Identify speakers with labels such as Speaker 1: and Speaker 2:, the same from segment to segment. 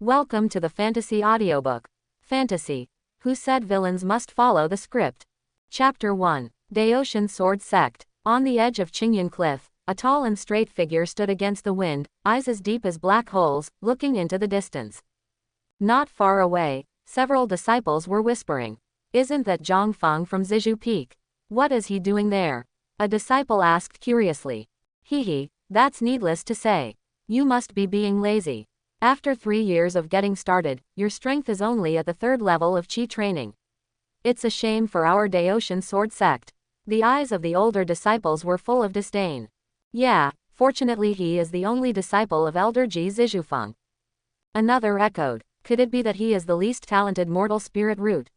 Speaker 1: Welcome to the Fantasy Audiobook. Fantasy. Who said villains must follow the script? Chapter 1. Daoshan Sword Sect. On the edge of Qingyan Cliff, a tall and straight figure stood against the wind, eyes as deep as black holes, looking into the distance. Not far away, several disciples were whispering. Isn't that Zhang Feng from Zizhu Peak? What is he doing there? A disciple asked curiously. Hee, that's needless to say. You must be being lazy. After 3 years of getting started, your strength is only at the 3rd level of Qi training. It's a shame for our Daoshan Sword Sect. The eyes of the older disciples were full of disdain. Yeah, fortunately he is the only disciple of Elder Ji Zizhufeng. Another echoed. Could it be that he is the least talented mortal spirit root?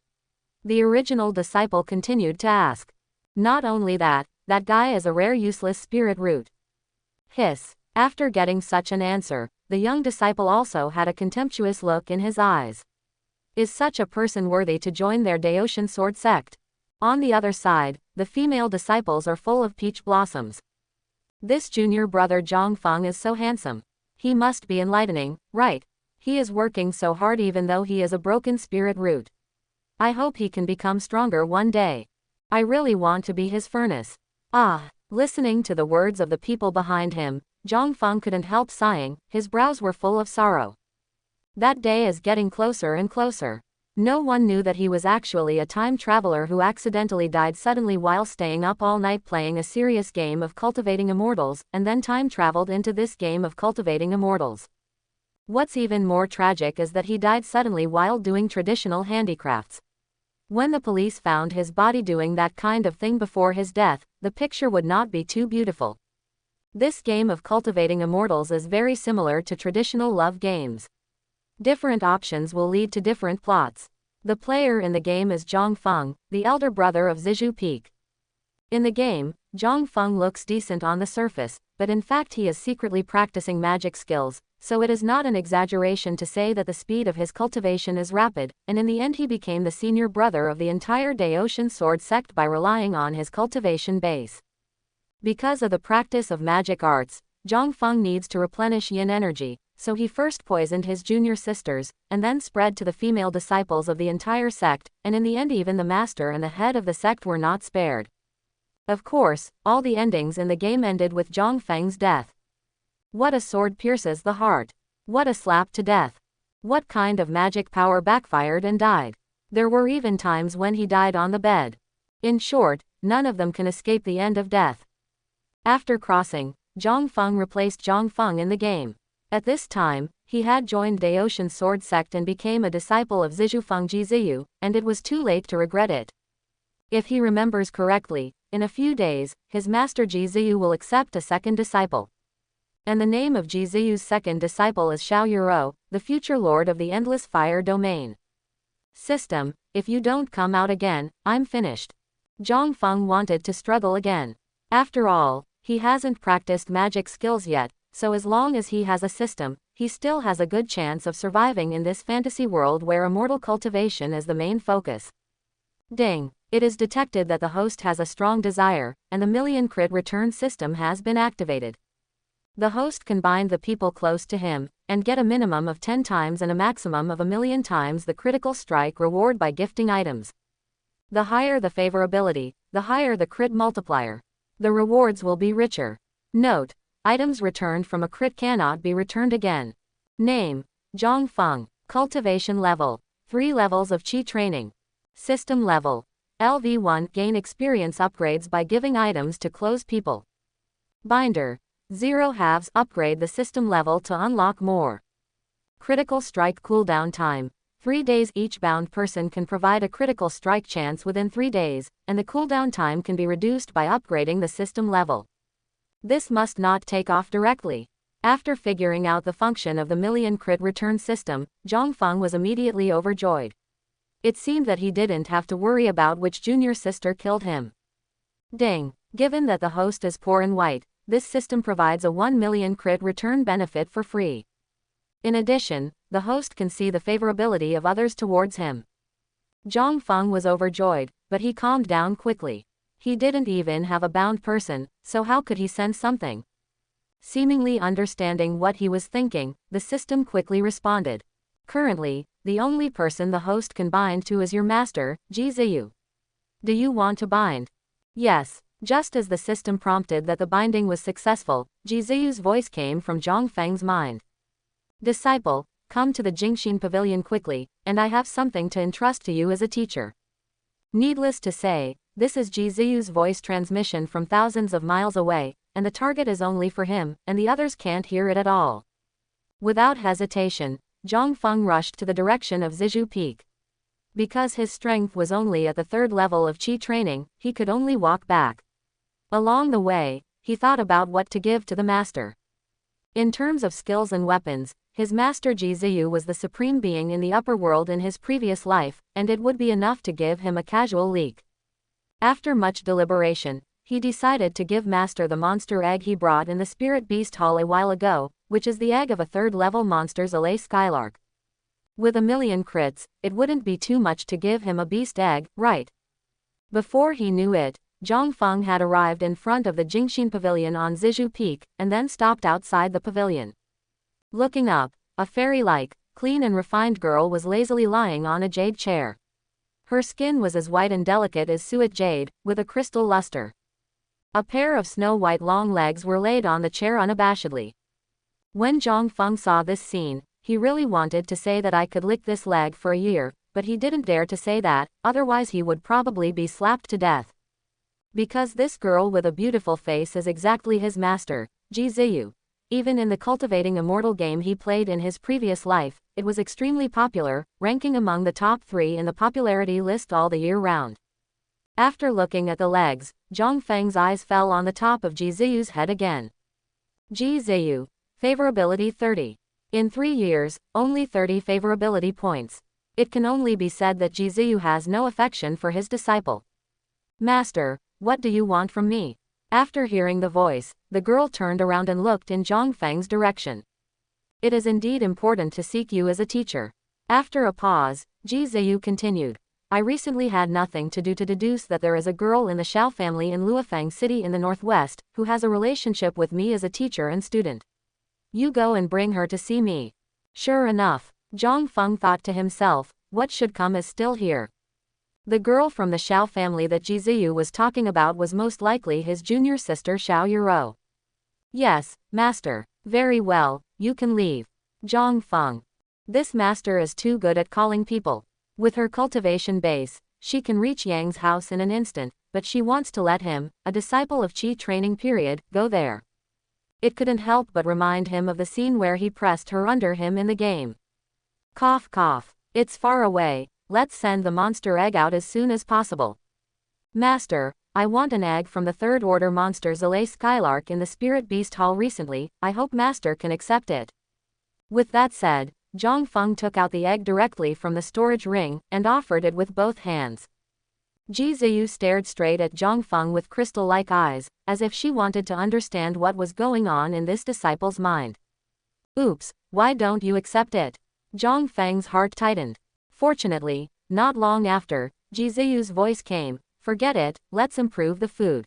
Speaker 1: The original disciple continued to ask. Not only that guy is a rare useless spirit root. Hiss. After getting such an answer, the young disciple also had a contemptuous look in his eyes. Is such a person worthy to join their Daoshan Sword Sect? On the other side, the female disciples are full of peach blossoms. This junior brother Zhang Feng is so handsome. He must be enlightening, right? He is working so hard even though he is a broken spirit root. I hope he can become stronger one day. I really want to be his furnace. Ah! Listening to the words of the people behind him, Zhang Feng couldn't help sighing, his brows were full of sorrow. That day is getting closer and closer. No one knew that he was actually a time traveler who accidentally died suddenly while staying up all night playing a serious game of cultivating immortals, and then time traveled into this game of cultivating immortals. What's even more tragic is that he died suddenly while doing traditional handicrafts. When the police found his body doing that kind of thing before his death, the picture would not be too beautiful. This game of cultivating immortals is very similar to traditional love games. Different options will lead to different plots. The player in the game is Zhang Feng, the elder brother of Zizhu Peak. In the game, Zhang Feng looks decent on the surface, but in fact he is secretly practicing magic skills, so it is not an exaggeration to say that the speed of his cultivation is rapid, and in the end he became the senior brother of the entire Daoshan Sword Sect by relying on his cultivation base. Because of the practice of magic arts, Zhang Feng needs to replenish yin energy, so he first poisoned his junior sisters, and then spread to the female disciples of the entire sect, and in the end even the master and the head of the sect were not spared. Of course, all the endings in the game ended with Zhang Feng's death. What a sword pierces the heart. What a slap to death. What kind of magic power backfired and died? There were even times when he died on the bed. In short, none of them can escape the end of death. After crossing, Zhang Feng replaced Zhang Feng in the game. At this time, he had joined Daoshan Sword Sect and became a disciple of Zizhufeng Jiziyu, and it was too late to regret it. If he remembers correctly, in a few days, his master Jiziyu will accept a second disciple. And the name of Jiziyu's second disciple is Xiao Yuro, the future lord of the Endless Fire Domain. System, if you don't come out again, I'm finished. Zhang Feng wanted to struggle again. After all, he hasn't practiced magic skills yet, so as long as he has a system, he still has a good chance of surviving in this fantasy world where immortal cultivation is the main focus. Ding! It is detected that the host has a strong desire, and the million crit return system has been activated. The host can bind the people close to him, and get a minimum of 10 times and a maximum of 1,000,000 times the critical strike reward by gifting items. The higher the favorability, the higher the crit multiplier. The rewards will be richer. Note: items returned from a crit cannot be returned again. Name: Zhang Feng. Cultivation level: 3 levels of Qi training. System level: LV1. Gain experience upgrades by giving items to close people. Binder: 0 halves. Upgrade the system level to unlock more. Critical strike cooldown time: 3 days. Each bound person can provide a critical strike chance within 3 days, and the cooldown time can be reduced by upgrading the system level. This must not take off directly. After figuring out the function of the million crit return system, Zhang Feng was immediately overjoyed. It seemed that he didn't have to worry about which junior sister killed him. Ding! Given that the host is poor and white, this system provides a 1 million crit return benefit for free. In addition, the host can see the favorability of others towards him. Zhang Feng was overjoyed, but he calmed down quickly. He didn't even have a bound person, so how could he send something? Seemingly understanding what he was thinking, the system quickly responded. Currently, the only person the host can bind to is your master, Ji Ziyu. Do you want to bind? Yes. Just as the system prompted that the binding was successful, Ji Ziyu's voice came from Zhang Feng's mind. Disciple, come to the Jingxin Pavilion quickly, and I have something to entrust to you as a teacher. Needless to say, this is Ji Ziyu's voice transmission from thousands of miles away, and the target is only for him, and the others can't hear it at all. Without hesitation, Zhang Feng rushed to the direction of Zizhu Peak. Because his strength was only at the 3rd level of Qi training, he could only walk back. Along the way, he thought about what to give to the master. In terms of skills and weapons, his master Ji Ziyu was the supreme being in the upper world in his previous life, and it would be enough to give him a casual leak. After much deliberation, he decided to give master the monster egg he brought in the spirit beast hall a while ago, which is the egg of a 3rd level monster's Alay Skylark. With 1,000,000 crits, it wouldn't be too much to give him a beast egg, right? Before he knew it, Zhang Feng had arrived in front of the Jingxin Pavilion on Zizhu Peak, and then stopped outside the pavilion. Looking up, a fairy-like, clean and refined girl was lazily lying on a jade chair. Her skin was as white and delicate as suet jade, with a crystal luster. A pair of snow-white long legs were laid on the chair unabashedly. When Zhang Feng saw this scene, he really wanted to say that I could lick this leg for a year, but he didn't dare to say that, otherwise he would probably be slapped to death. Because this girl with a beautiful face is exactly his master, Ji Ziyu. Even in the cultivating immortal game he played in his previous life, it was extremely popular, ranking among the top 3 in the popularity list all the year round. After looking at the legs, Zhang Feng's eyes fell on the top of Ji Ziyu's head again. Ji Ziyu. Favorability 30. In 3 years, only 30 favorability points. It can only be said that Ji Ziyu has no affection for his disciple. Master, what do you want from me? After hearing the voice, the girl turned around and looked in Zhang Feng's direction. It is indeed important to seek you as a teacher. After a pause, Ji Ziyu continued. I recently had nothing to do to deduce that there is a girl in the Xiao family in Luofeng City in the northwest, who has a relationship with me as a teacher and student. You go and bring her to see me. Sure enough, Zhang Feng thought to himself, what should come is still here. The girl from the Xiao family that Ji Ziyu was talking about was most likely his junior sister Xiao Yuro. Yes, master. Very well, you can leave. Zhang Feng. This master is too good at calling people. With her cultivation base, she can reach Yang's house in an instant, but she wants to let him, a disciple of Qi training period, go there. It couldn't help but remind him of the scene where he pressed her under him in the game. Cough cough. It's far away, let's send the monster egg out as soon as possible. Master, I want an egg from the 3rd order monster Alay Skylark in the Spirit Beast Hall recently, I hope master can accept it. With that said, Zhang Feng took out the egg directly from the storage ring, and offered it with both hands. Ji Ziyu stared straight at Zhang Feng with crystal-like eyes, as if she wanted to understand what was going on in this disciple's mind. Oops, why don't you accept it? Zhang Feng's heart tightened. Fortunately, not long after, Ji Ziyu's voice came, forget it, let's improve the food.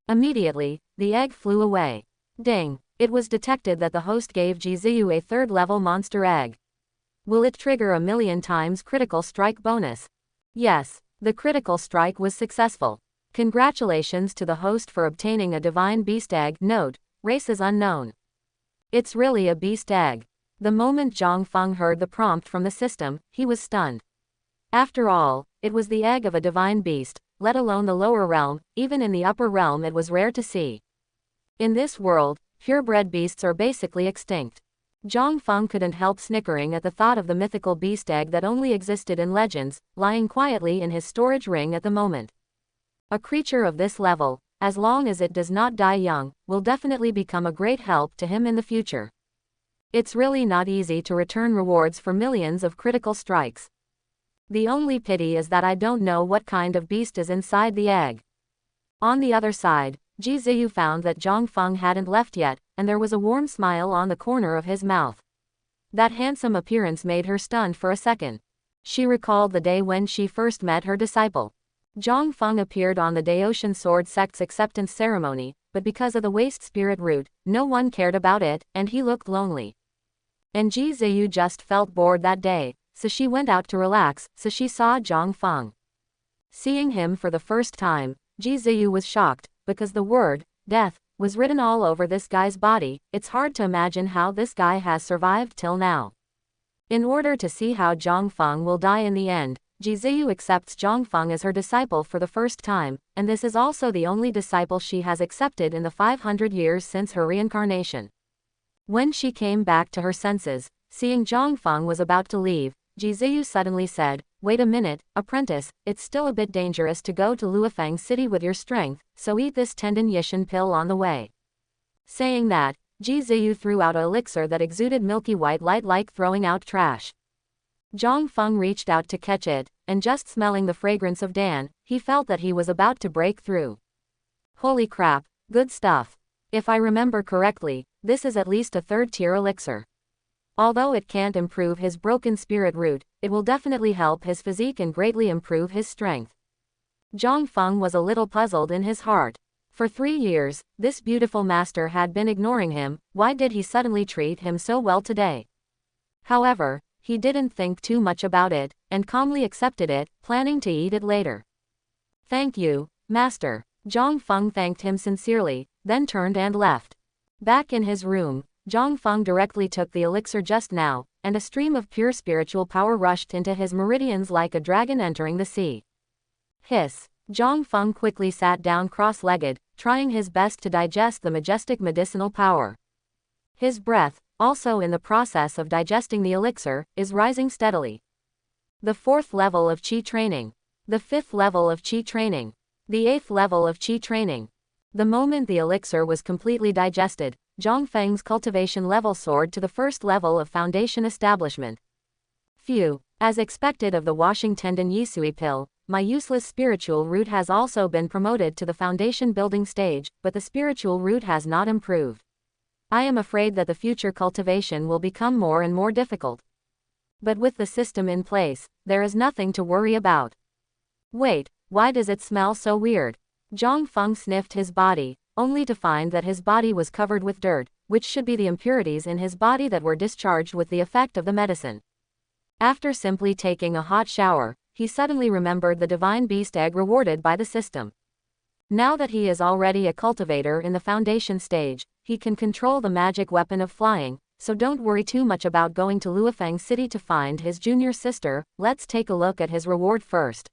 Speaker 1: Immediately, the egg flew away. Ding, it was detected that the host gave Ji Ziyu a 3rd level monster egg. Will it trigger a 1,000,000 times critical strike bonus? Yes. The critical strike was successful. Congratulations to the host for obtaining a divine beast egg. Note, race is unknown. It's really a beast egg. The moment Zhang Feng heard the prompt from the system, he was stunned. After all, it was the egg of a divine beast, let alone the lower realm, even in the upper realm it was rare to see. In this world, purebred beasts are basically extinct. Zhang Feng couldn't help snickering at the thought of the mythical beast egg that only existed in legends, lying quietly in his storage ring at the moment. A creature of this level, as long as it does not die young, will definitely become a great help to him in the future. It's really not easy to return rewards for millions of critical strikes. The only pity is that I don't know what kind of beast is inside the egg. On the other side, Ji Ziyu found that Zhang Feng hadn't left yet, and there was a warm smile on the corner of his mouth. That handsome appearance made her stunned for a second. She recalled the day when she first met her disciple. Zhang Feng appeared on the Daotian Sword Sect's acceptance ceremony, but because of the waste spirit root, no one cared about it, and he looked lonely. And Ji Ziyu just felt bored that day, so she went out to relax, so she saw Zhang Feng. Seeing him for the first time, Ji Ziyu was shocked, because the word, death, was written all over this guy's body. It's hard to imagine how this guy has survived till now. In order to see how Zhang Feng will die in the end, Ji Ziyu accepts Zhang Feng as her disciple for the first time, and this is also the only disciple she has accepted in the 500 years since her reincarnation. When she came back to her senses, seeing Zhang Feng was about to leave, Ji Ziyu suddenly said, "Wait a minute, apprentice, it's still a bit dangerous to go to Luofeng City with your strength, so eat this tendon yishan pill on the way." Saying that, Ji Ziyu threw out an elixir that exuded milky white light like throwing out trash. Zhang Feng reached out to catch it, and just smelling the fragrance of Dan, he felt that he was about to break through. Holy crap, good stuff. If I remember correctly, this is at least a third-tier elixir. Although it can't improve his broken spirit root, it will definitely help his physique and greatly improve his strength. Zhang Feng was a little puzzled in his heart. For 3 years, this beautiful master had been ignoring him. Why did he suddenly treat him so well today? However, he didn't think too much about it, and calmly accepted it, planning to eat it later. "Thank you, master." Zhang Feng thanked him sincerely, then turned and left. Back in his room, Zhang Feng directly took the elixir just now, and a stream of pure spiritual power rushed into his meridians like a dragon entering the sea. Hiss. Zhang Feng quickly sat down cross-legged, trying his best to digest the majestic medicinal power. His breath, also in the process of digesting the elixir, is rising steadily. The 4th level of Qi training. The 5th level of Qi training. The 8th level of Qi training. The moment the elixir was completely digested, Zhang Feng's cultivation level soared to the 1st level of foundation establishment. Phew, as expected of the washing tendon Yisui pill, my useless spiritual root has also been promoted to the foundation building stage, but the spiritual root has not improved. I am afraid that the future cultivation will become more and more difficult. But with the system in place, there is nothing to worry about. Wait, why does it smell so weird? Zhang Feng sniffed his body, only to find that his body was covered with dirt, which should be the impurities in his body that were discharged with the effect of the medicine. After simply taking a hot shower, he suddenly remembered the divine beast egg rewarded by the system. Now that he is already a cultivator in the foundation stage, he can control the magic weapon of flying, so don't worry too much about going to Luofeng City to find his junior sister. Let's take a look at his reward first.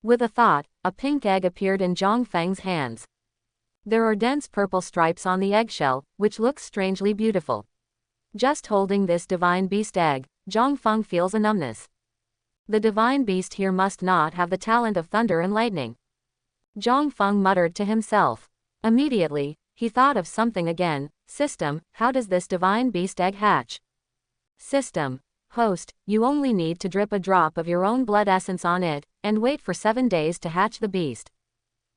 Speaker 1: With a thought, a pink egg appeared in Zhang Feng's hands. There are dense purple stripes on the eggshell, which looks strangely beautiful. Just holding this divine beast egg, Zhang Feng feels a numbness. The divine beast here must not have the talent of thunder and lightning. Zhang Feng muttered to himself. Immediately, he thought of something again. System, how does this divine beast egg hatch? System. Host, you only need to drip a drop of your own blood essence on it, and wait for 7 days to hatch the beast.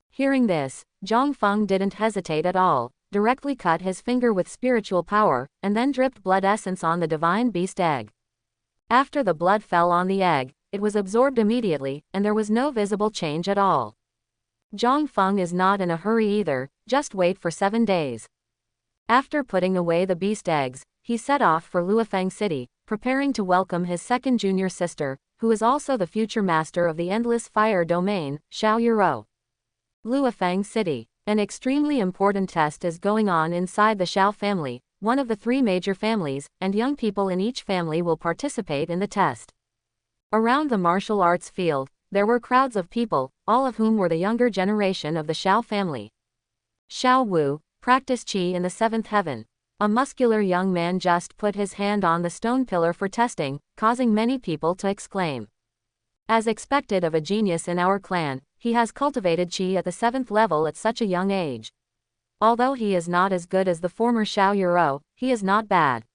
Speaker 1: Hearing this, Zhang Feng didn't hesitate at all, directly cut his finger with spiritual power, and then dripped blood essence on the divine beast egg. After the blood fell on the egg, it was absorbed immediately, and there was no visible change at all. Zhang Feng is not in a hurry either, just wait for 7 days. After putting away the beast eggs, he set off for Luofeng City, preparing to welcome his second junior sister, who is also the future master of the Endless Fire Domain, Xiao Yuro. Luofeng City. An extremely important test is going on inside the Xiao family, one of the 3 major families, and young people in each family will participate in the test. Around the martial arts field, there were crowds of people, all of whom were the younger generation of the Xiao family. Xiao Wu, practice Qi in the 7th heaven. A muscular young man just put his hand on the stone pillar for testing, causing many people to exclaim. As expected of a genius in our clan, he has cultivated Qi at the 7th level at such a young age. Although he is not as good as the former Xiao Yuro, he is not bad.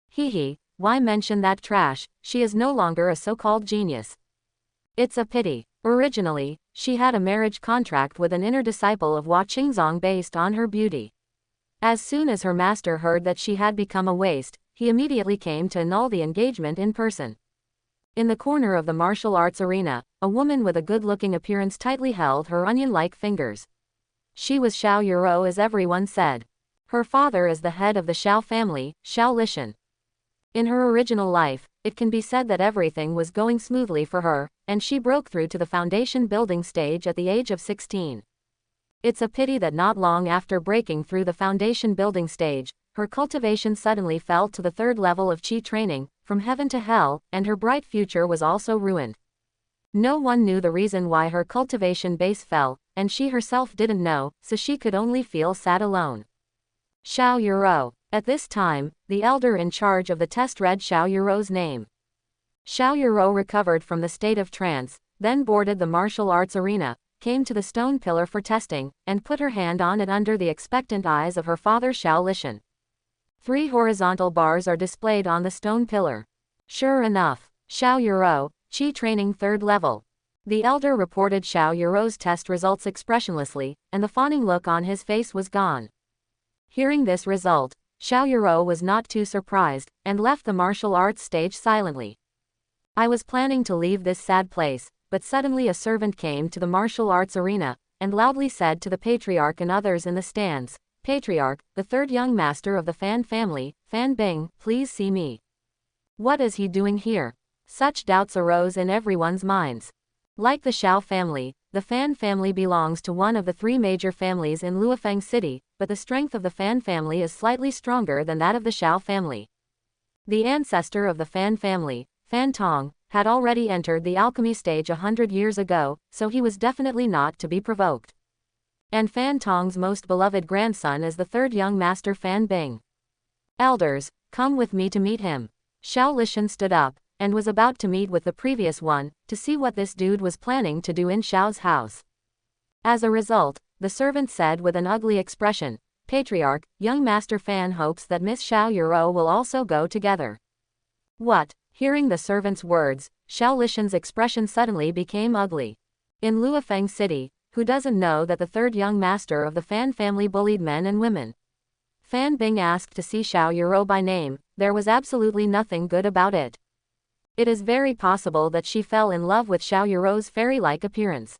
Speaker 1: Hee, why mention that trash? She is no longer a so-called genius. It's a pity. Originally, she had a marriage contract with an inner disciple of Hua Qingzong based on her beauty. As soon as her master heard that she had become a waste, he immediately came to annul the engagement in person. In the corner of the martial arts arena, a woman with a good-looking appearance tightly held her onion-like fingers. She was Xiao Yuro as everyone said. Her father is the head of the Xiao family, Xiao Lishan. In her original life, it can be said that everything was going smoothly for her, and she broke through to the foundation building stage at the age of 16. It's a pity that not long after breaking through the foundation building stage, her cultivation suddenly fell to the third level of chi training, from heaven to hell, and her bright future was also ruined. No one knew the reason why her cultivation base fell, and she herself didn't know, so she could only feel sad alone. Xiao Yuro. At this time, the elder in charge of the test read Xiao Yuro's name. Xiao Yuro recovered from the state of trance, then boarded the martial arts arena, came to the stone pillar for testing, and put her hand on it under the expectant eyes of her father Xiao Lishan. 3 horizontal bars are displayed on the stone pillar. Sure enough, Xiao Yuro, Chi training 3rd level. The elder reported Xiao Yuro's test results expressionlessly, and the fawning look on his face was gone. Hearing this result, Xiao Yuro was not too surprised, and left the martial arts stage silently. I was planning to leave this sad place, but suddenly a servant came to the martial arts arena, and loudly said to the patriarch and others in the stands, "Patriarch, the 3rd young master of the Fan family, Fan Bing, please see me." What is he doing here? Such doubts arose in everyone's minds. Like the Xiao family, the Fan family belongs to one of the 3 major families in Luofeng City, but the strength of the Fan family is slightly stronger than that of the Xiao family. The ancestor of the Fan family, Fan Tong, had already entered the alchemy stage 100 years ago, so he was definitely not to be provoked. And Fan Tong's most beloved grandson is the 3rd young master Fan Bing. Elders, come with me to meet him. Xiao Lishan stood up, and was about to meet with the previous one, to see what this dude was planning to do in Xiao's house. As a result, the servant said with an ugly expression, "Patriarch, young master Fan hopes that Miss Xiao Yuro will also go together." What? Hearing the servant's words, Xiao Lishan's expression suddenly became ugly. In Luofeng City, who doesn't know that the 3rd young master of the Fan family bullied men and women? Fan Bing asked to see Xiao Yuro by name. There was absolutely nothing good about it. It is very possible that she fell in love with Xiao Yuro's fairy-like appearance.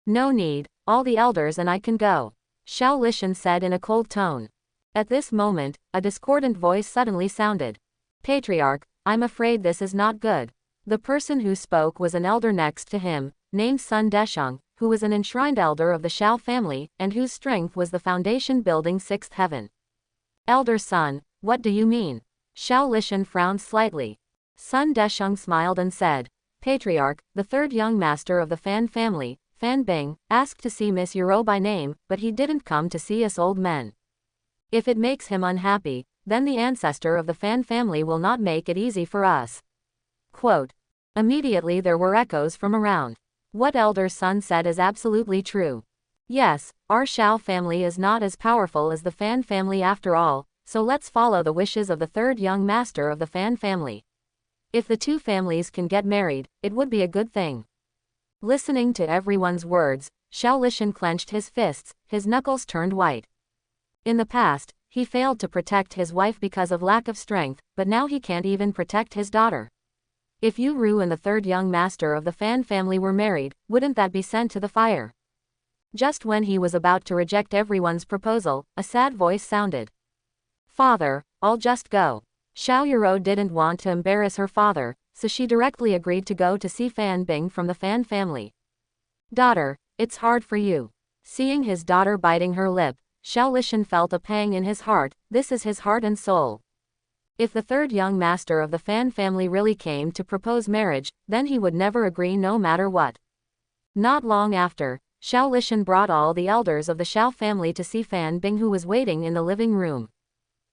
Speaker 1: "No need, all the elders and I can go," Xiao Lishan said in a cold tone. At this moment, a discordant voice suddenly sounded. "Patriarch, I'm afraid this is not good." The person who spoke was an elder next to him, named Sun Desheng, who was an enshrined elder of the Xiao family, and whose strength was the foundation building 6th heaven. "Elder Sun, what do you mean?" Xiao Lishan frowned slightly. Sun Desheng smiled and said, "Patriarch, the 3rd young master of the Fan family, Fan Bing, asked to see Miss Yuro by name, but he didn't come to see us old men. If it makes him unhappy, then the ancestor of the Fan family will not make it easy for us." Quote. Immediately there were echoes from around. What Elder Sun said is absolutely true. Yes, our Xiao family is not as powerful as the Fan family after all, so let's follow the wishes of the 3rd young master of the Fan family. If the 2 families can get married, it would be a good thing. Listening to everyone's words, Xiao Lishan clenched his fists, his knuckles turned white. In the past, he failed to protect his wife because of lack of strength, but now he can't even protect his daughter. If Yu Ru and the 3rd young master of the Fan family were married, wouldn't that be sent to the fire? Just when he was about to reject everyone's proposal, a sad voice sounded. "Father, I'll just go." Xiao Yuro didn't want to embarrass her father, so she directly agreed to go to see Fan Bing from the Fan family. "Daughter, it's hard for you." Seeing his daughter biting her lip, Xiao Lishan felt a pang in his heart. This is his heart and soul. If the 3rd young master of the Fan family really came to propose marriage, then he would never agree no matter what. Not long after, Xiao Lishan brought all the elders of the Xiao family to see Fan Bing, who was waiting in the living room.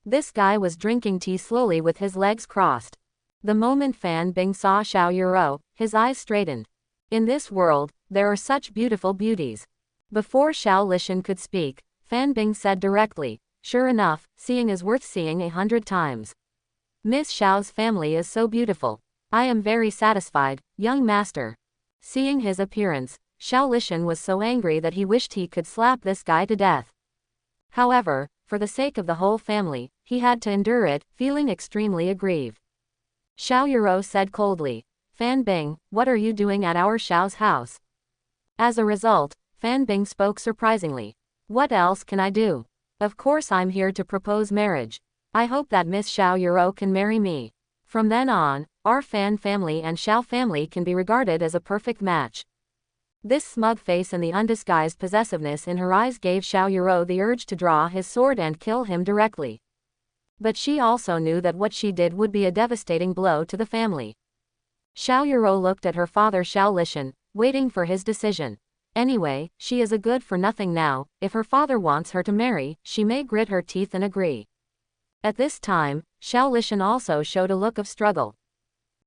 Speaker 1: This guy was drinking tea slowly with his legs crossed. The moment Fan Bing saw Xiao Yuro, his eyes straightened. In this world, there are such beautiful beauties. Before Xiao Lishan could speak, Fan Bing said directly, "Sure enough, seeing is worth seeing 100 times. Miss Xiao's family is so beautiful. I am very satisfied, young master." Seeing his appearance, Xiao Lishan was so angry that he wished he could slap this guy to death. However, for the sake of the whole family, he had to endure it, feeling extremely aggrieved. Xiao Yuro said coldly, "Fan Bing, what are you doing at our Xiao's house?" As a result, Fan Bing spoke surprisingly. "What else can I do? Of course I'm here to propose marriage. I hope that Miss Xiao Yuro can marry me." From then on, our Fan family and Xiao family can be regarded as a perfect match. This smug face and the undisguised possessiveness in her eyes gave Xiao Yuro the urge to draw his sword and kill him directly. But she also knew that what she did would be a devastating blow to the family. Xiao Yuro looked at her father Xiao Lishan, waiting for his decision. Anyway, she is a good-for-nothing now. If her father wants her to marry, she may grit her teeth and agree. At this time, Xiao Lishan also showed a look of struggle.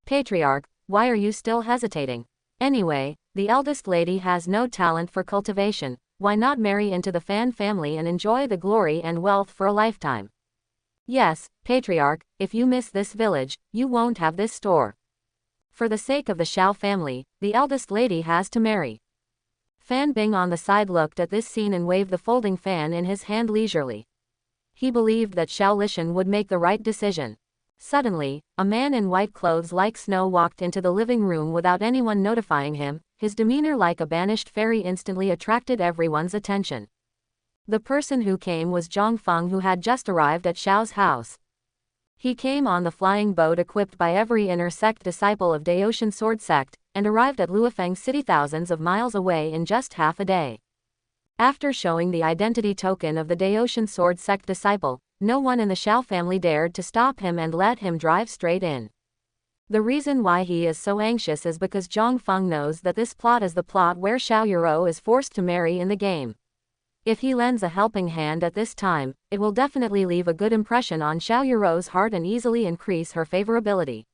Speaker 1: Patriarch, why are you still hesitating? Anyway, the eldest lady has no talent for cultivation. Why not marry into the Fan family and enjoy the glory and wealth for a lifetime? Yes, Patriarch, if you miss this village, you won't have this store. For the sake of the Xiao family, the eldest lady has to marry. Fan Bing on the side looked at this scene and waved the folding fan in his hand leisurely. He believed that Xiao Lishan would make the right decision. Suddenly, a man in white clothes like snow walked into the living room without anyone notifying him. His demeanor like a banished fairy instantly attracted everyone's attention. The person who came was Zhang Feng, who had just arrived at Xiao's house. He came on the flying boat equipped by every inner sect disciple of Daotian Sword Sect, and arrived at Luofeng City thousands of miles away in just half a day. After showing the identity token of the Daotian Sword Sect disciple, no one in the Xiao family dared to stop him and let him drive straight in. The reason why he is so anxious is because Zhang Feng knows that this plot is the plot where Xiao Yuro is forced to marry in the game. If he lends a helping hand at this time, it will definitely leave a good impression on Xiao Yuro's heart and easily increase her favorability.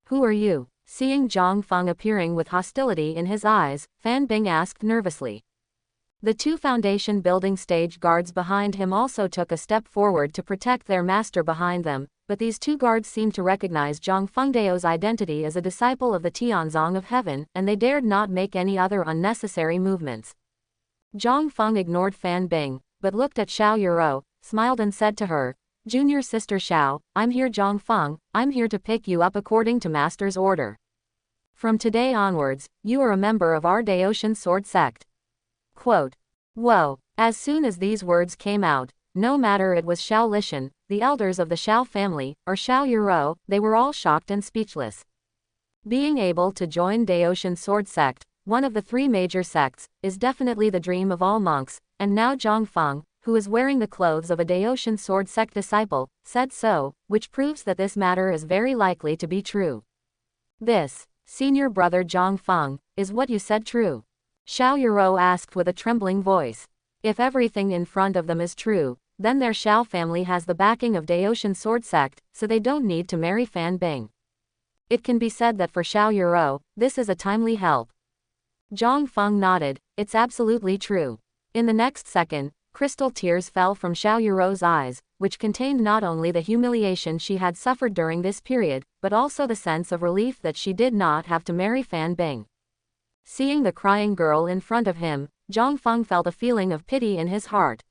Speaker 1: Who are you? Seeing Zhang Feng appearing with hostility in his eyes, Fan Bing asked nervously. The two foundation building stage guards behind him also took a step forward to protect their master behind them, but these two guards seemed to recognize Zhang Fengdao's identity as a disciple of the Tianzong of Heaven, and they dared not make any other unnecessary movements. Zhang Feng ignored Fan Bing, but looked at Xiao Yuro, smiled and said to her, "Junior sister Xiao, I'm here Zhang Feng, I'm here to pick you up according to master's order. From today onwards, you are a member of our Daotian Sword Sect." Quote. Whoa. As soon as these words came out, no matter it was Xiao Lishan, the elders of the Xiao family, or Xiao Yuro, they were all shocked and speechless. Being able to join Daotian Sword Sect, one of the three major sects, is definitely the dream of all monks, and now Zhang Feng, who is wearing the clothes of a Daotian Sword Sect disciple, said so, which proves that this matter is very likely to be true. This, senior brother Zhang Feng, is what you said true? Xiao Yuro asked with a trembling voice. If everything in front of them is true, then their Xiao family has the backing of Daotian Sword Sect, so they don't need to marry Fan Bing. It can be said that for Xiao Yuro, this is a timely help. Zhang Feng nodded, it's absolutely true. In the next second, crystal tears fell from Xiao Yuro's eyes, which contained not only the humiliation she had suffered during this period, but also the sense of relief that she did not have to marry Fan Bing. Seeing the crying girl in front of him, Zhang Feng felt a feeling of pity in his heart.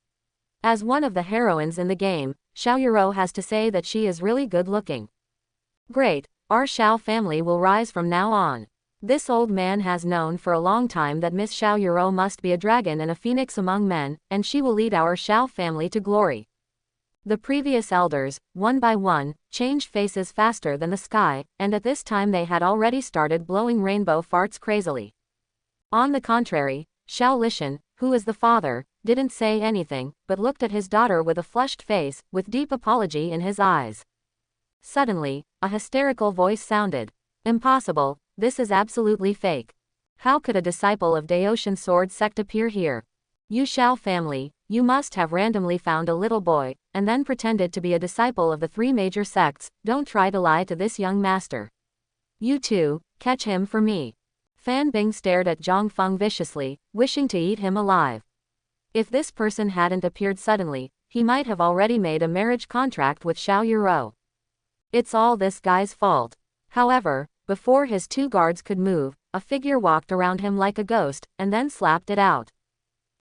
Speaker 1: As one of the heroines in the game, Xiao Yuro has to say that she is really good looking. Great, our Xiao family will rise from now on. This old man has known for a long time that Miss Xiao Yuro must be a dragon and a phoenix among men, and she will lead our Xiao family to glory. The previous elders, one by one, changed faces faster than the sky, and at this time they had already started blowing rainbow farts crazily. On the contrary, Xiao Lishan, who is the father, didn't say anything, but looked at his daughter with a flushed face, with deep apology in his eyes. Suddenly, a hysterical voice sounded. Impossible, this is absolutely fake. How could a disciple of Daotian Sword Sect appear here? You Xiao family, you must have randomly found a little boy, and then pretended to be a disciple of the three major sects. Don't try to lie to this young master. You two, catch him for me. Fan Bing stared at Zhang Feng viciously, wishing to eat him alive. If this person hadn't appeared suddenly, he might have already made a marriage contract with Xiao Yuro. It's all this guy's fault. However, before his two guards could move, a figure walked around him like a ghost, and then slapped it out.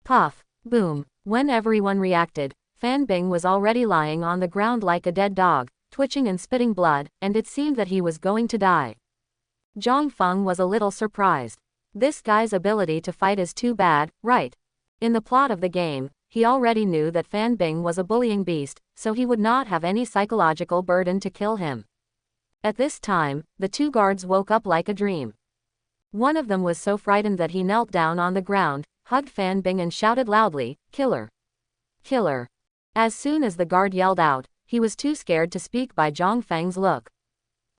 Speaker 1: Puff, boom. When everyone reacted, Fan Bing was already lying on the ground like a dead dog, twitching and spitting blood, and it seemed that he was going to die. Zhang Feng was a little surprised. This guy's ability to fight is too bad, right? In the plot of the game, he already knew that Fan Bing was a bullying beast, so he would not have any psychological burden to kill him. At this time, the two guards woke up like a dream. One of them was so frightened that he knelt down on the ground, hugged Fan Bing and shouted loudly, "Killer! Killer!" As soon as the guard yelled out, he was too scared to speak by Zhang Feng's look.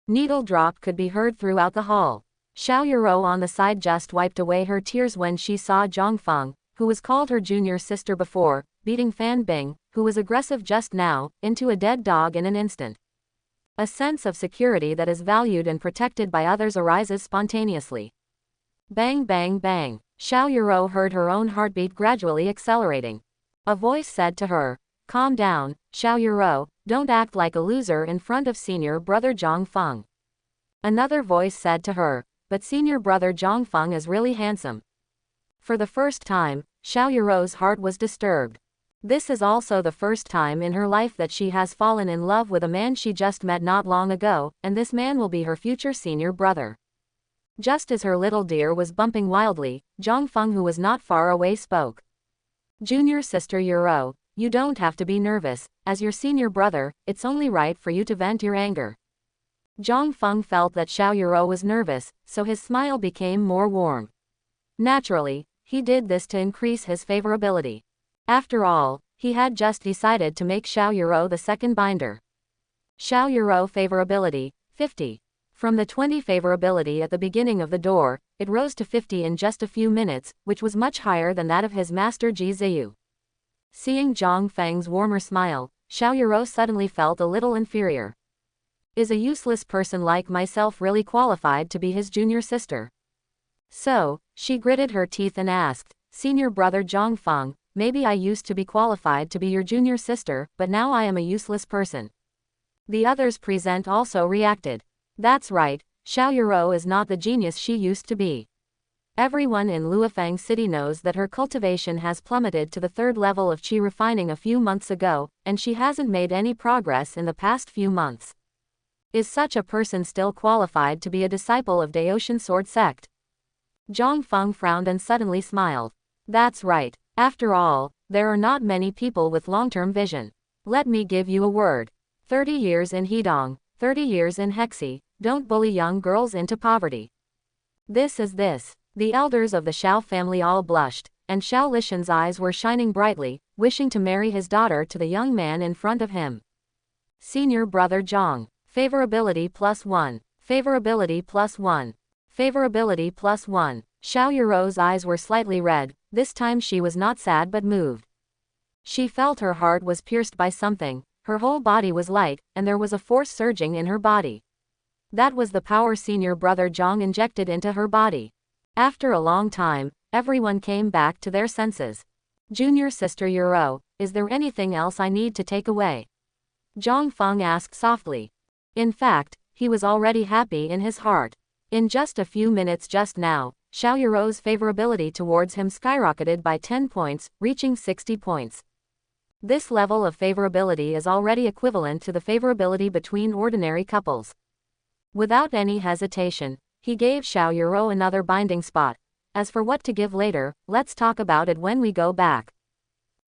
Speaker 1: Needle drop could be heard throughout the hall. Xiao Yuro on the side just wiped away her tears when she saw Zhang Feng, who was called her junior sister before, beating Fan Bing, who was aggressive just now, into a dead dog in an instant. A sense of security that is valued and protected by others arises spontaneously. Bang bang bang. Xiao Yuro heard her own heartbeat gradually accelerating. A voice said to her, "Calm down, Xiao Yuro, don't act like a loser in front of senior brother Zhang Feng." Another voice said to her, "But senior brother Zhang Feng is really handsome." For the first time, Xiao Yuro's heart was disturbed. This is also the first time in her life that she has fallen in love with a man she just met not long ago, and this man will be her future senior brother. Just as her little deer was bumping wildly, Zhang Feng, who was not far away, spoke. "Junior sister Yuro, you don't have to be nervous. As your senior brother, it's only right for you to vent your anger." Zhang Feng felt that Xiao Yuro was nervous, so his smile became more warm. Naturally, he did this to increase his favorability. After all, he had just decided to make Xiao Yuro the second binder. Xiao Yuro favorability, 50. From the 20 favorability at the beginning of the door, it rose to 50 in just a few minutes, which was much higher than that of his master Ji Ziyu. Seeing Zhang Feng's warmer smile, Xiao Yuro suddenly felt a little inferior. Is a useless person like myself really qualified to be his junior sister? So, she gritted her teeth and asked, "Senior brother Zhang Feng, maybe I used to be qualified to be your junior sister, but now I am a useless person." The others present also reacted. That's right, Xiao Yuro is not the genius she used to be. Everyone in Luofeng City knows that her cultivation has plummeted to the 3rd level of qi refining a few months ago, and she hasn't made any progress in the past few months. Is such a person still qualified to be a disciple of Daotian Sword Sect? Zhang Feng frowned and suddenly smiled. That's right. After all, there are not many people with long-term vision. Let me give you a word. 30 years in Hedong, 30 years in Hexi, don't bully young girls into poverty. This is this. The elders of the Xiao family all blushed, and Xiao Lishan's eyes were shining brightly, wishing to marry his daughter to the young man in front of him. Senior brother Zhang. Favorability +1. Favorability +1. Favorability +1. Xiao Yuro's eyes were slightly red. This time she was not sad but moved. She felt her heart was pierced by something, her whole body was light, and there was a force surging in her body. That was the power senior brother Zhang injected into her body. After a long time, everyone came back to their senses. Junior sister Yuro, is there anything else I need to take away? Zhang Feng asked softly. In fact, he was already happy in his heart. In just a few minutes just now, Xiao Yuro's favorability towards him skyrocketed by 10 points, reaching 60 points. This level of favorability is already equivalent to the favorability between ordinary couples. Without any hesitation, he gave Xiao Yuro another binding spot. As for what to give later, let's talk about it when we go back.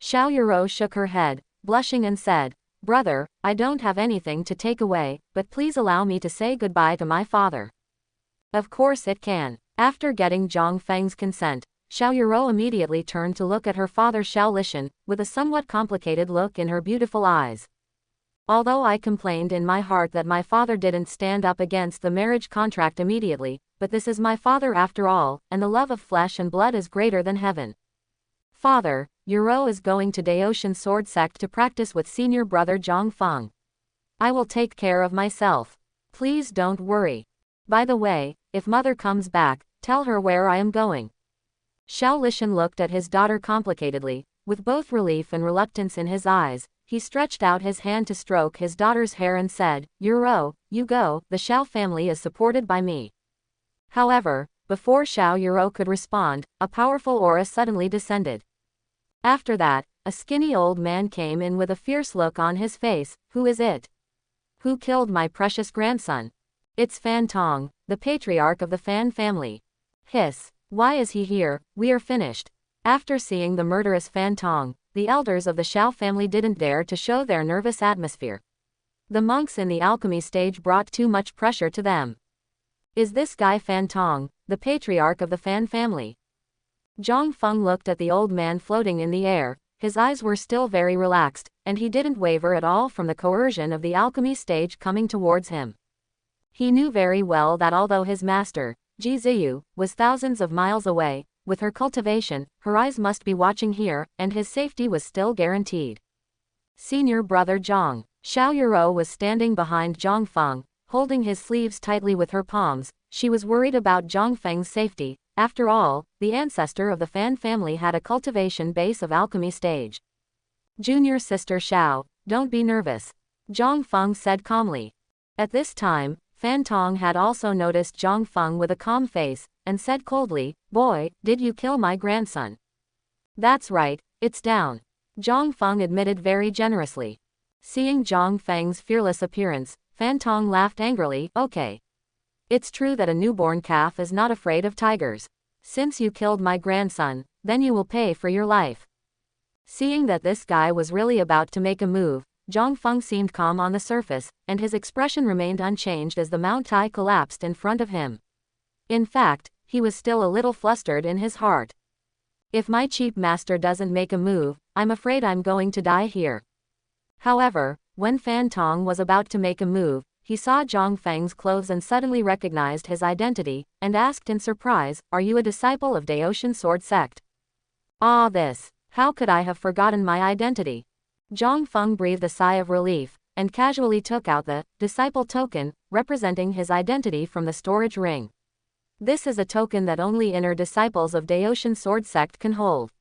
Speaker 1: Xiao Yuro shook her head, blushing and said, "Brother, I don't have anything to take away, but please allow me to say goodbye to my father." Of course it can. After getting Zhang Feng's consent, Xiao Yuro immediately turned to look at her father Xiao Lishan, with a somewhat complicated look in her beautiful eyes. Although I complained in my heart that my father didn't stand up against the marriage contract immediately, but this is my father after all, and the love of flesh and blood is greater than heaven. Father, Yuro is going to Daotian Sword Sect to practice with senior brother Zhang Feng. I will take care of myself. Please don't worry. By the way, if mother comes back, tell her where I am going. Xiao Lishan looked at his daughter complicatedly, with both relief and reluctance in his eyes. He stretched out his hand to stroke his daughter's hair and said, "Yuro, you go, the Xiao family is supported by me." However, before Xiao Yuro could respond, a powerful aura suddenly descended. After that, a skinny old man came in with a fierce look on his face. Who is it? Who killed my precious grandson? It's Fan Tong, the patriarch of the Fan family. Hiss. Why is he here? We are finished. After seeing the murderous Fan Tong, the elders of the Xiao family didn't dare to show their nervous atmosphere. The monks in the alchemy stage brought too much pressure to them. Is this guy Fan Tong, the patriarch of the Fan family? Zhang Feng looked at the old man floating in the air. His eyes were still very relaxed, and he didn't waver at all from the coercion of the alchemy stage coming towards him. He knew very well that although his master, Ji Ziyu, was thousands of miles away, with her cultivation, her eyes must be watching here, and his safety was still guaranteed. Senior brother Zhang, Xiao Yuro was standing behind Zhang Feng, holding his sleeves tightly with her palms. She was worried about Zhang Feng's safety. After all, the ancestor of the Fan family had a cultivation base of alchemy stage. Junior sister Xiao, don't be nervous, Zhang Feng said calmly. At this time, Fan Tong had also noticed Zhang Feng with a calm face, and said coldly, "Boy, did you kill my grandson?" "That's right, it's down," Zhang Feng admitted very generously. Seeing Zhang Feng's fearless appearance, Fan Tong laughed angrily. "Okay. It's true that a newborn calf is not afraid of tigers. Since you killed my grandson, then you will pay for your life." Seeing that this guy was really about to make a move, Zhang Feng seemed calm on the surface, and his expression remained unchanged as the Mount Tai collapsed in front of him. In fact, he was still a little flustered in his heart. If my cheap master doesn't make a move, I'm afraid I'm going to die here. However, when Fan Tong was about to make a move, he saw Zhang Feng's clothes and suddenly recognized his identity, and asked in surprise, "Are you a disciple of Daoshan Sword Sect?" "Ah, this. How could I have forgotten my identity?" Zhang Feng breathed a sigh of relief, and casually took out the disciple token, representing his identity from the storage ring. This is a token that only inner disciples of Daoshan Sword Sect can hold.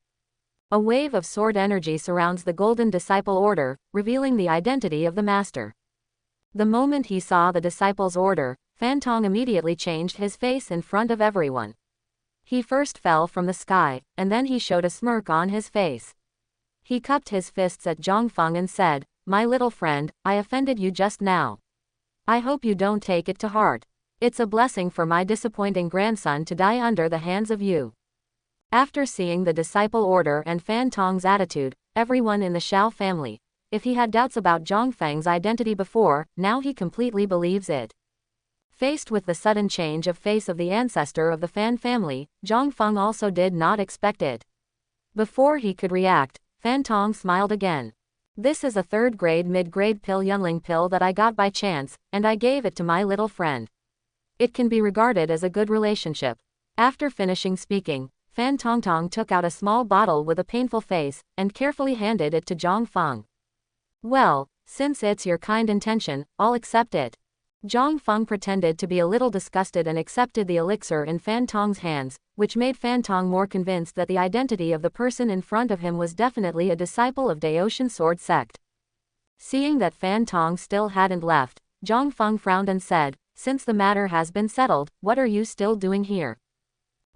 Speaker 1: A wave of sword energy surrounds the Golden Disciple Order, revealing the identity of the master. The moment he saw the disciples' order, Fan Tong immediately changed his face in front of everyone. He first fell from the sky, and then he showed a smirk on his face. He cupped his fists at Zhang Feng and said, "My little friend, I offended you just now. I hope you don't take it to heart. It's a blessing for my disappointing grandson to die under the hands of you." After seeing the disciple order and Fan Tong's attitude, everyone in the Xiao family, if he had doubts about Zhang Feng's identity before, now he completely believes it. Faced with the sudden change of face of the ancestor of the Fan family, Zhang Feng also did not expect it. Before he could react, Fan Tong smiled again. "This is a third-grade mid-grade pill Yunling pill that I got by chance, and I gave it to my little friend. It can be regarded as a good relationship." After finishing speaking, Fan Tong took out a small bottle with a painful face, and carefully handed it to Zhang Feng. "Well, since it's your kind intention, I'll accept it." Zhang Feng pretended to be a little disgusted and accepted the elixir in Fan Tong's hands, which made Fan Tong more convinced that the identity of the person in front of him was definitely a disciple of Daoshan Sword Sect. Seeing that Fan Tong still hadn't left, Zhang Feng frowned and said, "Since the matter has been settled, what are you still doing here?"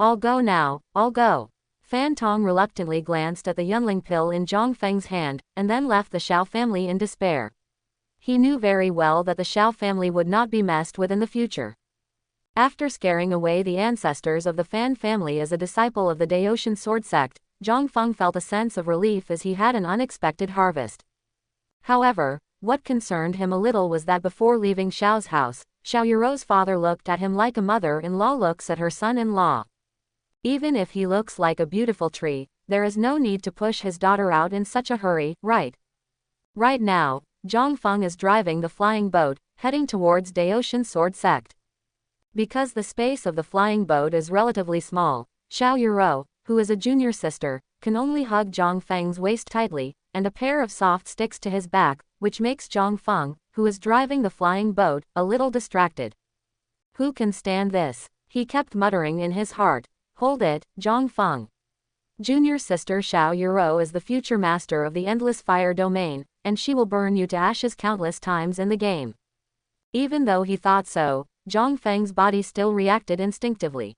Speaker 1: "I'll go now, I'll go." Fan Tong reluctantly glanced at the Yunling pill in Zhang Feng's hand, and then left the Xiao family in despair. He knew very well that the Xiao family would not be messed with in the future. After scaring away the ancestors of the Fan family as a disciple of the Daoshan Sword Sect, Zhang Feng felt a sense of relief as he had an unexpected harvest. However, what concerned him a little was that before leaving Xiao's house, Xiao Yuro's father looked at him like a mother-in-law looks at her son-in-law. Even if he looks like a beautiful tree, there is no need to push his daughter out in such a hurry, right? Right now, Zhang Feng is driving the flying boat, heading towards Daoshan Sword Sect. Because the space of the flying boat is relatively small, Xiao Yuro, who is a junior sister, can only hug Zhang Feng's waist tightly, and a pair of soft sticks to his back, which makes Zhang Feng, who is driving the flying boat, a little distracted. "Who can stand this?" he kept muttering in his heart. "Hold it, Zhang Feng. Junior sister Xiao Yuro is the future master of the Endless Fire domain, and she will burn you to ashes countless times in the game." Even though he thought so, Zhang Feng's body still reacted instinctively.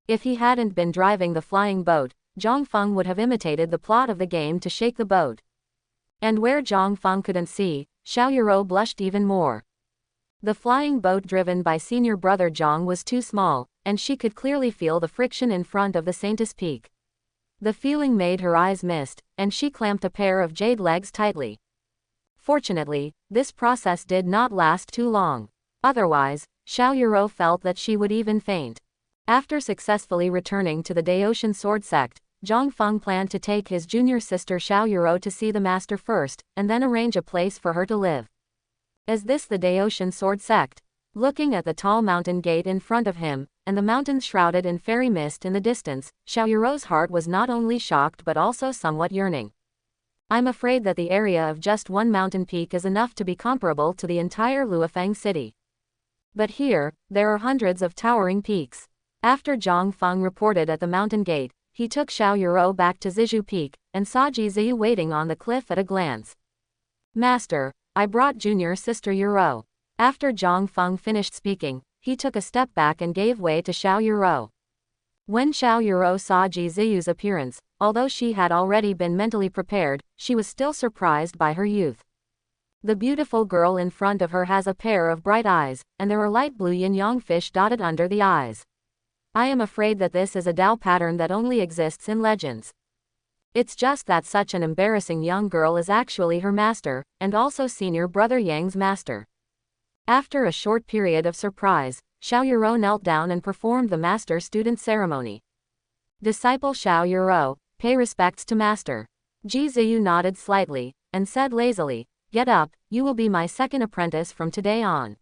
Speaker 1: If he hadn't been driving the flying boat, Zhang Feng would have imitated the plot of the game to shake the boat. And where Zhang Feng couldn't see, Xiao Yuro blushed even more. The flying boat driven by senior brother Zhang was too small, and she could clearly feel the friction in front of the Saintess Peak. The feeling made her eyes mist, and she clamped a pair of jade legs tightly. Fortunately, This process did not last too long. Otherwise, Xiao Yuro felt that she would even faint. After successfully returning to the Daoshan sword sect, Zhang Feng planned to take his junior sister Xiao Yuro to see the master first, and then arrange a place for her to live. Is this the Daoshan sword sect? Looking at the tall mountain gate in front of him, and the mountains shrouded in fairy mist in the distance, Xiao Yuro's heart was not only shocked but also somewhat yearning. I'm afraid that the area of just one mountain peak is enough to be comparable to the entire Luofeng city. But here, there are hundreds of towering peaks. After Zhang Feng reported at the mountain gate, he took Xiao Yuro back to Zizhu Peak, and saw Ji Ziyu waiting on the cliff at a glance. Master, I brought junior sister Yuro. After Zhang Feng finished speaking, he took a step back and gave way to Xiao Yuro. When Xiao Yuro saw Ji Ziyu's appearance, although she had already been mentally prepared, she was still surprised by her youth. The beautiful girl in front of her has a pair of bright eyes, and there are light blue yin-yang fish dotted under the eyes. I am afraid that this is a Dao pattern that only exists in legends. It's just that such an embarrassing young girl is actually her master, and also senior brother Yang's master. After a short period of surprise, Xiao Yuro knelt down and performed the master-student ceremony. Disciple Xiao Yuro, pay respects to master. Ji Ziyu nodded slightly, and said lazily, get up, you will be my second apprentice from today on.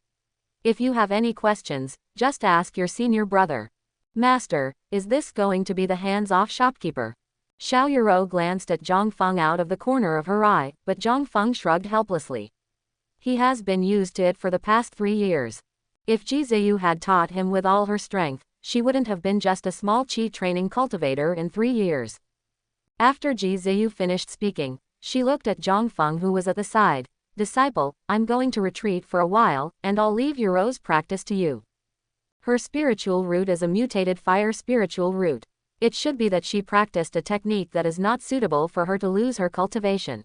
Speaker 1: If you have any questions, just ask your senior brother. Master, is this going to be the hands-off shopkeeper? Xiao Yuro glanced at Zhang Feng out of the corner of her eye, but Zhang Feng shrugged helplessly. He has been used to it for the past 3 years. If Ji Ziyu had taught him with all her strength, she wouldn't have been just a small qi training cultivator in 3 years. After Ji Ziyu finished speaking, she looked at Zhang Feng who was at the side. Disciple, I'm going to retreat for a while, and I'll leave Yuro's practice to you. Her spiritual root is a mutated fire spiritual root. It should be that she practiced a technique that is not suitable for her to lose her cultivation.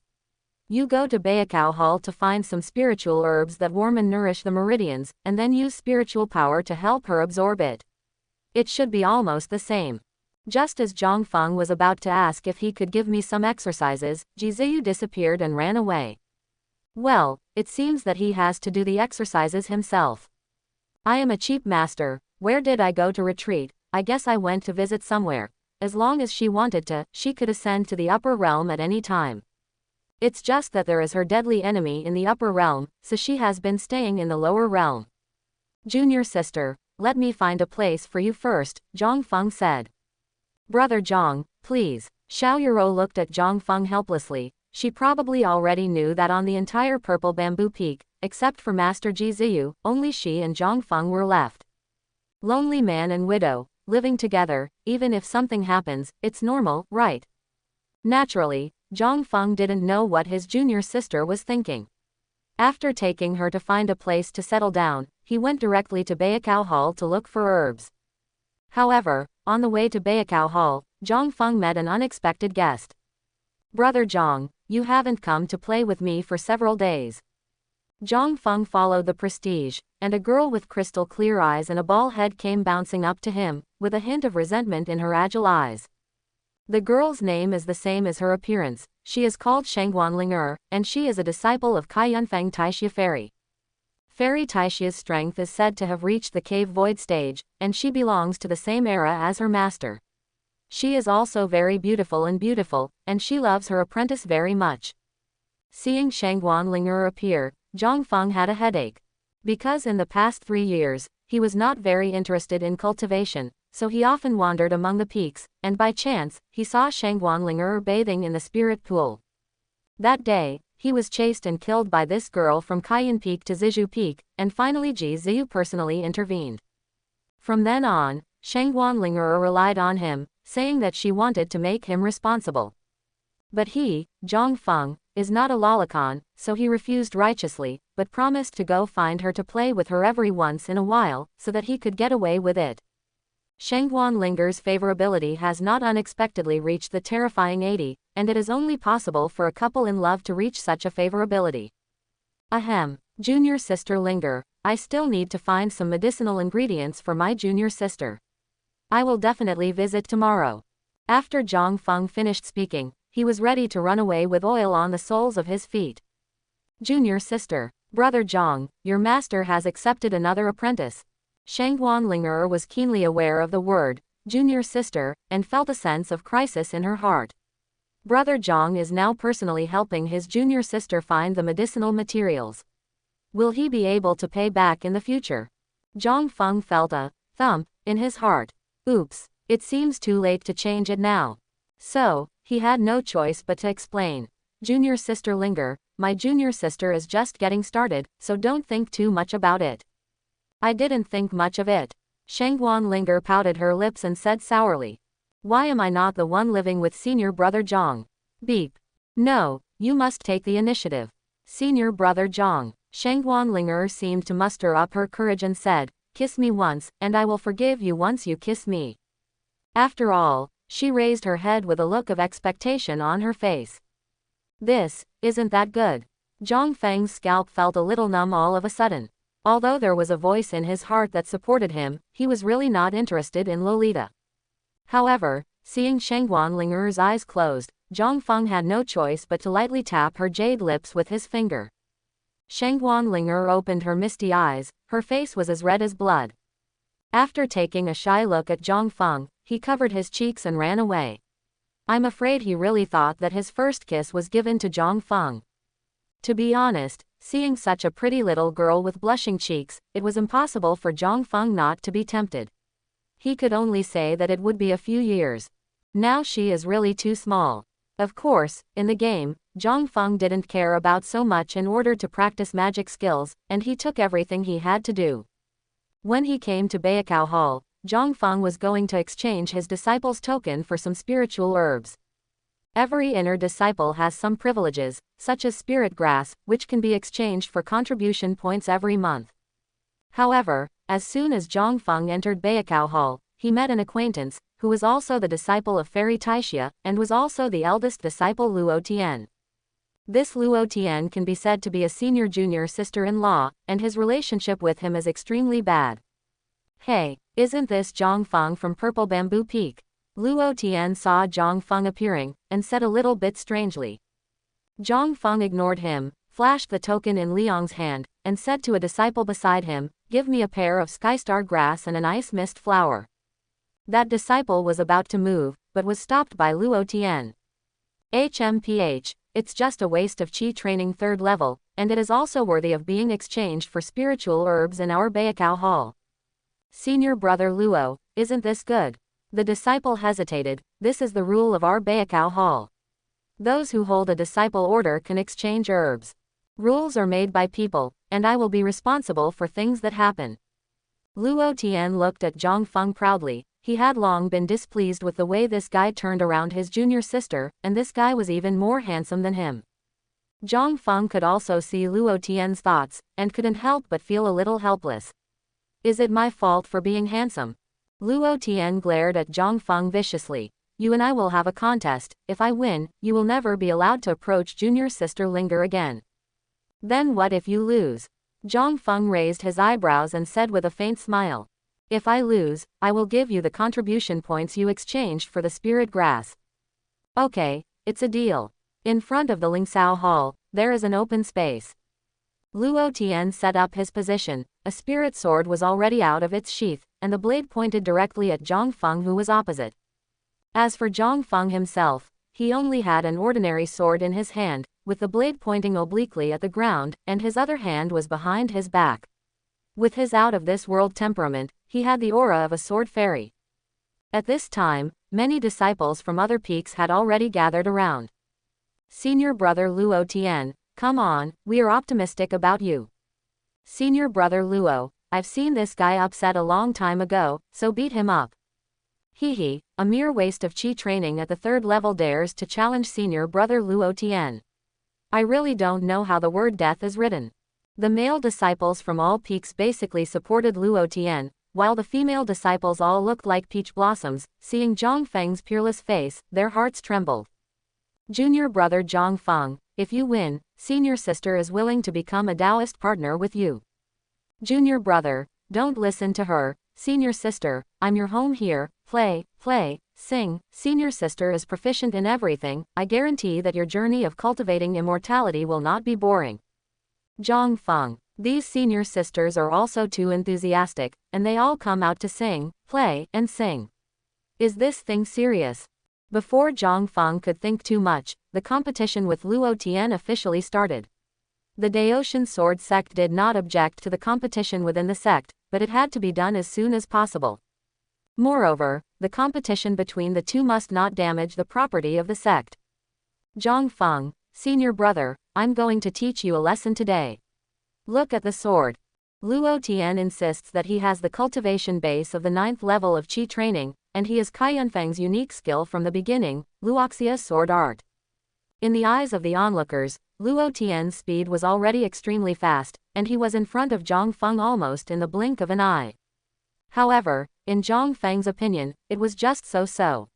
Speaker 1: You go to Baikao Hall to find some spiritual herbs that warm and nourish the meridians, and then use spiritual power to help her absorb it. It should be almost the same. Just as Zhang Feng was about to ask if he could give me some exercises, Ji Ziyu disappeared and ran away. Well, it seems that he has to do the exercises himself. I am a cheap master. Where did I go to retreat? I guess I went to visit somewhere. As long as she wanted to, she could ascend to the upper realm at any time. It's just that there is her deadly enemy in the upper realm, so she has been staying in the lower realm. Junior sister, let me find a place for you first, Zhang Feng said. Brother Zhang, please. Xiao Yuro looked at Zhang Feng helplessly. She probably already knew that on the entire Purple Bamboo Peak, except for Master Ji Ziyu, only she and Zhang Feng were left. Lonely man and widow, living together, even if something happens, it's normal, right? Naturally, Zhang Feng didn't know what his junior sister was thinking. After taking her to find a place to settle down, he went directly to Baikao Hall to look for herbs. However, on the way to Baikao Hall, Zhang Feng met an unexpected guest. Brother Zhang, you haven't come to play with me for several days. Zhang Feng followed the prestige, and a girl with crystal clear eyes and a bald head came bouncing up to him, with a hint of resentment in her agile eyes. The girl's name is the same as her appearance. She is called Shengguan, and she is a disciple of Kai Yunfeng Taixia Fairy. Fairy Taixia's strength is said to have reached the cave void stage, and she belongs to the same era as her master. She is also very beautiful, and she loves her apprentice very much. Seeing Shengguan appear, Zhang Feng had a headache. Because in the past 3 years, he was not very interested in cultivation, so he often wandered among the peaks, and by chance, he saw Shengguan bathing in the spirit pool. That day, he was chased and killed by this girl from Kaiyan Peak to Zizhu Peak, and finally Ji Ziyu personally intervened. From then on, Shengguan relied on him, saying that she wanted to make him responsible. But he, Zhang Feng, is not a lolicon, so he refused righteously, but promised to go find her to play with her every once in a while, so that he could get away with it. Shengguan Linger's favorability has not unexpectedly reached the terrifying 80, and it is only possible for a couple in love to reach such a favorability. Ahem, junior sister Linger, I still need to find some medicinal ingredients for my junior sister. I will definitely visit tomorrow. After Zhang Feng finished speaking, he was ready to run away with oil on the soles of his feet. Junior sister, Brother Zhang, your master has accepted another apprentice. Shangguan Linger was keenly aware of the word, junior sister, and felt a sense of crisis in her heart. Brother Zhang is now personally helping his junior sister find the medicinal materials. Will he be able to pay back in the future? Zhang Feng felt a thump in his heart. Oops, it seems too late to change it now. So, he had no choice but to explain. Junior sister Linger, my junior sister is just getting started, so don't think too much about it. I didn't think much of it. Shangguan Linger pouted her lips and said sourly. Why am I not the one living with senior brother Zhang? Beep. No, you must take the initiative. Senior brother Zhang. Shangguan Linger seemed to muster up her courage and said, kiss me once, and I will forgive you once you kiss me. After all, she raised her head with a look of expectation on her face. This, isn't that good? Zhang Feng's scalp felt a little numb all of a sudden. Although there was a voice in his heart that supported him, he was really not interested in Lolita. However, seeing Shangguan Linger's eyes closed, Zhang Feng had no choice but to lightly tap her jade lips with his finger. Shangguan Linger opened her misty eyes, her face was as red as blood. After taking a shy look at Zhang Feng, he covered his cheeks and ran away. I'm afraid he really thought that his first kiss was given to Zhang Feng. To be honest, seeing such a pretty little girl with blushing cheeks, it was impossible for Zhang Feng not to be tempted. He could only say that it would be a few years. Now she is really too small. Of course, in the game, Zhang Feng didn't care about so much in order to practice magic skills, and he took everything he had to do. When he came to Baikao Hall, Zhang Feng was going to exchange his disciple's token for some spiritual herbs. Every inner disciple has some privileges, such as spirit grass, which can be exchanged for contribution points every month. However, as soon as Zhang Feng entered Baikao Hall, he met an acquaintance, who was also the disciple of Fairy Taixia, and was also the eldest disciple Luo Tian. This Luo Tian can be said to be a senior junior sister-in-law, and his relationship with him is extremely bad. Hey, isn't this Zhang Feng from Purple Bamboo Peak? Luo Tian saw Zhang Feng appearing, and said a little bit strangely. Zhang Feng ignored him, flashed the token in Liang's hand, and said to a disciple beside him, give me a pair of skystar grass and an ice mist flower. That disciple was about to move, but was stopped by Luo Tian. HMPH, it's just a waste of chi training 3rd level, and it is also worthy of being exchanged for spiritual herbs in our Baikao Hall. Senior brother Luo, isn't this good? The disciple hesitated, this is the rule of our Baikao Hall. Those who hold a disciple order can exchange herbs. Rules are made by people, and I will be responsible for things that happen. Luo Tian looked at Zhang Feng proudly. He had long been displeased with the way this guy turned around his junior sister, and this guy was even more handsome than him. Zhang Feng could also see Luo Tian's thoughts, and couldn't help but feel a little helpless. Is it my fault for being handsome? Luo Tian glared at Zhang Feng viciously. You and I will have a contest. If I win, you will never be allowed to approach junior sister Linger again. Then what if you lose? Zhang Feng raised his eyebrows and said with a faint smile. If I lose, I will give you the contribution points you exchanged for the spirit grass. Okay, it's a deal. In front of the Lingsao Hall, there is an open space. Luo Tian set up his position. A spirit sword was already out of its sheath, and the blade pointed directly at Zhang Feng, who was opposite. As for Zhang Feng himself, he only had an ordinary sword in his hand, with the blade pointing obliquely at the ground, and his other hand was behind his back. With his out-of-this-world temperament, he had the aura of a sword fairy. At this time, many disciples from other peaks had already gathered around. Senior brother Luo Tian, come on, we are optimistic about you. Senior brother Luo, I've seen this guy upset a long time ago, so beat him up. Hee, a mere waste of chi training at the 3rd level dares to challenge senior brother Luo Tian. I really don't know how the word death is written. The male disciples from all peaks basically supported Luo Tian, while the female disciples all looked like peach blossoms. Seeing Zhang Feng's peerless face, their hearts trembled. Junior brother Zhang Feng, if you win, senior sister is willing to become a Taoist partner with you. Junior brother, don't listen to her. Senior sister, I'm your home here. Play, sing. Senior sister is proficient in everything. I guarantee that your journey of cultivating immortality will not be boring. Zhang Feng. These senior sisters are also too enthusiastic, and they all come out to sing, play, and sing. Is this thing serious? Before Zhang Feng could think too much, the competition with Luo Tian officially started. The Daotian sword sect did not object to the competition within the sect, but it had to be done as soon as possible. Moreover, the competition between the two must not damage the property of the sect. Zhang Feng, senior brother, I'm going to teach you a lesson today. Look at the sword. Luo Tian insists that he has the cultivation base of the 9th level of qi training, and he is Kai Yunfeng's unique skill from the beginning, Luoxia's sword art. In the eyes of the onlookers, Luo Tian's speed was already extremely fast, and he was in front of Zhang Feng almost in the blink of an eye. However, in Zhang Feng's opinion, it was just so-so.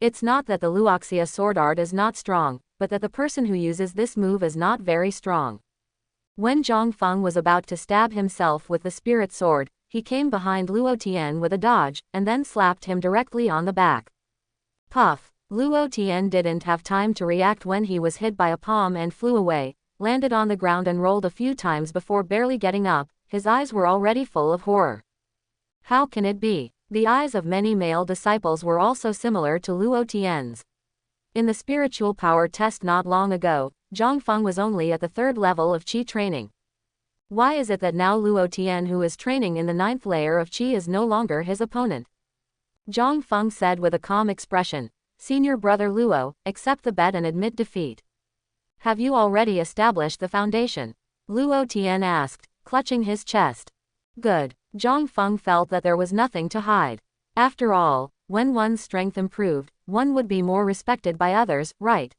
Speaker 1: It's not that the Luoxia sword art is not strong, but that the person who uses this move is not very strong. When Zhang Feng was about to stab himself with the spirit sword, he came behind Luo Tian with a dodge, and then slapped him directly on the back. Puff! Luo Tian didn't have time to react when he was hit by a palm and flew away, landed on the ground and rolled a few times before barely getting up. His eyes were already full of horror. How can it be? The eyes of many male disciples were also similar to Luo Tian's. In the spiritual power test not long ago, Zhang Feng was only at the 3rd level of qi training. Why is it that now Luo Tian, who is training in the 9th layer of qi, is no longer his opponent? Zhang Feng said with a calm expression, Senior brother Luo, accept the bet and admit defeat. Have you already established the foundation? Luo Tian asked, clutching his chest. Good. Zhang Feng felt that there was nothing to hide. After all, when one's strength improved, one would be more respected by others, right?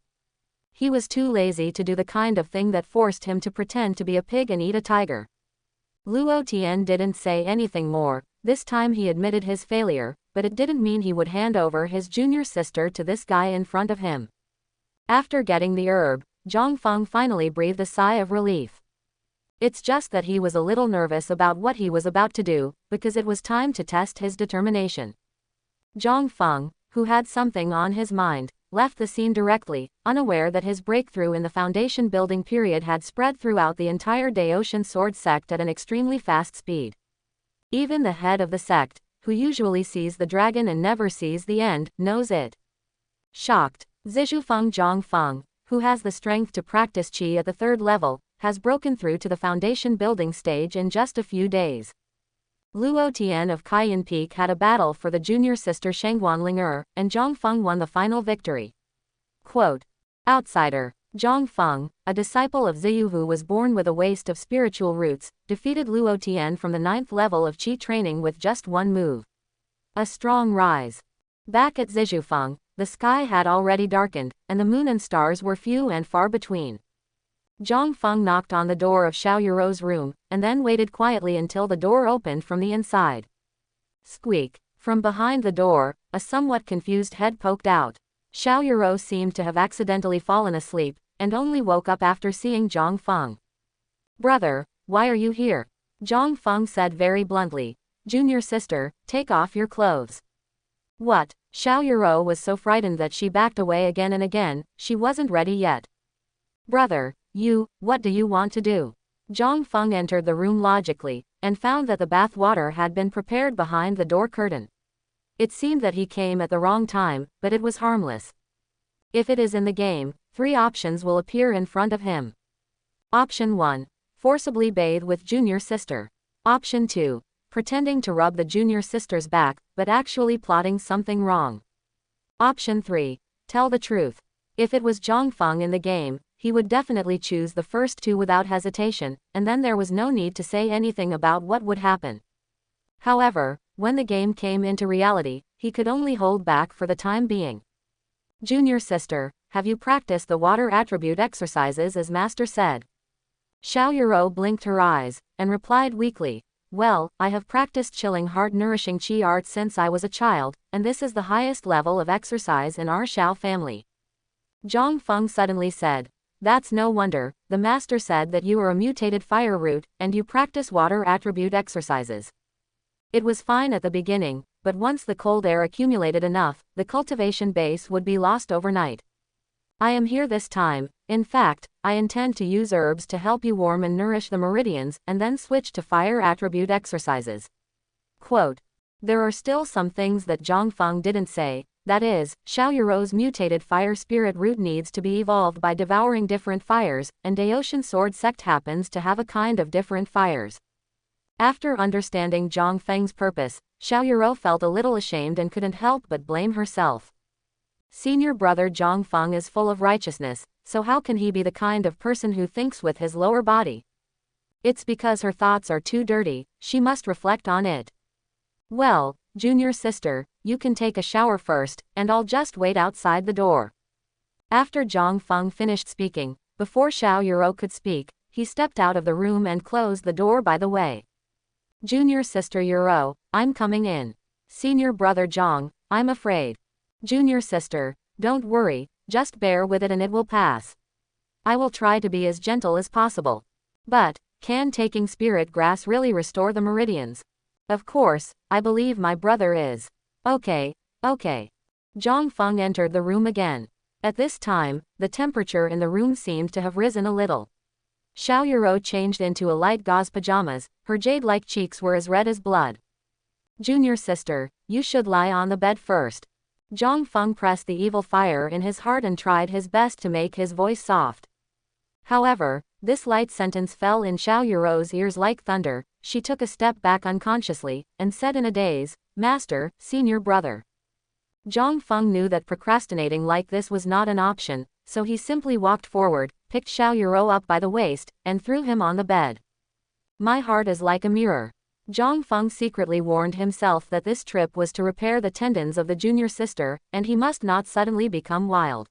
Speaker 1: He was too lazy to do the kind of thing that forced him to pretend to be a pig and eat a tiger. Luo Tian didn't say anything more. This time he admitted his failure, but it didn't mean he would hand over his junior sister to this guy in front of him. After getting the herb, Zhang Feng finally breathed a sigh of relief. It's just that he was a little nervous about what he was about to do, because it was time to test his determination. Zhang Feng, who had something on his mind, left the scene directly, unaware that his breakthrough in the foundation building period had spread throughout the entire Daotian sword sect at an extremely fast speed. Even the head of the sect, who usually sees the dragon and never sees the end, knows it. Shocked, Zhishufeng Zhang Feng, who has the strength to practice qi at the 3rd level, has broken through to the foundation building stage in just a few days. Luo Tian of Kaiyan Peak had a battle for the junior sister Shengguan Ling'er, and Zhang Feng won the final victory. Quote, outsider, Zhang Feng, a disciple of Ziyu who was born with a waste of spiritual roots, defeated Luo Tian from the 9th level of qi training with just one move. A strong rise. Back at Zhishufeng, the sky had already darkened, and the moon and stars were few and far between. Zhang Feng knocked on the door of Xiao Yuro's room, and then waited quietly until the door opened from the inside. Squeak. From behind the door, a somewhat confused head poked out. Xiao Yuro seemed to have accidentally fallen asleep, and only woke up after seeing Zhang Feng. Brother, why are you here? Zhang Feng said very bluntly. Junior sister, take off your clothes. What? Xiao Yuro was so frightened that she backed away again and again. She wasn't ready yet. Brother, what do you want to do? Zhang Feng entered the room logically, and found that the bath water had been prepared behind the door curtain. It seemed that he came at the wrong time, but it was harmless. If it is in the game, 3 options will appear in front of him. Option 1. Forcibly bathe with junior sister. Option 2. Pretending to rub the junior sister's back, but actually plotting something wrong. Option 3. Tell the truth. If it was Zhang Feng in the game, he would definitely choose the first 2 without hesitation, and then there was no need to say anything about what would happen. However, when the game came into reality, he could only hold back for the time being. Junior sister, have you practiced the water attribute exercises as master said? Xiao Yuro blinked her eyes, and replied weakly, well, I have practiced chilling heart-nourishing qi art since I was a child, and this is the highest level of exercise in our Xiao family. Zhang Feng suddenly said, that's no wonder, the master said that you are a mutated fire root, and you practice water attribute exercises. It was fine at the beginning, but once the cold air accumulated enough, the cultivation base would be lost overnight. I am here this time. In fact, I intend to use herbs to help you warm and nourish the meridians and then switch to fire attribute exercises. Quote. There are still some things that Zhang Feng didn't say, that is, Xiao Yurou's mutated fire spirit root needs to be evolved by devouring different fires, and Daoshan Sword Sect happens to have a kind of different fires. After understanding Zhang Feng's purpose, Xiao Yurou felt a little ashamed and couldn't help but blame herself. Senior brother Zhang Feng is full of righteousness, so how can he be the kind of person who thinks with his lower body? It's because her thoughts are too dirty, she must reflect on it. Well, junior sister, you can take a shower first, and I'll just wait outside the door. After Zhang Feng finished speaking, before Xiao Yurou could speak, he stepped out of the room and closed the door by the way. Junior sister Yurou, I'm coming in. Senior brother Zhang, I'm afraid. Junior sister, don't worry, just bear with it and it will pass. I will try to be as gentle as possible. But, can taking spirit grass really restore the meridians? Of course, I believe my brother is. Okay. Zhang Feng entered the room again. At this time, the temperature in the room seemed to have risen a little. Xiao Yurou changed into a light gauze pajamas, her jade-like cheeks were as red as blood. Junior sister, you should lie on the bed first. Zhang Feng pressed the evil fire in his heart and tried his best to make his voice soft. However, this light sentence fell in Xiao Yurou's ears like thunder. She took a step back unconsciously, and said in a daze, Master, senior brother. Zhang Feng knew that procrastinating like this was not an option, so he simply walked forward, picked Xiao Yurou up by the waist, and threw him on the bed. My heart is like a mirror. Zhang Feng secretly warned himself that this trip was to repair the tendons of the junior sister, and he must not suddenly become wild.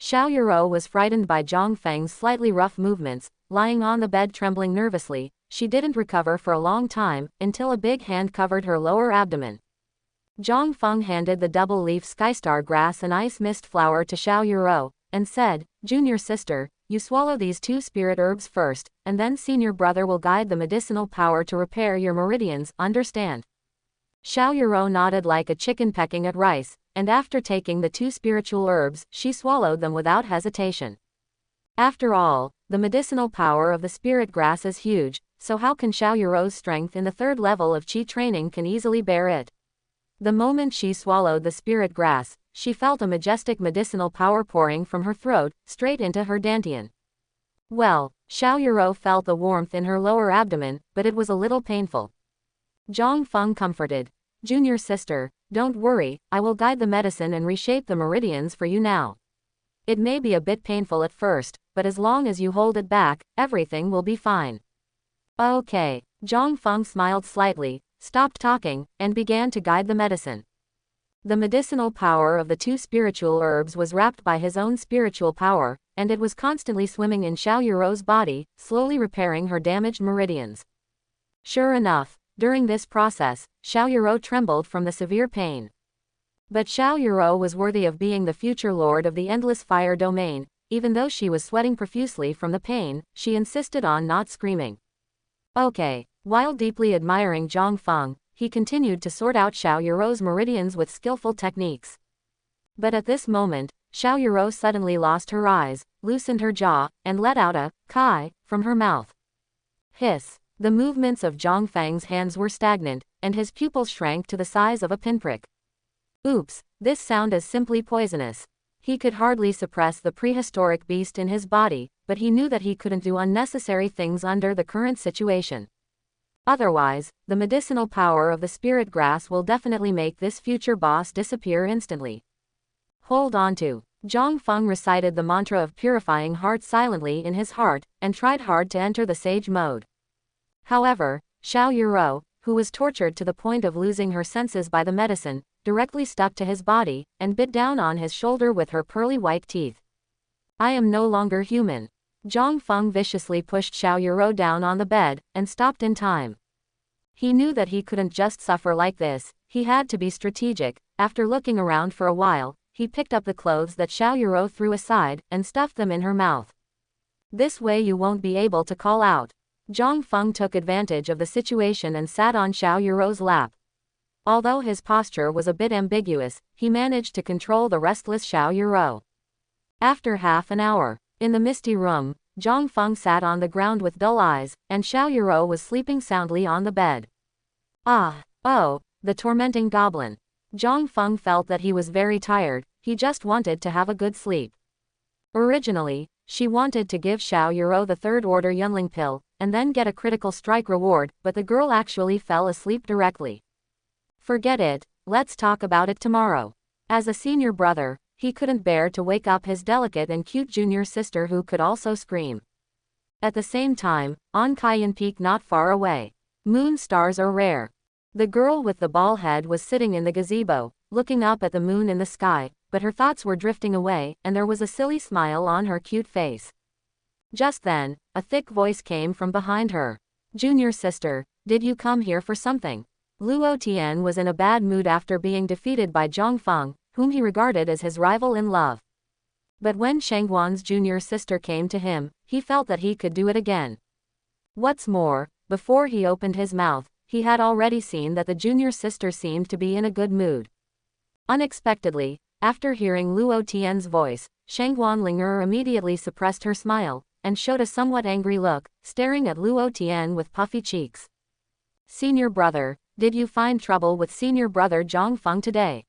Speaker 1: Xiao Yurou was frightened by Zhang Feng's slightly rough movements, lying on the bed trembling nervously. She didn't recover for a long time, until a big hand covered her lower abdomen. Zhang Feng handed the double-leaf skystar grass and ice mist flower to Xiao Yurou, and said, Junior sister, you swallow these 2 spirit herbs first, and then senior brother will guide the medicinal power to repair your meridians, understand? Xiao Yurou nodded like a chicken pecking at rice, and after taking the 2 spiritual herbs, she swallowed them without hesitation. After all, the medicinal power of the spirit grass is huge, so how can Xiao Yurou's strength in the 3rd level of Qi training can easily bear it? The moment she swallowed the spirit grass, she felt a majestic medicinal power pouring from her throat, straight into her dantian. Well, Xiao Yurou felt the warmth in her lower abdomen, but it was a little painful. Zhang Feng comforted. Junior sister, don't worry, I will guide the medicine and reshape the meridians for you now. It may be a bit painful at first, but as long as you hold it back, everything will be fine. Okay. Zhang Feng smiled slightly, stopped talking, and began to guide the medicine. The medicinal power of the 2 spiritual herbs was wrapped by his own spiritual power, and it was constantly swimming in Xiao Yurou's body, slowly repairing her damaged meridians. Sure enough, during this process, Xiao Yurou trembled from the severe pain. But Xiao Yurou was worthy of being the future lord of the endless fire domain. Even though she was sweating profusely from the pain, she insisted on not screaming. Okay. While deeply admiring Zhang Feng, he continued to sort out Xiao Yurou's meridians with skillful techniques. But at this moment, Xiao Yurou suddenly lost her eyes, loosened her jaw, and let out a kai from her mouth. Hiss. The movements of Zhang Feng's hands were stagnant, and his pupils shrank to the size of a pinprick. Oops, this sound is simply poisonous. He could hardly suppress the prehistoric beast in his body, but he knew that he couldn't do unnecessary things under the current situation. Otherwise, the medicinal power of the spirit grass will definitely make this future boss disappear instantly. Hold on to. Zhang Feng recited the mantra of purifying heart silently in his heart, and tried hard to enter the sage mode. However, Xiao Yurou, who was tortured to the point of losing her senses by the medicine, directly stuck to his body, and bit down on his shoulder with her pearly white teeth. I am no longer human. Zhang Feng viciously pushed Xiao Yurou down on the bed, and stopped in time. He knew that he couldn't just suffer like this, he had to be strategic. After looking around for a while, he picked up the clothes that Xiao Yurou threw aside, and stuffed them in her mouth. This way you won't be able to call out. Zhang Feng took advantage of the situation and sat on Xiao Yurou's lap. Although his posture was a bit ambiguous, he managed to control the restless Xiao Yurou. After half an hour, in the misty room, Zhang Feng sat on the ground with dull eyes, and Xiao Yuro was sleeping soundly on the bed. Oh, the tormenting goblin. Zhang Feng felt that he was very tired, he just wanted to have a good sleep. Originally, she wanted to give Xiao Yuro the third-order Yunling pill, and then get a critical strike reward, but the girl actually fell asleep directly. Forget it, let's talk about it tomorrow. As a senior brother, he couldn't bear to wake up his delicate and cute junior sister who could also scream. At the same time, on Cayenne Peak not far away, moon stars are rare. The girl with the ball head was sitting in the gazebo, looking up at the moon in the sky, but her thoughts were drifting away, and there was a silly smile on her cute face. Just then, a thick voice came from behind her. Junior sister, did you come here for something? Luo Tian was in a bad mood after being defeated by Zhang Feng, whom he regarded as his rival in love. But when Shangguan's junior sister came to him, he felt that he could do it again. What's more, before he opened his mouth, he had already seen that the junior sister seemed to be in a good mood. Unexpectedly, after hearing Luo Tian's voice, Shangguan Linger immediately suppressed her smile, and showed a somewhat angry look, staring at Luo Tian with puffy cheeks. Senior brother, did you find trouble with senior brother Zhang Feng today?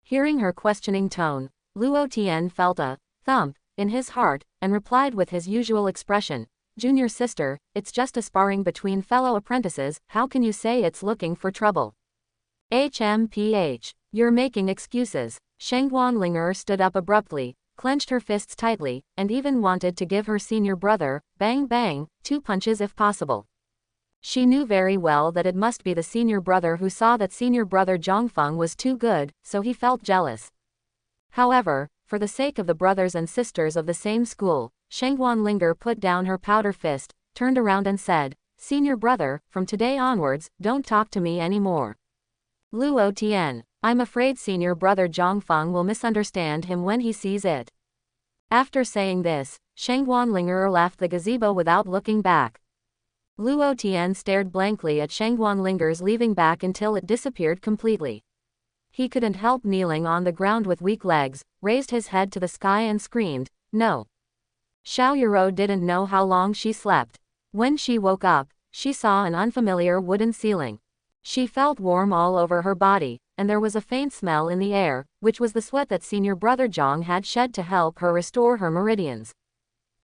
Speaker 1: Hearing her questioning tone, Luo Tian felt a thump in his heart, and replied with his usual expression, Junior sister, it's just a sparring between fellow apprentices, how can you say it's looking for trouble? HMPH, you're making excuses. Shangguan Linger stood up abruptly, clenched her fists tightly, and even wanted to give her senior brother, bang bang, 2 punches if possible. She knew very well that it must be the senior brother who saw that senior brother Zhang Feng was too good, so he felt jealous. However, for the sake of the brothers and sisters of the same school, Shangguan Linger put down her powder fist, turned around and said, Senior brother, from today onwards, don't talk to me anymore. Luo Tian, I'm afraid senior brother Zhang Feng will misunderstand him when he sees it. After saying this, Shangguan Linger left the gazebo without looking back. Luo Tian stared blankly at Shangguan Linger's leaving back until it disappeared completely. He couldn't help kneeling on the ground with weak legs, raised his head to the sky and screamed, no. Xiao Yuro didn't know how long she slept. When she woke up, she saw an unfamiliar wooden ceiling. She felt warm all over her body, and there was a faint smell in the air, which was the sweat that senior brother Zhang had shed to help her restore her meridians.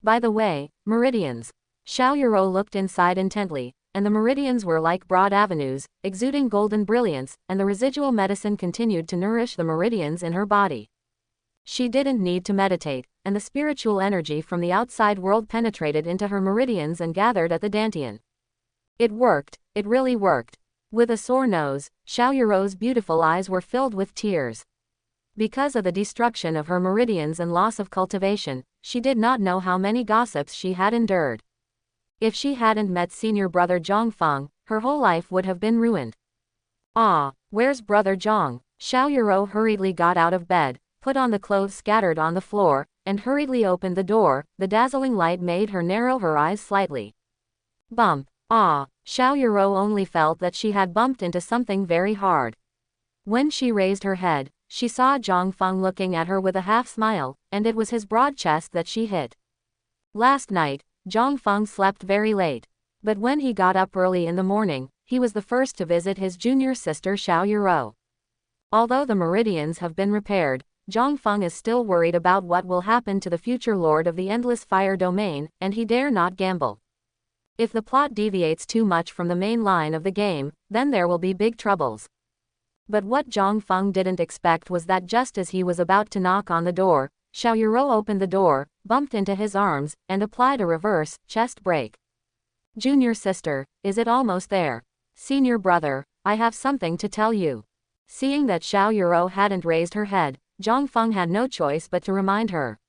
Speaker 1: By the way, meridians. Xiao Yuro looked inside intently, and the meridians were like broad avenues, exuding golden brilliance, and the residual medicine continued to nourish the meridians in her body. She didn't need to meditate, and the spiritual energy from the outside world penetrated into her meridians and gathered at the dantian. It worked, it really worked. With a sore nose, Xiao Yuro's beautiful eyes were filled with tears. Because of the destruction of her meridians and loss of cultivation, she did not know how many gossips she had endured. If she hadn't met senior brother Zhang Feng, her whole life would have been ruined. Where's brother Zhang? Xiao Yuro hurriedly got out of bed, put on the clothes scattered on the floor, and hurriedly opened the door. The dazzling light made her narrow her eyes slightly. Bump. Xiao Yuro only felt that she had bumped into something very hard. When she raised her head, she saw Zhang Feng looking at her with a half smile, and it was his broad chest that she hit. Last night, Zhang Feng slept very late. But when he got up early in the morning, he was the first to visit his junior sister Xiao Yuro. Although the meridians have been repaired, Zhang Feng is still worried about what will happen to the future lord of the Endless Fire domain, and he dare not gamble. If the plot deviates too much from the main line of the game, then there will be big troubles. But what Zhang Feng didn't expect was that just as he was about to knock on the door, Xiao Yuro opened the door, bumped into his arms, and applied a reverse chest break. Junior sister, is it almost there? Senior brother, I have something to tell you. Seeing that Xiao Yuro hadn't raised her head, Zhang Feng had no choice but to remind her.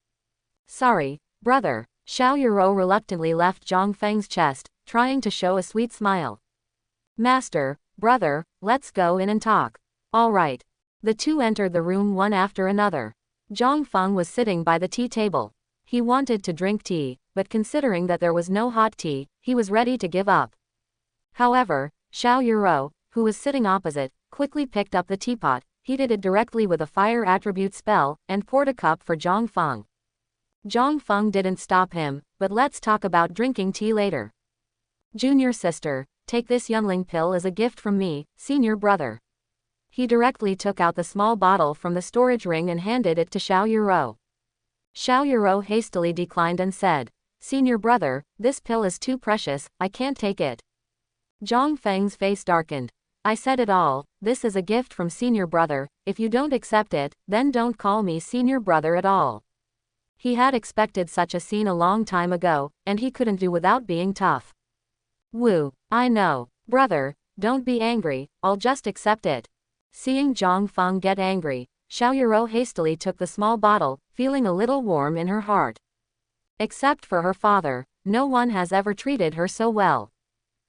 Speaker 1: Sorry, brother. Xiao Yuro reluctantly left Zhang Feng's chest, trying to show a sweet smile. Master, brother, let's go in and talk. All right. The two entered the room one after another. Zhang Feng was sitting by the tea table. He wanted to drink tea, but considering that there was no hot tea, he was ready to give up. However, Xiao Yuro, who was sitting opposite, quickly picked up the teapot, heated it directly with a fire attribute spell, and poured a cup for Zhang Feng. Zhang Feng didn't stop him, but let's talk about drinking tea later. Junior sister, take this Yunling pill as a gift from me, senior brother. He directly took out the small bottle from the storage ring and handed it to Xiao Yuro. Xiao Yuro hastily declined and said, Senior brother, this pill is too precious, I can't take it. Zhang Feng's face darkened. I said it all, this is a gift from senior brother, if you don't accept it, then don't call me senior brother at all. He had expected such a scene a long time ago, and he couldn't do without being tough. Woo, I know, brother, don't be angry, I'll just accept it. Seeing Zhang Feng get angry, Xiao Yuro hastily took the small bottle, feeling a little warm in her heart. Except for her father, no one has ever treated her so well.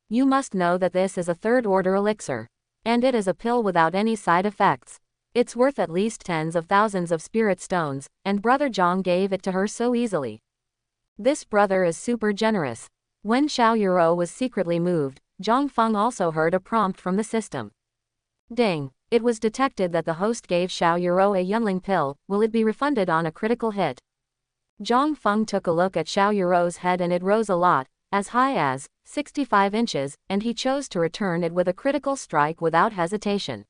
Speaker 1: You must know that this is a third-order elixir. And it is a pill without any side effects. It's worth at least tens of thousands of spirit stones, and Brother Zhang gave it to her so easily. This brother is super generous. When Xiao Yuro was secretly moved, Zhang Feng also heard a prompt from the system. Ding! It was detected that the host gave Xiao Yuro a Yunling pill, will it be refunded on a critical hit? Zhang Feng took a look at Xiao Yuro's head and it rose a lot, as high as 65 inches, and he chose to return it with a critical strike without hesitation.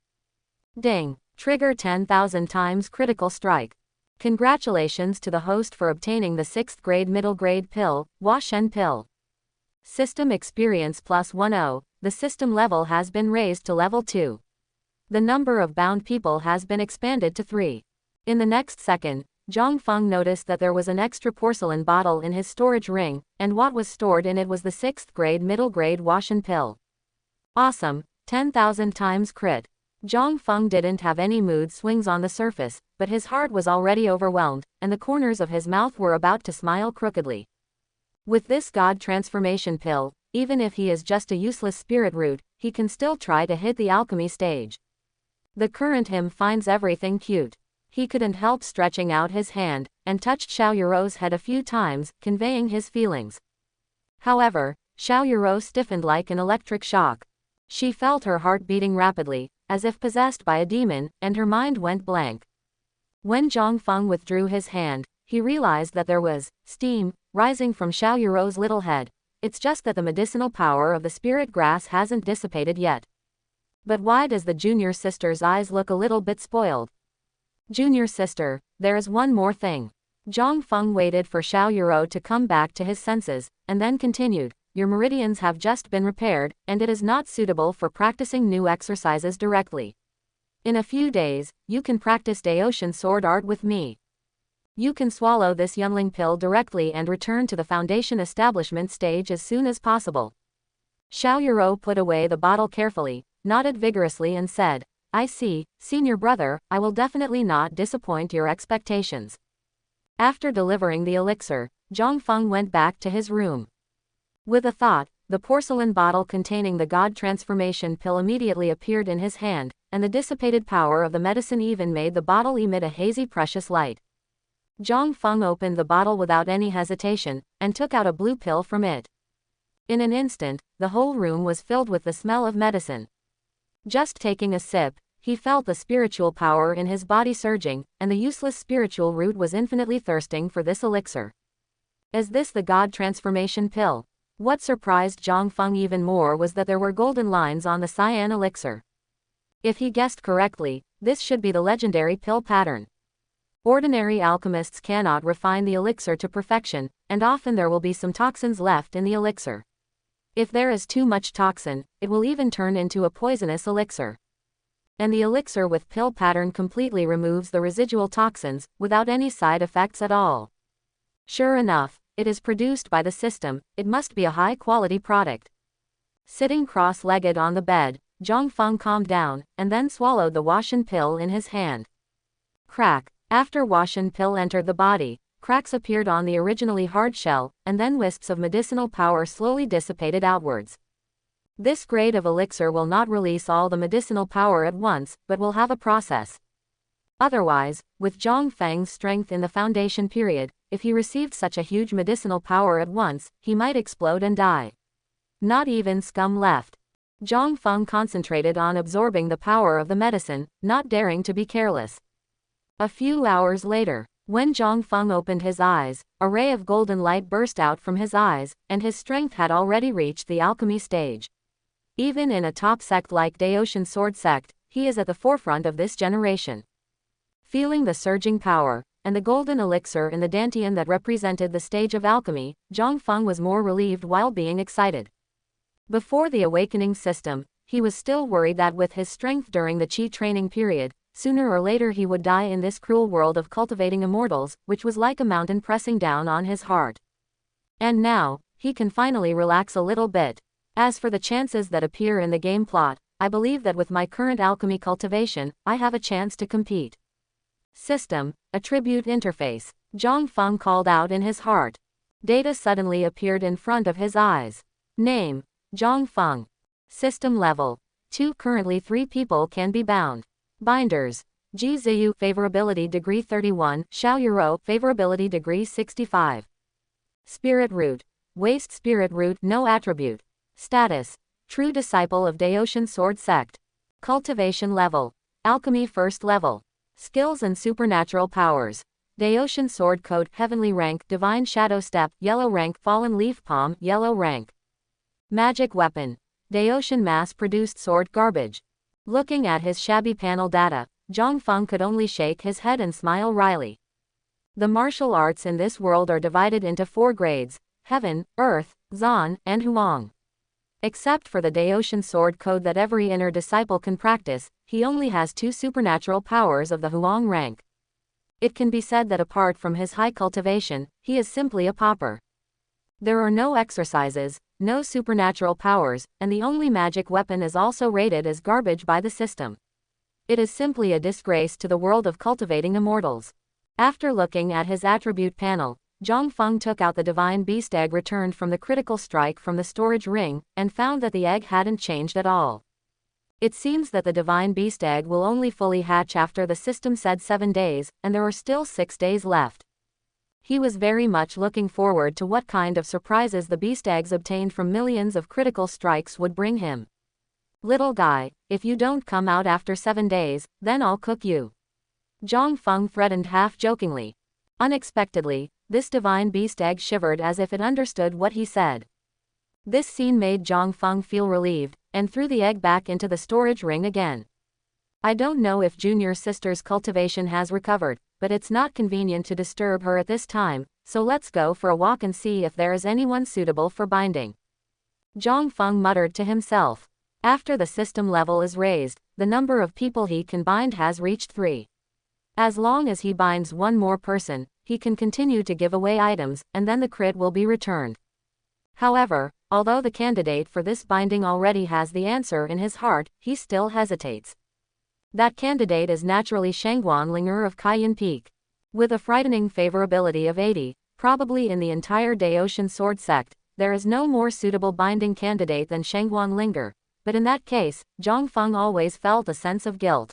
Speaker 1: Ding! Trigger 10,000 times critical strike. Congratulations to the host for obtaining the 6th grade middle grade pill, Hua Shen pill. System experience plus 10, the system level has been raised to level 2. The number of bound people has been expanded to 3. In the next second, Zhang Feng noticed that there was an extra porcelain bottle in his storage ring, and what was stored in it was the 6th grade middle grade Hua Shen pill. Awesome, 10,000 times crit. Zhang Feng didn't have any mood swings on the surface, but his heart was already overwhelmed, and the corners of his mouth were about to smile crookedly. With this God transformation pill, even if he is just a useless spirit root, he can still try to hit the alchemy stage. The current him finds everything cute. He couldn't help stretching out his hand, and touched Xiao Yuro's head a few times, conveying his feelings. However, Xiao Yuro stiffened like an electric shock. She felt her heart beating rapidly, as if possessed by a demon, and her mind went blank. When Zhang Feng withdrew his hand, he realized that there was steam rising from Xiao Yuro's little head. It's just that the medicinal power of the spirit grass hasn't dissipated yet. But why does the junior sister's eyes look a little bit spoiled? Junior sister, there is one more thing. Zhang Feng waited for Xiao Yuro to come back to his senses, and then continued. Your meridians have just been repaired, and it is not suitable for practicing new exercises directly. In a few days, you can practice Daotian sword art with me. You can swallow this Yunling pill directly and return to the foundation establishment stage as soon as possible. Xiao Yuro put away the bottle carefully, nodded vigorously and said, I see, senior brother, I will definitely not disappoint your expectations. After delivering the elixir, Zhang Feng went back to his room. With a thought, the porcelain bottle containing the God transformation pill immediately appeared in his hand, and the dissipated power of the medicine even made the bottle emit a hazy precious light. Zhang Feng opened the bottle without any hesitation, and took out a blue pill from it. In an instant, the whole room was filled with the smell of medicine. Just taking a sip, he felt the spiritual power in his body surging, and the useless spiritual root was infinitely thirsting for this elixir. Is this the God transformation pill? What surprised Zhang Feng even more was that there were golden lines on the cyan elixir. If he guessed correctly, this should be the legendary pill pattern. Ordinary alchemists cannot refine the elixir to perfection, and often there will be some toxins left in the elixir. If there is too much toxin, it will even turn into a poisonous elixir. And the elixir with pill pattern completely removes the residual toxins, without any side effects at all. Sure enough, it is produced by the system, it must be a high-quality product. Sitting cross-legged on the bed, Zhang Feng calmed down, and then swallowed the Hua Shen pill in his hand. Crack! After Hua Shen pill entered the body, cracks appeared on the originally hard shell, and then wisps of medicinal power slowly dissipated outwards. This grade of elixir will not release all the medicinal power at once, but will have a process. Otherwise, with Zhang Feng's strength in the foundation period, if he received such a huge medicinal power at once, he might explode and die. Not even scum left. Zhang Feng concentrated on absorbing the power of the medicine, not daring to be careless. A few hours later, When Zhang Feng opened his eyes, a ray of golden light burst out from his eyes, and his strength had already reached the alchemy stage. Even in a top sect like Daotian Sword Sect, he is at the forefront of this generation. Feeling the surging power, and the golden elixir in the dantian that represented the stage of alchemy, Zhang Feng was more relieved while being excited. Before the awakening system, he was still worried that with his strength during the Qi training period, sooner or later he would die in this cruel world of cultivating immortals, which was like a mountain pressing down on his heart. And now, he can finally relax a little bit. As for the chances that appear in the game plot, I believe that with my current alchemy cultivation, I have a chance to compete. System, Attribute Interface. Zhang Feng called out in his heart. Data suddenly appeared in front of his eyes. Name, Zhang Feng. System level 2. Currently 3 people can be bound. Binders. Ji Ziyu, favorability degree 31, Xiao Yuro, favorability degree 65. Spirit root. Waste spirit root, no attribute. Status. True disciple of Daotian Sword Sect. Cultivation level. Alchemy first level. Skills and supernatural powers. Daotian Sword Code, Heavenly rank, Divine Shadow Step, Yellow rank, Fallen Leaf Palm, Yellow rank. Magic weapon. Daotian mass-produced sword garbage. Looking at his shabby panel data, Zhang Feng could only shake his head and smile wryly. The martial arts in this world are divided into 4 grades: Heaven, Earth, Zan, and Huang. Except for the Daotian Sword Code that every inner disciple can practice, he only has 2 supernatural powers of the Huang rank. It can be said that apart from his high cultivation, he is simply a pauper. There are no exercises, no supernatural powers, and the only magic weapon is also rated as garbage by the system. It is simply a disgrace to the world of cultivating immortals. After looking at his attribute panel, Zhang Feng took out the divine beast egg returned from the critical strike from the storage ring, and found that the egg hadn't changed at all. It seems that the divine beast egg will only fully hatch after the system said 7 days, and there are still 6 days left. He was very much looking forward to what kind of surprises the beast eggs obtained from millions of critical strikes would bring him. Little guy, if you don't come out after 7 days, then I'll cook you. Zhang Feng threatened half-jokingly. Unexpectedly, this divine beast egg shivered as if it understood what he said. This scene made Zhang Feng feel relieved, and threw the egg back into the storage ring again. I don't know if junior sister's cultivation has recovered, but it's not convenient to disturb her at this time, so let's go for a walk and see if there is anyone suitable for binding. Zhang Feng muttered to himself. After the system level is raised, the number of people he can bind has reached 3. As long as he binds 1 more person, he can continue to give away items, and then the crit will be returned. However, although the candidate for this binding already has the answer in his heart, he still hesitates. That candidate is naturally Shangguan Linger of Cayenne Peak. With a frightening favorability of 80, probably in the entire Daotian Sword Sect, there is no more suitable binding candidate than Shangguan Linger, but in that case, Zhang Feng always felt a sense of guilt.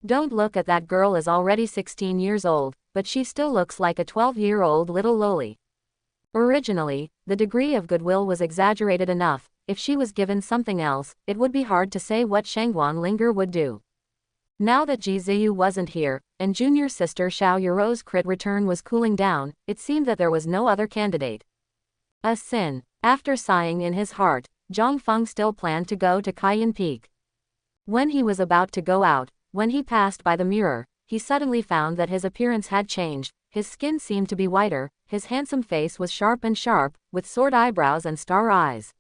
Speaker 1: Don't look at that girl as already 16 years old, but she still looks like a 12-year-old little loli. Originally, the degree of goodwill was exaggerated enough. If she was given something else, it would be hard to say what Shangguan Linger would do. Now that Ji Ziyu wasn't here, and junior sister Xiao Yuro's crit return was cooling down, it seemed that there was no other candidate. A sin. After sighing in his heart, Zhang Feng still planned to go to Cayenne Peak. When he was about to go out, when he passed by the mirror, he suddenly found that his appearance had changed. His skin seemed to be whiter, his handsome face was sharp, with sword eyebrows and star eyes.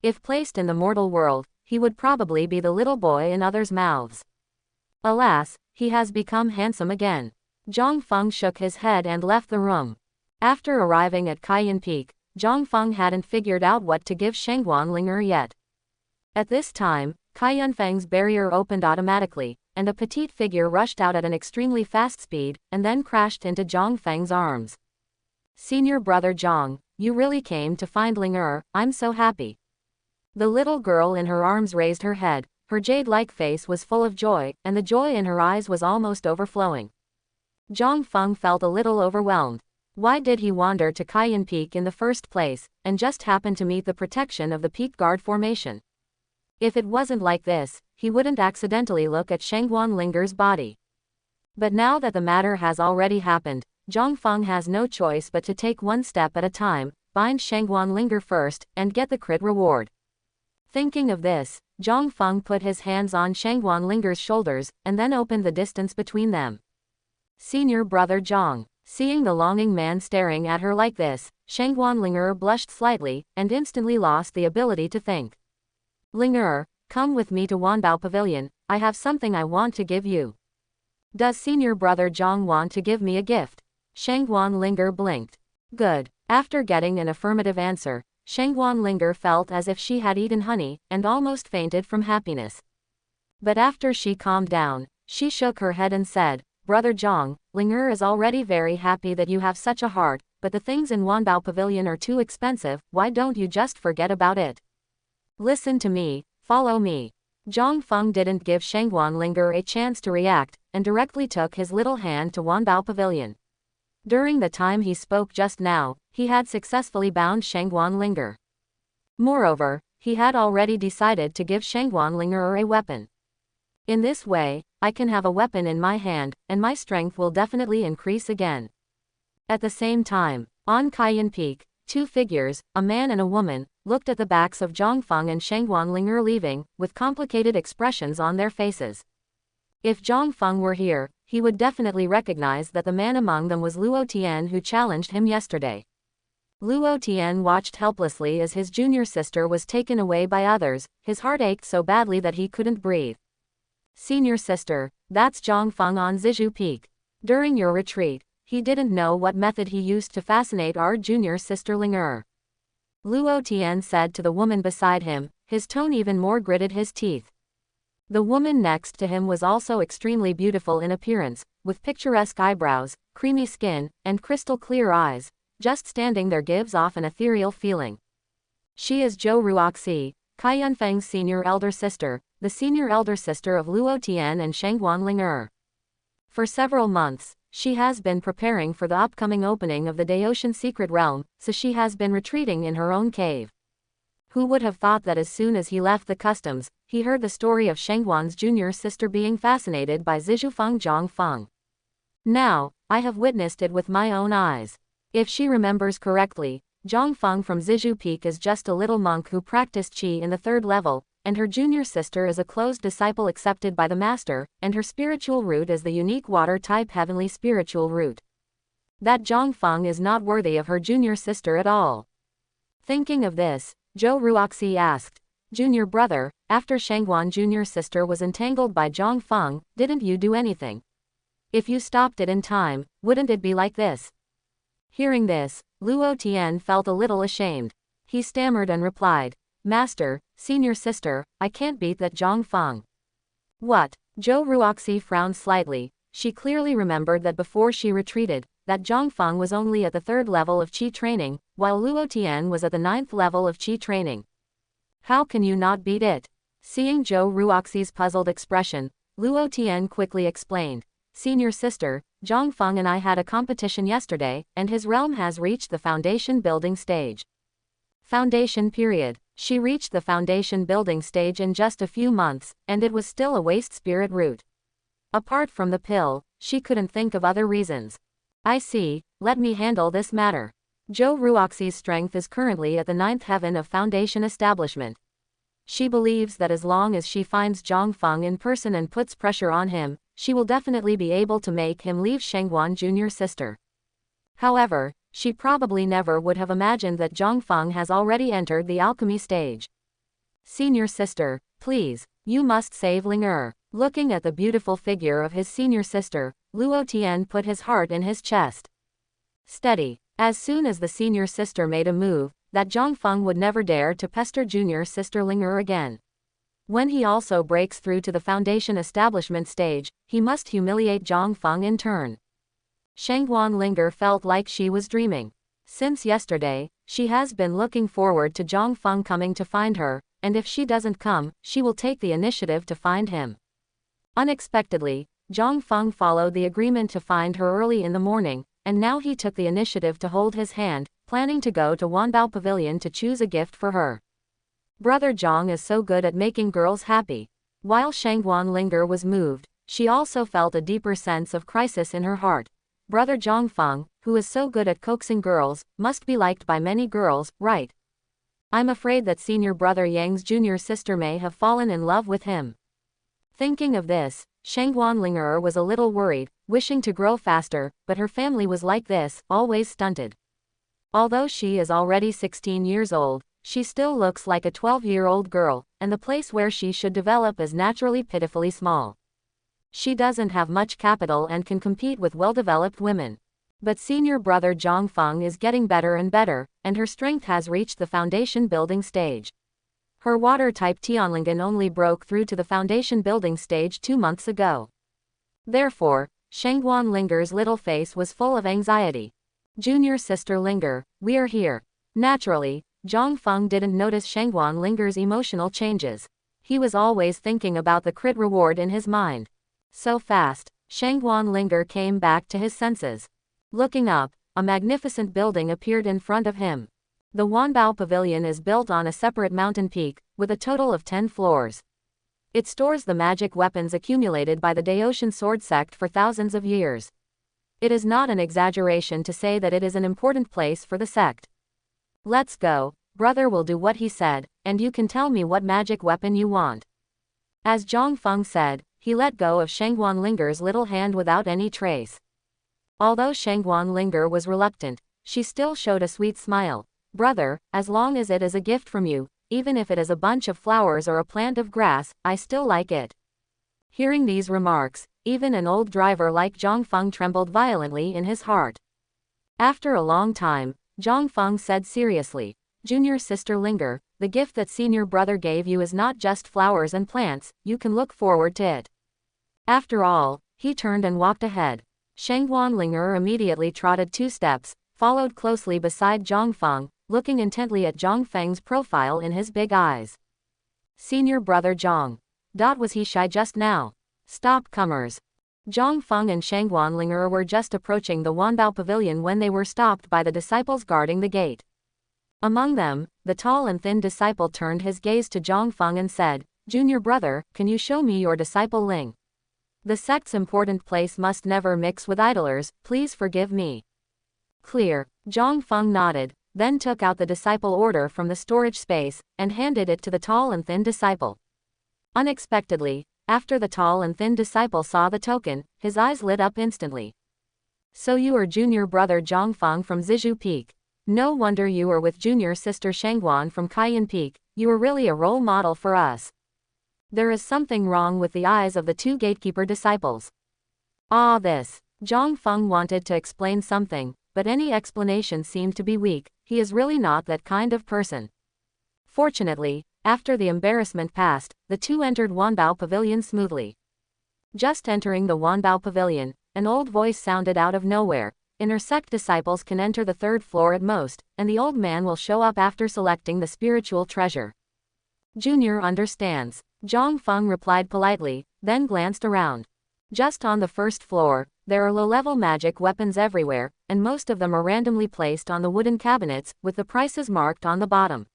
Speaker 1: If placed in the mortal world, he would probably be the little boy in others' mouths. Alas, he has become handsome again. Zhang Feng shook his head and left the room. After arriving at Cayenne Peak, Zhang Feng hadn't figured out what to give Shangguan Linger yet. At this time, Cayenne Feng's barrier opened automatically, and a petite figure rushed out at an extremely fast speed, and then crashed into Zhang Feng's arms. Senior brother Zhang, you really came to find Linger, I'm so happy. The little girl in her arms raised her head, her jade-like face was full of joy, and the joy in her eyes was almost overflowing. Zhang Feng felt a little overwhelmed. Why did he wander to Cayenne Peak in the first place, and just happen to meet the protection of the Peak Guard formation? If it wasn't like this, he wouldn't accidentally look at Shangguan Linger's body. But now that the matter has already happened, Zhang Feng has no choice but to take one step at a time, bind Shangguan Linger first, and get the crit reward. Thinking of this, Zhang Feng put his hands on Shangguan Linger's shoulders, and then opened the distance between them. Senior brother Zhang. Seeing the longing man staring at her like this, Shangguan Linger blushed slightly, and instantly lost the ability to think. Linger, come with me to Wanbao Pavilion, I have something I want to give you. Does senior brother Zhang want to give me a gift? Shangguan Linger blinked. Good. After getting an affirmative answer, Shangguan Linger felt as if she had eaten honey, and almost fainted from happiness. But after she calmed down, she shook her head and said, Brother Zhang, Linger is already very happy that you have such a heart, but the things in Wanbao Pavilion are too expensive, why don't you just forget about it? Listen to me, follow me. Zhang Feng didn't give Shangguan Linger a chance to react, and directly took his little hand to Wanbao Pavilion. During the time he spoke just now, he had successfully bound Shangguan Linger. Moreover, he had already decided to give Shangguan Linger a weapon. In this way, I can have a weapon in my hand, and my strength will definitely increase again. At the same time, on Kaiyan Peak, two figures, a man and a woman, looked at the backs of Zhang Feng and Shangguan Linger leaving, with complicated expressions on their faces. If Zhang Feng were here, he would definitely recognize that the man among them was Luo Tian who challenged him yesterday. Luo Tian watched helplessly as his junior sister was taken away by others, his heart ached so badly that he couldn't breathe. Senior sister, that's Zhang Feng on Zizhu Peak. During your retreat, he didn't know what method he used to fascinate our junior sister Linger. Luo Tian said to the woman beside him, his tone even more gritted his teeth. The woman next to him was also extremely beautiful in appearance, with picturesque eyebrows, creamy skin, and crystal clear eyes. Just standing there gives off an ethereal feeling. She is Zhou Ruoxi, Kai Yunfeng's senior elder sister, the senior elder sister of Luo Tian and Shangguan Linger. For several months, she has been preparing for the upcoming opening of the Daotian secret realm, so she has been retreating in her own cave. Who would have thought that as soon as he left the customs, he heard the story of Shangguan's junior sister being fascinated by Zizhufeng Zhang Feng. Now, I have witnessed it with my own eyes. If she remembers correctly, Zhang Feng from Zizhu Peak is just a little monk who practiced qi in the 3rd level, and her junior sister is a closed disciple accepted by the master, and her spiritual root is the unique water-type heavenly spiritual root. That Zhang Feng is not worthy of her junior sister at all. Thinking of this, Zhou Ruoxi asked, Junior brother, after Shangguan junior sister was entangled by Zhang Feng, didn't you do anything? If you stopped it in time, wouldn't it be like this? Hearing this, Luo Tian felt a little ashamed. He stammered and replied, Master, senior sister, I can't beat that Zhang Feng. What? Zhou Ruoxi frowned slightly. She clearly remembered that before she retreated, that Zhang Feng was only at the 3rd level of qi training, while Luo Tian was at the 9th level of qi training. How can you not beat it? Seeing Zhou Ruoxi's puzzled expression, Luo Tian quickly explained, Senior sister, Zhang Feng and I had a competition yesterday, and his realm has reached the foundation building stage. Foundation period. She reached the foundation building stage in just a few months, and it was still a waste spirit root. Apart from the pill, she couldn't think of other reasons. I see, let me handle this matter. Zhou Ruoxi's strength is currently at the 9th heaven of foundation establishment. She believes that as long as she finds Zhang Feng in person and puts pressure on him, she will definitely be able to make him leave Shangguan junior sister. However, she probably never would have imagined that Zhang Feng has already entered the alchemy stage. Senior sister, please, you must save Linger. Looking at the beautiful figure of his senior sister, Luo Tian put his heart in his chest. Steady. As soon as the senior sister made a move, that Zhang Feng would never dare to pester junior sister Linger again. When he also breaks through to the foundation establishment stage, he must humiliate Zhang Feng in turn. Shangguan Linger felt like she was dreaming. Since yesterday, she has been looking forward to Zhang Feng coming to find her, and if she doesn't come, she will take the initiative to find him. Unexpectedly, Zhang Feng followed the agreement to find her early in the morning, and now he took the initiative to hold his hand, planning to go to Wanbao Pavilion to choose a gift for her. Brother Zhang is so good at making girls happy. While Shangguan Linger was moved, she also felt a deeper sense of crisis in her heart. Brother Zhongfeng, who is so good at coaxing girls, must be liked by many girls, right? I'm afraid that senior brother Yang's junior sister may have fallen in love with him. Thinking of this, Shangguan Linger was a little worried, wishing to grow faster, but her family was like this, always stunted. Although she is already 16 years old, she still looks like a 12-year-old girl, and the place where she should develop is naturally pitifully small. She doesn't have much capital and can compete with well-developed women. But senior brother Zhongfeng is getting better and better, and her strength has reached the foundation building stage. Her water-type Tianlingen only broke through to the foundation building stage 2 months ago. Therefore, Shangguan Linger's little face was full of anxiety. Junior sister Linger, we are here. Naturally, Zhongfeng didn't notice Shangguan Linger's emotional changes. He was always thinking about the crit reward in his mind. So fast, Shangguan Linger came back to his senses. Looking up, a magnificent building appeared in front of him. The Wanbao Pavilion is built on a separate mountain peak, with a total of 10 floors. It stores the magic weapons accumulated by the Daotian sword sect for thousands of years. It is not an exaggeration to say that it is an important place for the sect. Let's go, brother will do what he said, and you can tell me what magic weapon you want. As Zhongfeng said, he let go of Shangguan Linger's little hand without any trace. Although Shangguan Linger was reluctant, she still showed a sweet smile. Brother, as long as it is a gift from you, even if it is a bunch of flowers or a plant of grass, I still like it. Hearing these remarks, even an old driver like Zhongfeng trembled violently in his heart. After a long time, Zhongfeng said seriously, Junior sister Linger, the gift that senior brother gave you is not just flowers and plants, you can look forward to it. After all, he turned and walked ahead. Shangguan Linger immediately trotted 2 steps, followed closely beside Zhongfeng, looking intently at Zhongfeng's profile in his big eyes. Senior brother Zhong. Was he shy just now? Stop comers. Zhongfeng and Shangguan Linger were just approaching the Wanbao Pavilion when they were stopped by the disciples guarding the gate. Among them, the tall and thin disciple turned his gaze to Zhongfeng and said, Junior brother, can you show me your disciple Ling? The sect's important place must never mix with idlers, please forgive me. Clear. Zhongfeng nodded, then took out the disciple order from the storage space, and handed it to the tall and thin disciple. Unexpectedly, after the tall and thin disciple saw the token, his eyes lit up instantly. So you are junior brother Zhongfeng from Zizhu Peak. No wonder you are with junior sister Shangguan from Kaiyan Peak, you are really a role model for us. There is something wrong with the eyes of the 2 gatekeeper disciples. This. Zhongfeng wanted to explain something, but any explanation seemed to be weak, he is really not that kind of person. Fortunately, after the embarrassment passed, the 2 entered Wanbao Pavilion smoothly. Just entering the Wanbao Pavilion, an old voice sounded out of nowhere. Inner sect disciples can enter the 3rd floor at most, and the old man will show up after selecting the spiritual treasure. Junior understands. Zhongfeng replied politely, then glanced around. Just on the 1st floor, there are low-level magic weapons everywhere, and most of them are randomly placed on the wooden cabinets, with the prices marked on the bottom.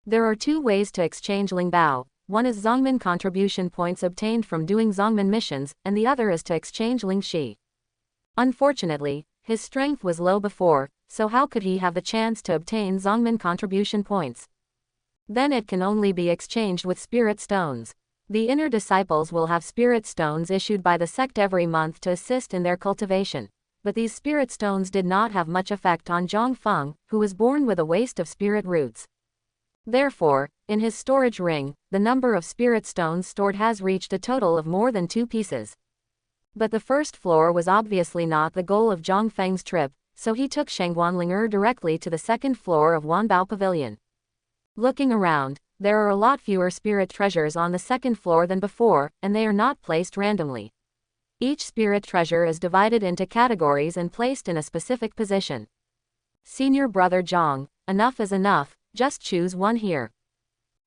Speaker 1: There are 2 ways to exchange Lingbao. One is Zongmin contribution points obtained from doing Zongmin missions, and the other is to exchange Lingxi. Unfortunately, his strength was low before, so how could he have the chance to obtain Zongmin contribution points? Then it can only be exchanged with spirit stones. The inner disciples will have spirit stones issued by the sect every month to assist in their cultivation. But these spirit stones did not have much effect on Zhongfeng, who was born with a waste of spirit roots. Therefore, in his storage ring, the number of spirit stones stored has reached a total of more than 2 pieces. But the 1st floor was obviously not the goal of Zhongfeng's trip, so he took Shangguan Linger directly to the 2nd floor of Wanbao Pavilion. Looking around, there are a lot fewer spirit treasures on the 2nd floor than before, and they are not placed randomly. Each spirit treasure is divided into categories and placed in a specific position. Senior brother Zhong, enough is enough, just choose one here.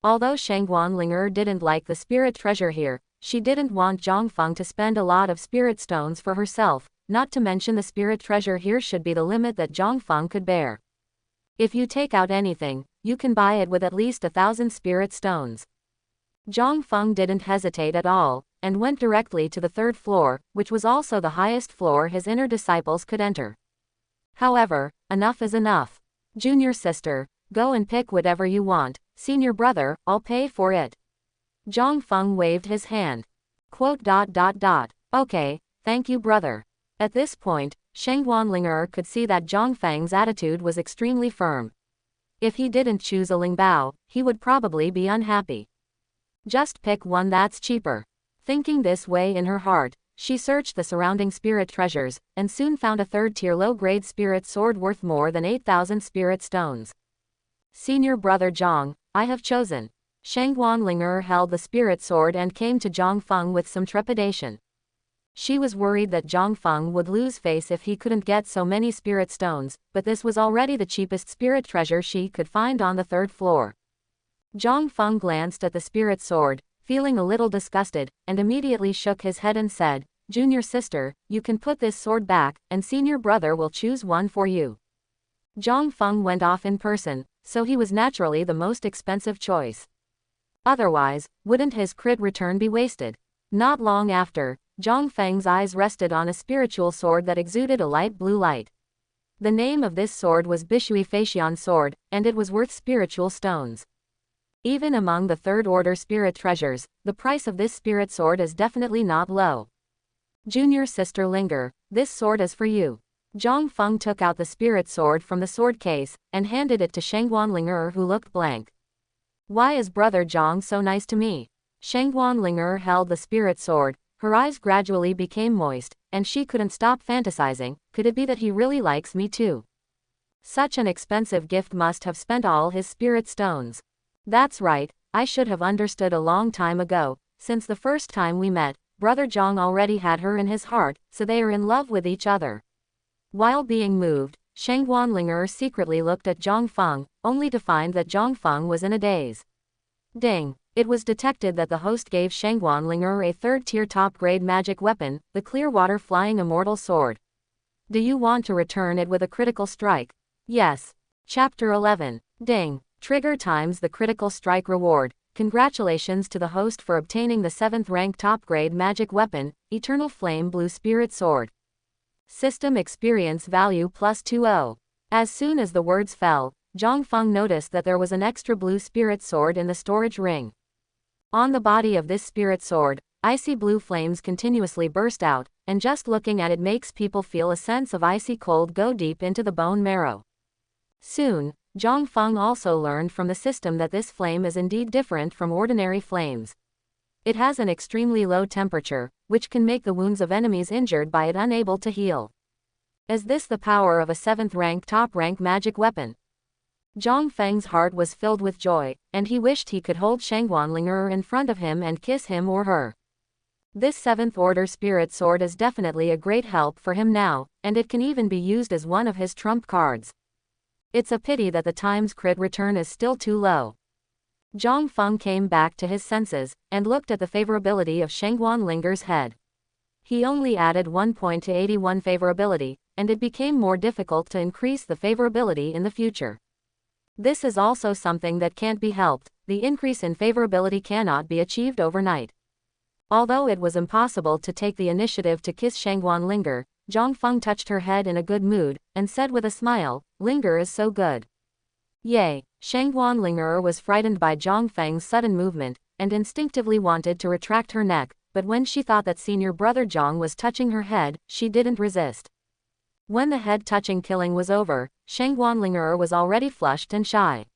Speaker 1: Although Shangguan Linger didn't like the spirit treasure here, she didn't want Zhongfeng to spend a lot of spirit stones for herself, not to mention the spirit treasure here should be the limit that Zhongfeng could bear. If you take out anything, you can buy it with at least 1,000 spirit stones. Zhongfeng didn't hesitate at all, and went directly to the third floor, which was also the highest floor his inner disciples could enter. However, enough is enough. Junior sister, go and pick whatever you want. Senior brother, I'll pay for it. Zhang Feng waved his hand. Okay, thank you brother. At this point, Sheng Wanlinger could see that Zhang Feng's attitude was extremely firm. If he didn't choose a Ling Bao, he would probably be unhappy. Just pick one that's cheaper. Thinking this way in her heart, she searched the surrounding spirit treasures, and soon found a third-tier low-grade spirit sword worth more than 8,000 spirit stones. Senior brother Zhang, I have chosen. Sheng Wanlinger held the spirit sword and came to Zhang Feng with some trepidation. She was worried that Zhang Feng would lose face if he couldn't get so many spirit stones, but this was already the cheapest spirit treasure she could find on the third floor. Zhang Feng glanced at the spirit sword, feeling a little disgusted, and immediately shook his head and said, Junior sister, you can put this sword back, and senior brother will choose one for you. Zhang Feng went off in person, so he was naturally the most expensive choice. Otherwise, wouldn't his crit return be wasted? Not long after, Zhang Feng's eyes rested on a spiritual sword that exuded a light blue light. The name of this sword was Bishui Feixian sword, and it was worth spiritual stones. Even among the third-order spirit treasures, the price of this spirit sword is definitely not low. Junior sister Linger, this sword is for you. Zhang Feng took out the spirit sword from the sword case, and handed it to Sheng Wanlinger who looked blank. Why is brother Zhang so nice to me? Sheng Wanlinger held the spirit sword, her eyes gradually became moist, and she couldn't stop fantasizing, could it be that he really likes me too? Such an expensive gift must have spent all his spirit stones. That's right, I should have understood a long time ago. Since the first time we met, brother Zhang already had her in his heart, so they are in love with each other. While being moved, Sheng Wanlinger secretly looked at Zhang Feng, only to find that Zhang Feng was in a daze. Ding! It was detected that the host gave Sheng Wanlinger a third-tier top-grade magic weapon, the Clearwater Flying Immortal Sword. Do you want to return it with a critical strike? Yes. Chapter 11. Ding! Trigger times the critical strike reward. Congratulations to the host for obtaining the 7th rank top-grade magic weapon, Eternal Flame Blue Spirit Sword. System experience value plus 20. As soon as the words fell, Zhang Feng noticed that there was an extra blue spirit sword in the storage ring. On the body of this spirit sword, icy blue flames continuously burst out, and just looking at it makes people feel a sense of icy cold go deep into the bone marrow. Soon, Zhang Feng also learned from the system that this flame is indeed different from ordinary flames. It has an extremely low temperature, which can make the wounds of enemies injured by it unable to heal. Is this the power of a 7th rank top-rank magic weapon? Zhang Feng's heart was filled with joy, and he wished he could hold Sheng Wanlinger in front of him and kiss him or her. This 7th order spirit sword is definitely a great help for him now, and it can even be used as one of his trump cards. It's a pity that the times crit return is still too low. Zhang Feng came back to his senses, and looked at the favorability of Sheng Wanlinger's head. He only added 1 point to 81 favorability, and it became more difficult to increase the favorability in the future. This is also something that can't be helped, the increase in favorability cannot be achieved overnight. Although it was impossible to take the initiative to kiss Sheng Wanlinger, Zhang Feng touched her head in a good mood, and said with a smile, Linger is so good. Yay! Sheng Wanlinger was frightened by Zhang Feng's sudden movement, and instinctively wanted to retract her neck, but when she thought that senior brother Zhang was touching her head, she didn't resist. When the head-touching killing was over, Sheng Wanlinger was already flushed and shy.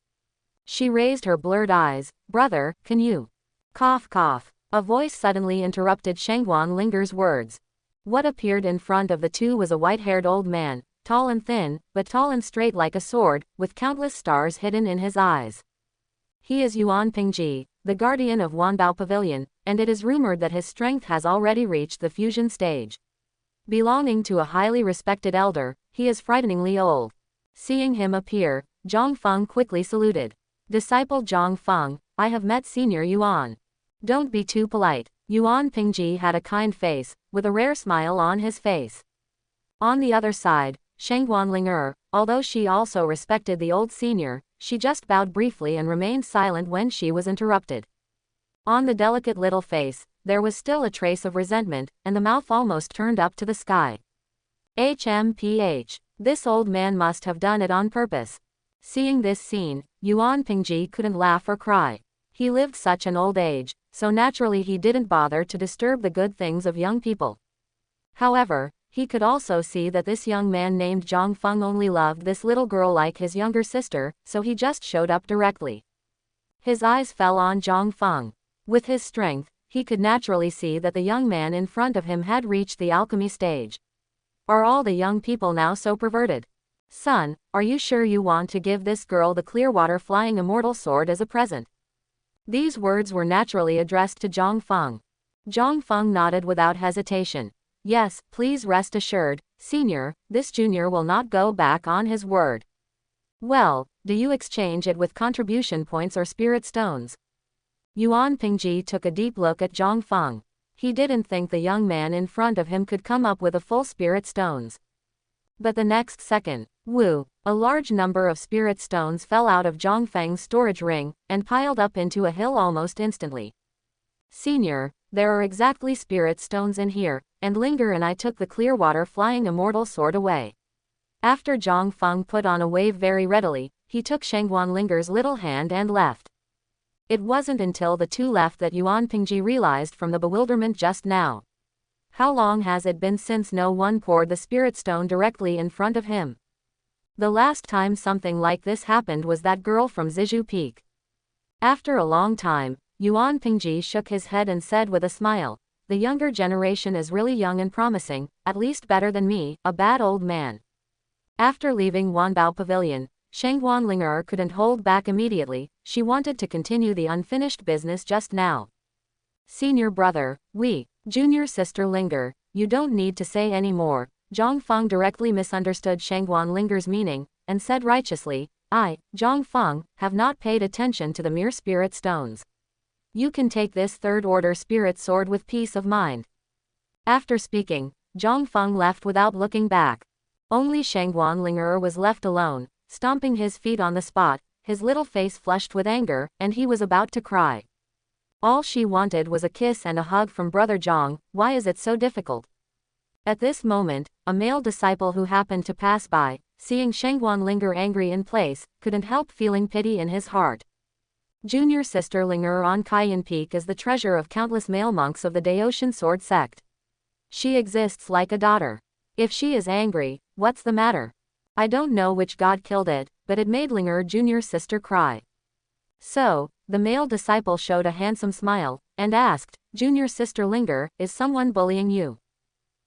Speaker 1: She raised her blurred eyes, Brother, can you? Cough cough. A voice suddenly interrupted Sheng Wanlinger's words. What appeared in front of the two was a white-haired old man, tall and thin, but tall and straight like a sword, with countless stars hidden in his eyes. He is Yuan Pingji, the guardian of Wanbao Pavilion, and it is rumored that his strength has already reached the fusion stage. Belonging to a highly respected elder, he is frighteningly old. Seeing him appear, Zhang Feng quickly saluted. Disciple Zhang Feng, I have met Senior Yuan. Don't be too polite. Yuan Pingji had a kind face, with a rare smile on his face. On the other side, Sheng Wanlinger, although she also respected the old senior, she just bowed briefly and remained silent when she was interrupted. On the delicate little face, there was still a trace of resentment, and the mouth almost turned up to the sky. HMPH. This old man must have done it on purpose. Seeing this scene, Yuan Pingji couldn't laugh or cry. He lived such an old age, so naturally he didn't bother to disturb the good things of young people. However, he could also see that this young man named Zhang Feng only loved this little girl like his younger sister, so he just showed up directly. His eyes fell on Zhang Feng. With his strength, he could naturally see that the young man in front of him had reached the alchemy stage. Are all the young people now so perverted? Son, are you sure you want to give this girl the Clearwater Flying Immortal Sword as a present? These words were naturally addressed to Zhang Feng. Zhang Feng nodded without hesitation. Yes, please rest assured, Senior, this junior will not go back on his word. Well, do you exchange it with contribution points or spirit stones? Yuan Pingji took a deep look at Zhang Feng. He didn't think the young man in front of him could come up with a full spirit stones. But the next second, whoo, a large number of spirit stones fell out of Zhang Feng's storage ring, and piled up into a hill almost instantly. Senior, there are exactly spirit stones in here, and Linger and I took the Clearwater Flying Immortal Sword away. After Zhang Feng put on a wave very readily, he took Shangguan Linger's little hand and left. It wasn't until the two left that Yuan Pingji realized from the bewilderment just now. How long has it been since no one poured the spirit stone directly in front of him? The last time something like this happened was that girl from Zizhu Peak. After a long time, Yuan Pingji shook his head and said with a smile, the younger generation is really young and promising, at least better than me, a bad old man. After leaving Wanbao Pavilion, Shangguan Linger couldn't hold back immediately, she wanted to continue the unfinished business just now. Senior brother, junior sister Linger, you don't need to say any more. Zhang Feng directly misunderstood Shangguan Linger's meaning, and said righteously, I, Zhang Feng, have not paid attention to the mere spirit stones. You can take this third-order spirit sword with peace of mind. After speaking, Zhang Feng left without looking back. Only Shangguan Linger was left alone, stomping his feet on the spot, his little face flushed with anger, and he was about to cry. All she wanted was a kiss and a hug from Brother Zhang. Why is it so difficult? At this moment, a male disciple who happened to pass by, seeing Shangguan Linger angry in place, couldn't help feeling pity in his heart. Junior sister Linger on Cayenne Peak is the treasure of countless male monks of the Daoshan Sword sect. She exists like a daughter. If she is angry, what's the matter? I don't know which god killed it, but it made Linger junior sister cry. So, the male disciple showed a handsome smile, and asked, Junior sister Linger, is someone bullying you?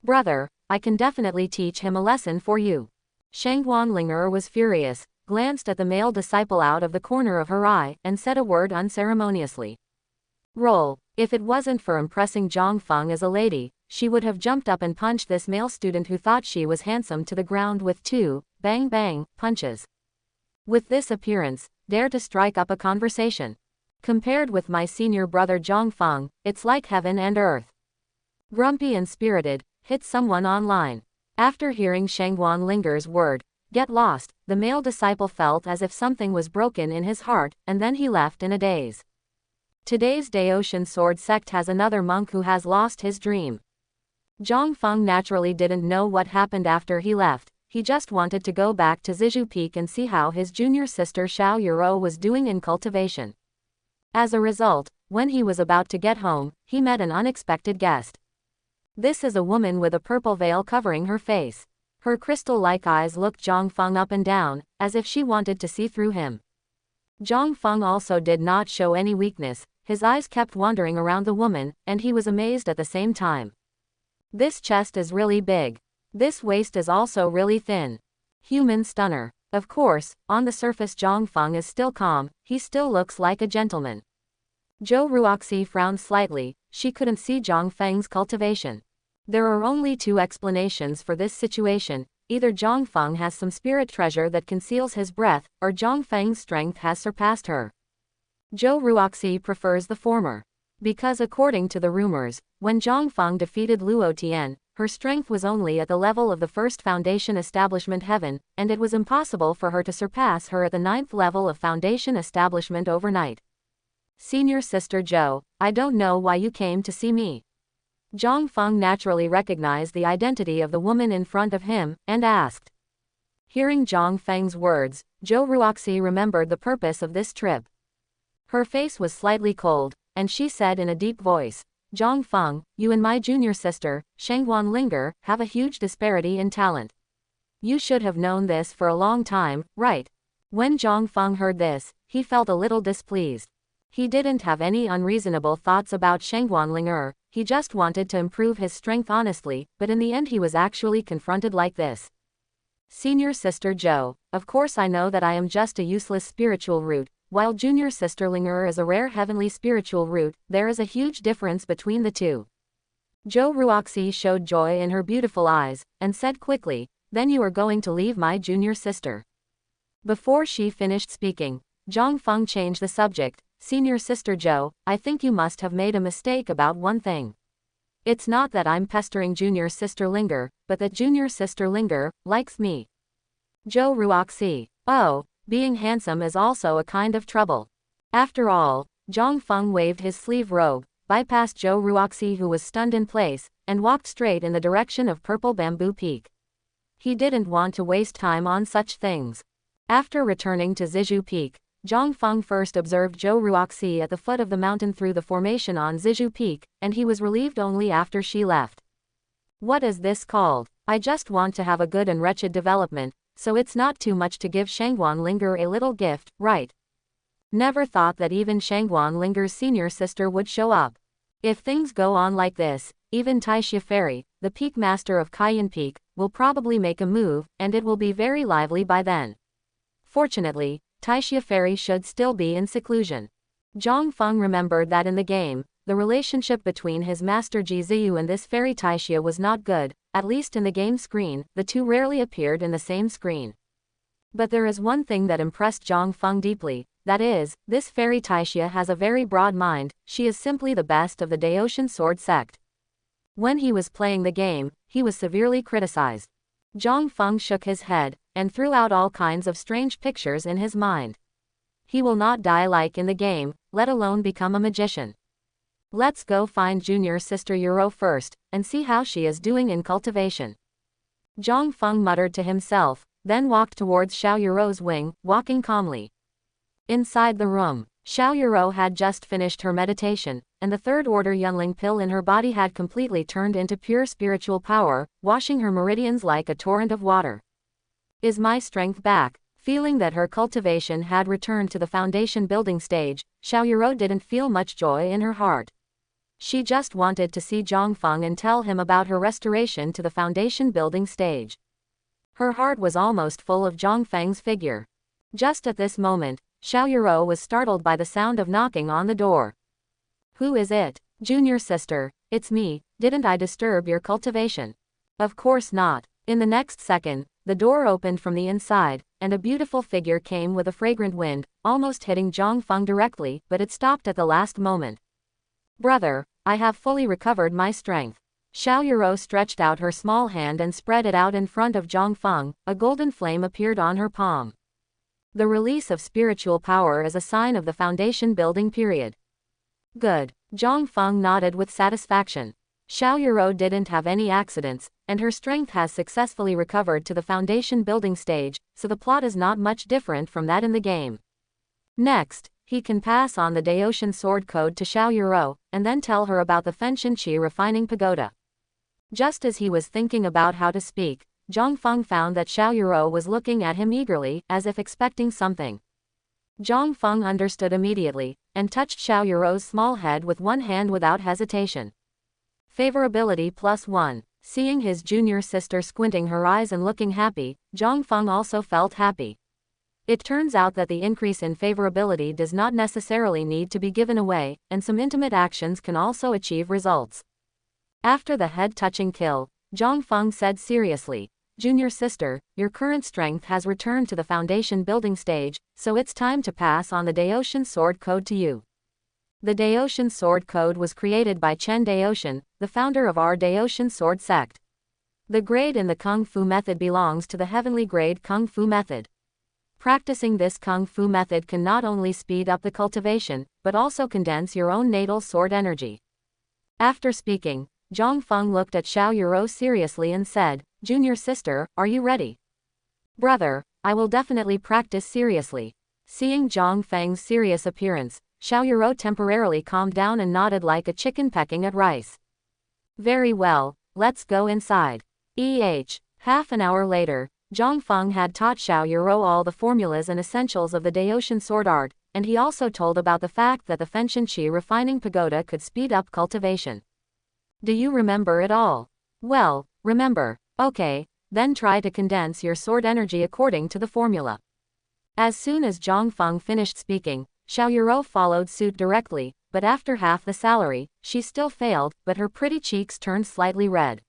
Speaker 1: Brother, I can definitely teach him a lesson for you. Shangguan Linger was furious, glanced at the male disciple out of the corner of her eye, and said a word unceremoniously. Roll. If it wasn't for impressing Zhang Feng as a lady, she would have jumped up and punched this male student who thought she was handsome to the ground with 2, bang bang, punches. With this appearance, dare to strike up a conversation. Compared with my senior brother Zhang Feng, it's like heaven and earth. Grumpy and spirited, hit someone online. After hearing Shangguan Linger's word, get lost, the male disciple felt as if something was broken in his heart, and then he left in a daze. Today's Daoshan Sword sect has another monk who has lost his dream. Zhang Feng naturally didn't know what happened after he left. He just wanted to go back to Zizhu Peak and see how his junior sister Xiao Yuro was doing in cultivation. As a result, when he was about to get home, he met an unexpected guest. This is a woman with a purple veil covering her face. Her crystal-like eyes looked Zhang Feng up and down, as if she wanted to see through him. Zhang Feng also did not show any weakness, his eyes kept wandering around the woman, and he was amazed at the same time. This chest is really big. This waist is also really thin. Human stunner. Of course, on the surface Zhang Feng is still calm, he still looks like a gentleman. Zhou Ruoxi frowned slightly, she couldn't see Zhang Feng's cultivation. There are only two explanations for this situation, either Zhang Feng has some spirit treasure that conceals his breath, or Zhang Feng's strength has surpassed her. Zhou Ruoxi prefers the former. Because according to the rumors, when Zhang Feng defeated Luo Tian, her strength was only at the level of the first Foundation Establishment Heaven, and it was impossible for her to surpass her at the 9th level of Foundation Establishment overnight. Senior Sister Zhou, I don't know why you came to see me. Zhang Feng naturally recognized the identity of the woman in front of him, and asked. Hearing Zhang Feng's words, Zhou Ruoxi remembered the purpose of this trip. Her face was slightly cold, and she said in a deep voice, Zhang Feng, you and my junior sister, Shangguan Linger, have a huge disparity in talent. You should have known this for a long time, right? When Zhang Feng heard this, he felt a little displeased. He didn't have any unreasonable thoughts about Shangguan Linger, he just wanted to improve his strength honestly, but in the end he was actually confronted like this. Senior Sister Zhou, of course I know that I am just a useless spiritual root, while Junior Sister Linger is a rare heavenly spiritual root, there is a huge difference between the two. Zhou Ruoxi showed joy in her beautiful eyes, and said quickly, then you are going to leave my junior sister. Before she finished speaking, Zhang Feng changed the subject, Senior Sister Zhou, I think you must have made a mistake about one thing. It's not that I'm pestering Junior Sister Linger, but that Junior Sister Linger likes me. Zhou Ruoxi, oh, being handsome is also a kind of trouble. After all, Zhang Feng waved his sleeve robe, bypassed Zhou Ruoxi who was stunned in place, and walked straight in the direction of Purple Bamboo Peak. He didn't want to waste time on such things. After returning to Zizhu Peak, Zhang Feng first observed Zhou Ruoxi at the foot of the mountain through the formation on Zizhu Peak, and he was relieved only after she left. What is this called? I just want to have a good and wretched development, so it's not too much to give Shangguan Linger a little gift, right? Never thought that even Shangguan Linger's senior sister would show up. If things go on like this, even Taixia Fairy, the peak master of Cayenne Peak, will probably make a move, and it will be very lively by then. Fortunately, Taixia Fairy should still be in seclusion. Zhang Feng remembered that in the game, the relationship between his master Ji Ziyu and this fairy Taixia was not good, at least in the game screen, the two rarely appeared in the same screen. But there is one thing that impressed Zhang Feng deeply, that is, this fairy Taixia has a very broad mind, she is simply the best of the Daotian Sword sect. When he was playing the game, he was severely criticized. Zhang Feng shook his head, and threw out all kinds of strange pictures in his mind. He will not die like in the game, let alone become a magician. Let's go find Junior Sister Yuro first, and see how she is doing in cultivation. Zhang Feng muttered to himself, then walked towards Xiao Yuro's wing, walking calmly. Inside the room, Xiao Yuro had just finished her meditation, and the third order Yunling pill in her body had completely turned into pure spiritual power, washing her meridians like a torrent of water. Is my strength back? Feeling that her cultivation had returned to the foundation building stage, Xiao Yuro didn't feel much joy in her heart. She just wanted to see Zhang Feng and tell him about her restoration to the foundation building stage. Her heart was almost full of Zhang Feng's figure. Just at this moment, Xiao Yuro was startled by the sound of knocking on the door. Who is it? Junior sister, it's me, didn't I disturb your cultivation? Of course not. In the next second, the door opened from the inside, and a beautiful figure came with a fragrant wind, almost hitting Zhang Feng directly, but it stopped at the last moment. Brother, I have fully recovered my strength. Xiao Yuro stretched out her small hand and spread it out in front of Zhang Feng, a golden flame appeared on her palm. The release of spiritual power is a sign of the foundation building period. Good. Zhang Feng nodded with satisfaction. Xiao Yuro didn't have any accidents, and her strength has successfully recovered to the foundation building stage, so the plot is not much different from that in the game. Next, he can pass on the Daotian Sword Code to Xiao Yuro, and then tell her about the Fenshin Qi refining pagoda. Just as he was thinking about how to speak, Zhang Feng found that Xiao Yuro was looking at him eagerly, as if expecting something. Zhang Feng understood immediately, and touched Xiao Yuro's small head with one hand without hesitation. Favorability +1. Seeing his junior sister squinting her eyes and looking happy, Zhang Feng also felt happy. It turns out that the increase in favorability does not necessarily need to be given away, and some intimate actions can also achieve results. After the head-touching kill, Zhang Feng said seriously, Junior sister, your current strength has returned to the foundation building stage, so it's time to pass on the Daotian Sword Code to you. The Daotian Sword Code was created by Chen Daotian, the founder of our Daotian Sword sect. The grade in the Kung Fu method belongs to the heavenly grade Kung Fu method. Practicing this kung fu method can not only speed up the cultivation, but also condense your own natal sword energy. After speaking, Zhang Feng looked at Xiao Yuro seriously and said, "Junior sister, are you ready?" "Brother, I will definitely practice seriously." Seeing Zhang Feng's serious appearance, Xiao Yuro temporarily calmed down and nodded like a chicken pecking at rice. "Very well, let's go inside." Half an hour later, Zhang Feng had taught Xiao Yuro all the formulas and essentials of the Daoshan sword art, and he also told about the fact that the Fenshin refining pagoda could speed up cultivation. "Do you remember it all?" "Well, remember. Okay, then try to condense your sword energy according to the formula." As soon as Zhang Feng finished speaking, Xiao Yuro followed suit directly, but after half the salary, she still failed, but her pretty cheeks turned slightly red.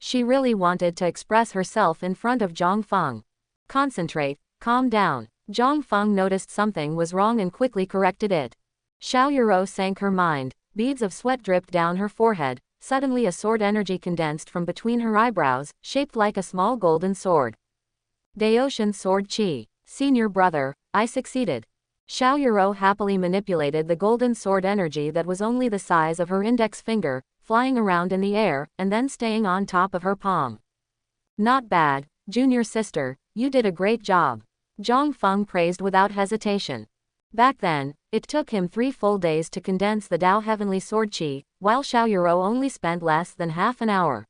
Speaker 1: She really wanted to express herself in front of Zhang Feng. "Concentrate, calm down." Zhang Feng noticed something was wrong and quickly corrected it. Xiao Yuro sank her mind, beads of sweat dripped down her forehead, suddenly a sword energy condensed from between her eyebrows, shaped like a small golden sword. Daoshan sword chi. "Senior brother, I succeeded." Xiao Yuro happily manipulated the golden sword energy that was only the size of her index finger, flying around in the air, and then staying on top of her palm. "Not bad, junior sister, you did a great job." Zhang Feng praised without hesitation. Back then, it took him 3 full days to condense the Dao Heavenly Sword Qi, while Xiao Yuro only spent less than half an hour.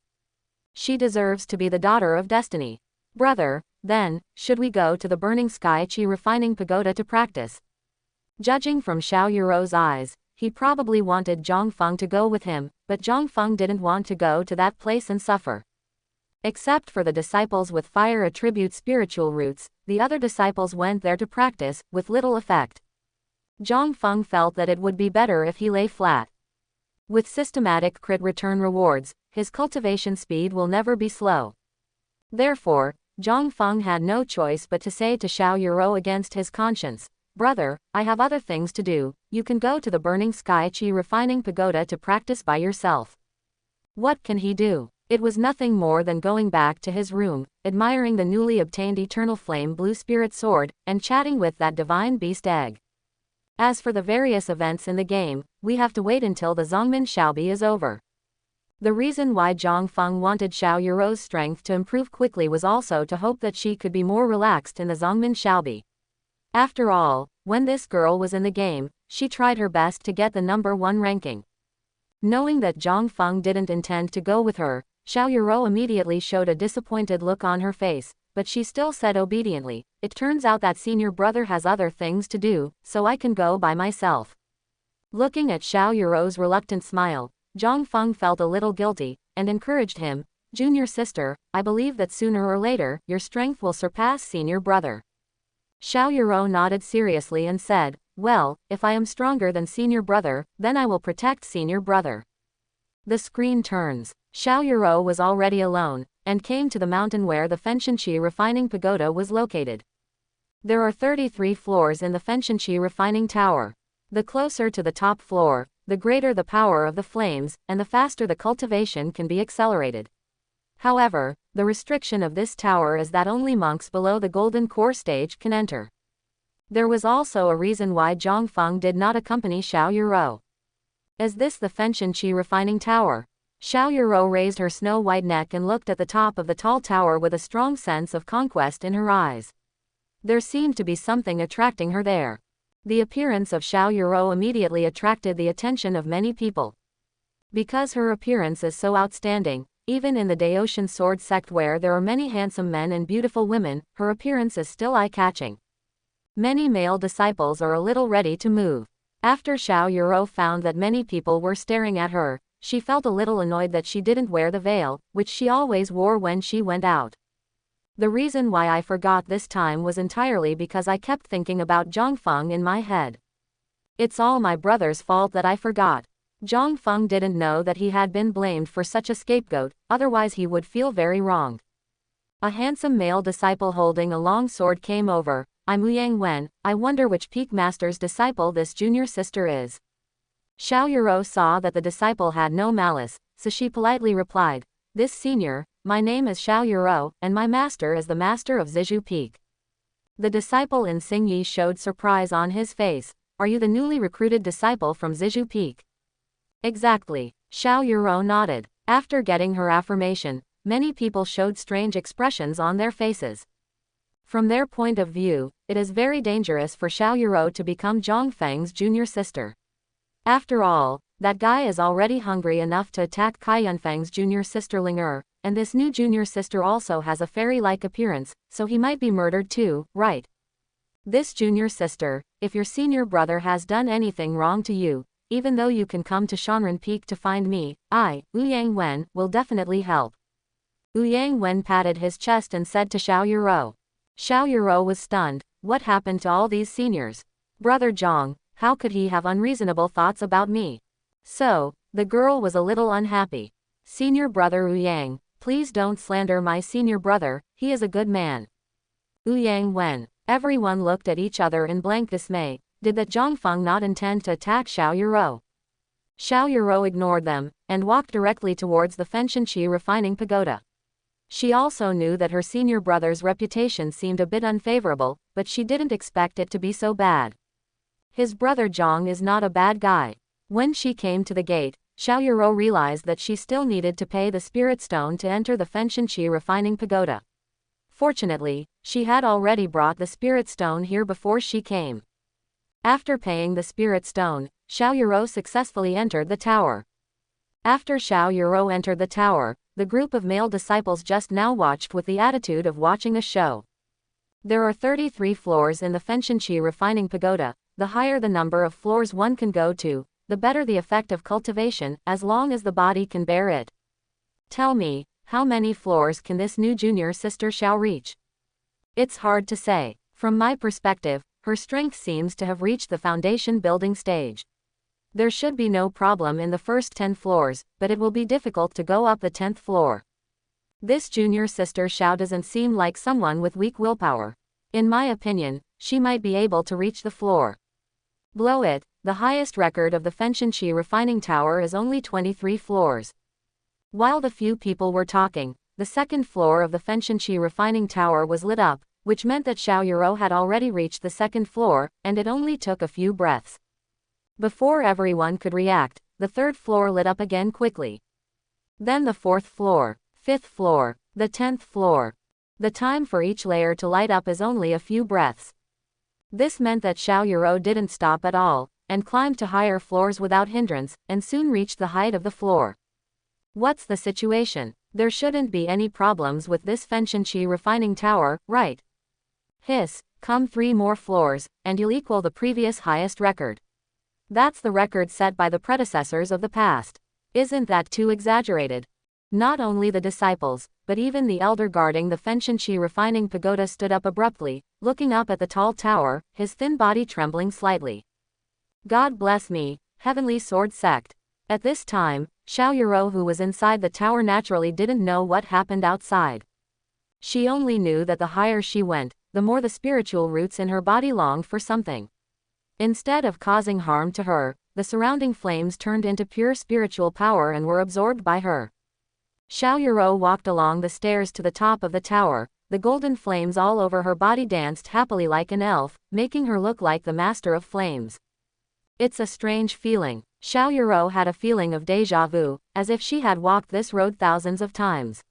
Speaker 1: She deserves to be the daughter of destiny. "Brother, then, should we go to the Burning Sky Qi Refining Pagoda to practice?" Judging from Xiao Yuro's eyes, he probably wanted Zhang Feng to go with him, but Zhang Feng didn't want to go to that place and suffer. Except for the disciples with fire attribute spiritual roots, the other disciples went there to practice, with little effect. Zhang Feng felt that it would be better if he lay flat. With systematic crit return rewards, his cultivation speed will never be slow. Therefore, Zhang Feng had no choice but to say to Xiao Yuro against his conscience, "Brother, I have other things to do, you can go to the Burning Sky Qi Refining Pagoda to practice by yourself." What can he do? It was nothing more than going back to his room, admiring the newly obtained Eternal Flame Blue Spirit Sword, and chatting with that divine beast egg. As for the various events in the game, we have to wait until the Zongmin Xiaobi is over. The reason why Zhang Feng wanted Xiao Yuro's strength to improve quickly was also to hope that she could be more relaxed in the Zongmin Xiaobi. After all, when this girl was in the game, she tried her best to get the #1 ranking. Knowing that Zhang Feng didn't intend to go with her, Xiao Yuro immediately showed a disappointed look on her face, but she still said obediently, "It turns out that senior brother has other things to do, so I can go by myself." Looking at Xiao Yuro's reluctant smile, Zhang Feng felt a little guilty, and encouraged him, "Junior sister, I believe that sooner or later, your strength will surpass senior brother." Xiao Yuro nodded seriously and said, "Well, if I am stronger than senior brother, then I will protect senior brother." The screen turns. Xiao Yuro was already alone, and came to the mountain where the Fenshinchi Refining Pagoda was located. There are 33 floors in the Fenshinchi Refining Tower. The closer to the top floor, the greater the power of the flames, and the faster the cultivation can be accelerated. However, the restriction of this tower is that only monks below the Golden Core stage can enter. There was also a reason why Zhang Feng did not accompany Xiao Yuro. Is this the Fenshinchi Refining Tower? Xiao Yuro raised her snow-white neck and looked at the top of the tall tower with a strong sense of conquest in her eyes. There seemed to be something attracting her there. The appearance of Xiao Yuro immediately attracted the attention of many people. Because her appearance is so outstanding, even in the Daoshan sword sect where there are many handsome men and beautiful women, her appearance is still eye-catching. Many male disciples are a little ready to move. After Xiao Yuro found that many people were staring at her, she felt a little annoyed that she didn't wear the veil, which she always wore when she went out. The reason why I forgot this time was entirely because I kept thinking about Zhang Feng in my head. It's all my brother's fault that I forgot. Zhang Feng didn't know that he had been blamed for such a scapegoat, otherwise he would feel very wronged. A handsome male disciple holding a long sword came over. "I'm Yang Wen, I wonder which peak master's disciple this junior sister is." Xiao Yuro saw that the disciple had no malice, so she politely replied, "This senior, my name is Xiao Yuro, and my master is the master of Zizhu Peak." The disciple in Xingyi showed surprise on his face. Are you the newly recruited disciple from Zizhu Peak? Exactly. Xiao Yuro nodded. After getting her affirmation, many people showed strange expressions on their faces. From their point of view, it is very dangerous for Xiao Yuro to become Zhang Feng's junior sister. After all, that guy is already hungry enough to attack Kai Yunfeng's junior sister Ling and this new junior sister also has a fairy-like appearance, so he might be murdered too, right? This junior sister, if your senior brother has done anything wrong to you, even though you can come to Shanren Peak to find me, Wu Yang Wen, will definitely help. Wu Yang Wen patted his chest and said to Xiao Yuro. Xiao Yuro was stunned. What happened to all these seniors? Brother Zhang, how could he have unreasonable thoughts about me? So, the girl was a little unhappy. Senior brother Wu Yang, please don't slander my senior brother, he is a good man. Wu Yang Wen. Everyone looked at each other in blank dismay. Did that Zhang Feng not intend to attack Xiao Yuro? Xiao Yuro ignored them, and walked directly towards the Fenshenqi refining pagoda. She also knew that her senior brother's reputation seemed a bit unfavorable, but she didn't expect it to be so bad. His brother Zhang is not a bad guy. When she came to the gate, Xiao Yuro realized that she still needed to pay the spirit stone to enter the Fenshenqi refining pagoda. Fortunately, she had already brought the spirit stone here before she came. After paying the spirit stone, Xiao Yuro successfully entered the tower. After Xiao Yuro entered the tower, the group of male disciples just now watched with the attitude of watching a show. There are 33 floors in the Fenshenqi refining pagoda. The higher the number of floors one can go to, the better the effect of cultivation, as long as the body can bear it. Tell me, how many floors can this new junior sister Xiao reach? It's hard to say. From my perspective, her strength seems to have reached the foundation building stage. There should be no problem in the first 10 floors, but it will be difficult to go up the 10th floor. This junior sister Xiao doesn't seem like someone with weak willpower. In my opinion, she might be able to reach the floor. Below it, the highest record of the Fenshenqi refining tower is only 23 floors. While the few people were talking, the second floor of the Fenshenqi refining tower was lit up, which meant that Xiao Yuro had already reached the second floor, and it only took a few breaths. Before everyone could react, the third floor lit up again quickly. Then the fourth floor, fifth floor, the 10th floor. The time for each layer to light up is only a few breaths. This meant that Xiao Yuro didn't stop at all, and climbed to higher floors without hindrance, and soon reached the height of the floor. What's the situation? There shouldn't be any problems with this Fenshenqi refining tower, right? Hiss, come 3 more floors, and you'll equal the previous highest record. That's the record set by the predecessors of the past. Isn't that too exaggerated? Not only the disciples, but even the elder guarding the Fenshenqi refining pagoda stood up abruptly, looking up at the tall tower, his thin body trembling slightly. God bless me, Heavenly Sword Sect. At this time, Xiao Yuro, who was inside the tower, naturally didn't know what happened outside. She only knew that the higher she went, the more the spiritual roots in her body longed for something. Instead of causing harm to her, the surrounding flames turned into pure spiritual power and were absorbed by her. Xiao Yuro walked along the stairs to the top of the tower. The golden flames all over her body danced happily like an elf, making her look like the master of flames. It's a strange feeling. Xiao Yuro had a feeling of déjà vu, as if she had walked this road thousands of times.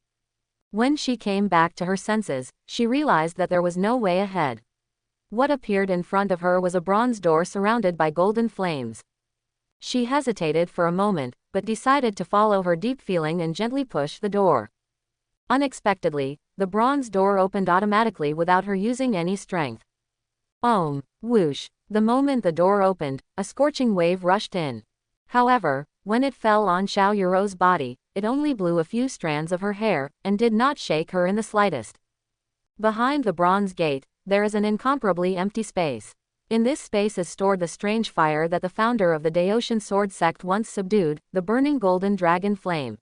Speaker 1: When she came back to her senses, she realized that there was no way ahead. What appeared in front of her was a bronze door surrounded by golden flames. She hesitated for a moment, but decided to follow her deep feeling and gently push the door. Unexpectedly, the bronze door opened automatically without her using any strength. Whoosh. The moment the door opened, a scorching wave rushed in. However, when it fell on Xiao Yuro's body, it only blew a few strands of her hair, and did not shake her in the slightest. Behind the bronze gate, there is an incomparably empty space. In this space is stored the strange fire that the founder of the Daoshan Sword Sect once subdued, the burning golden dragon flame.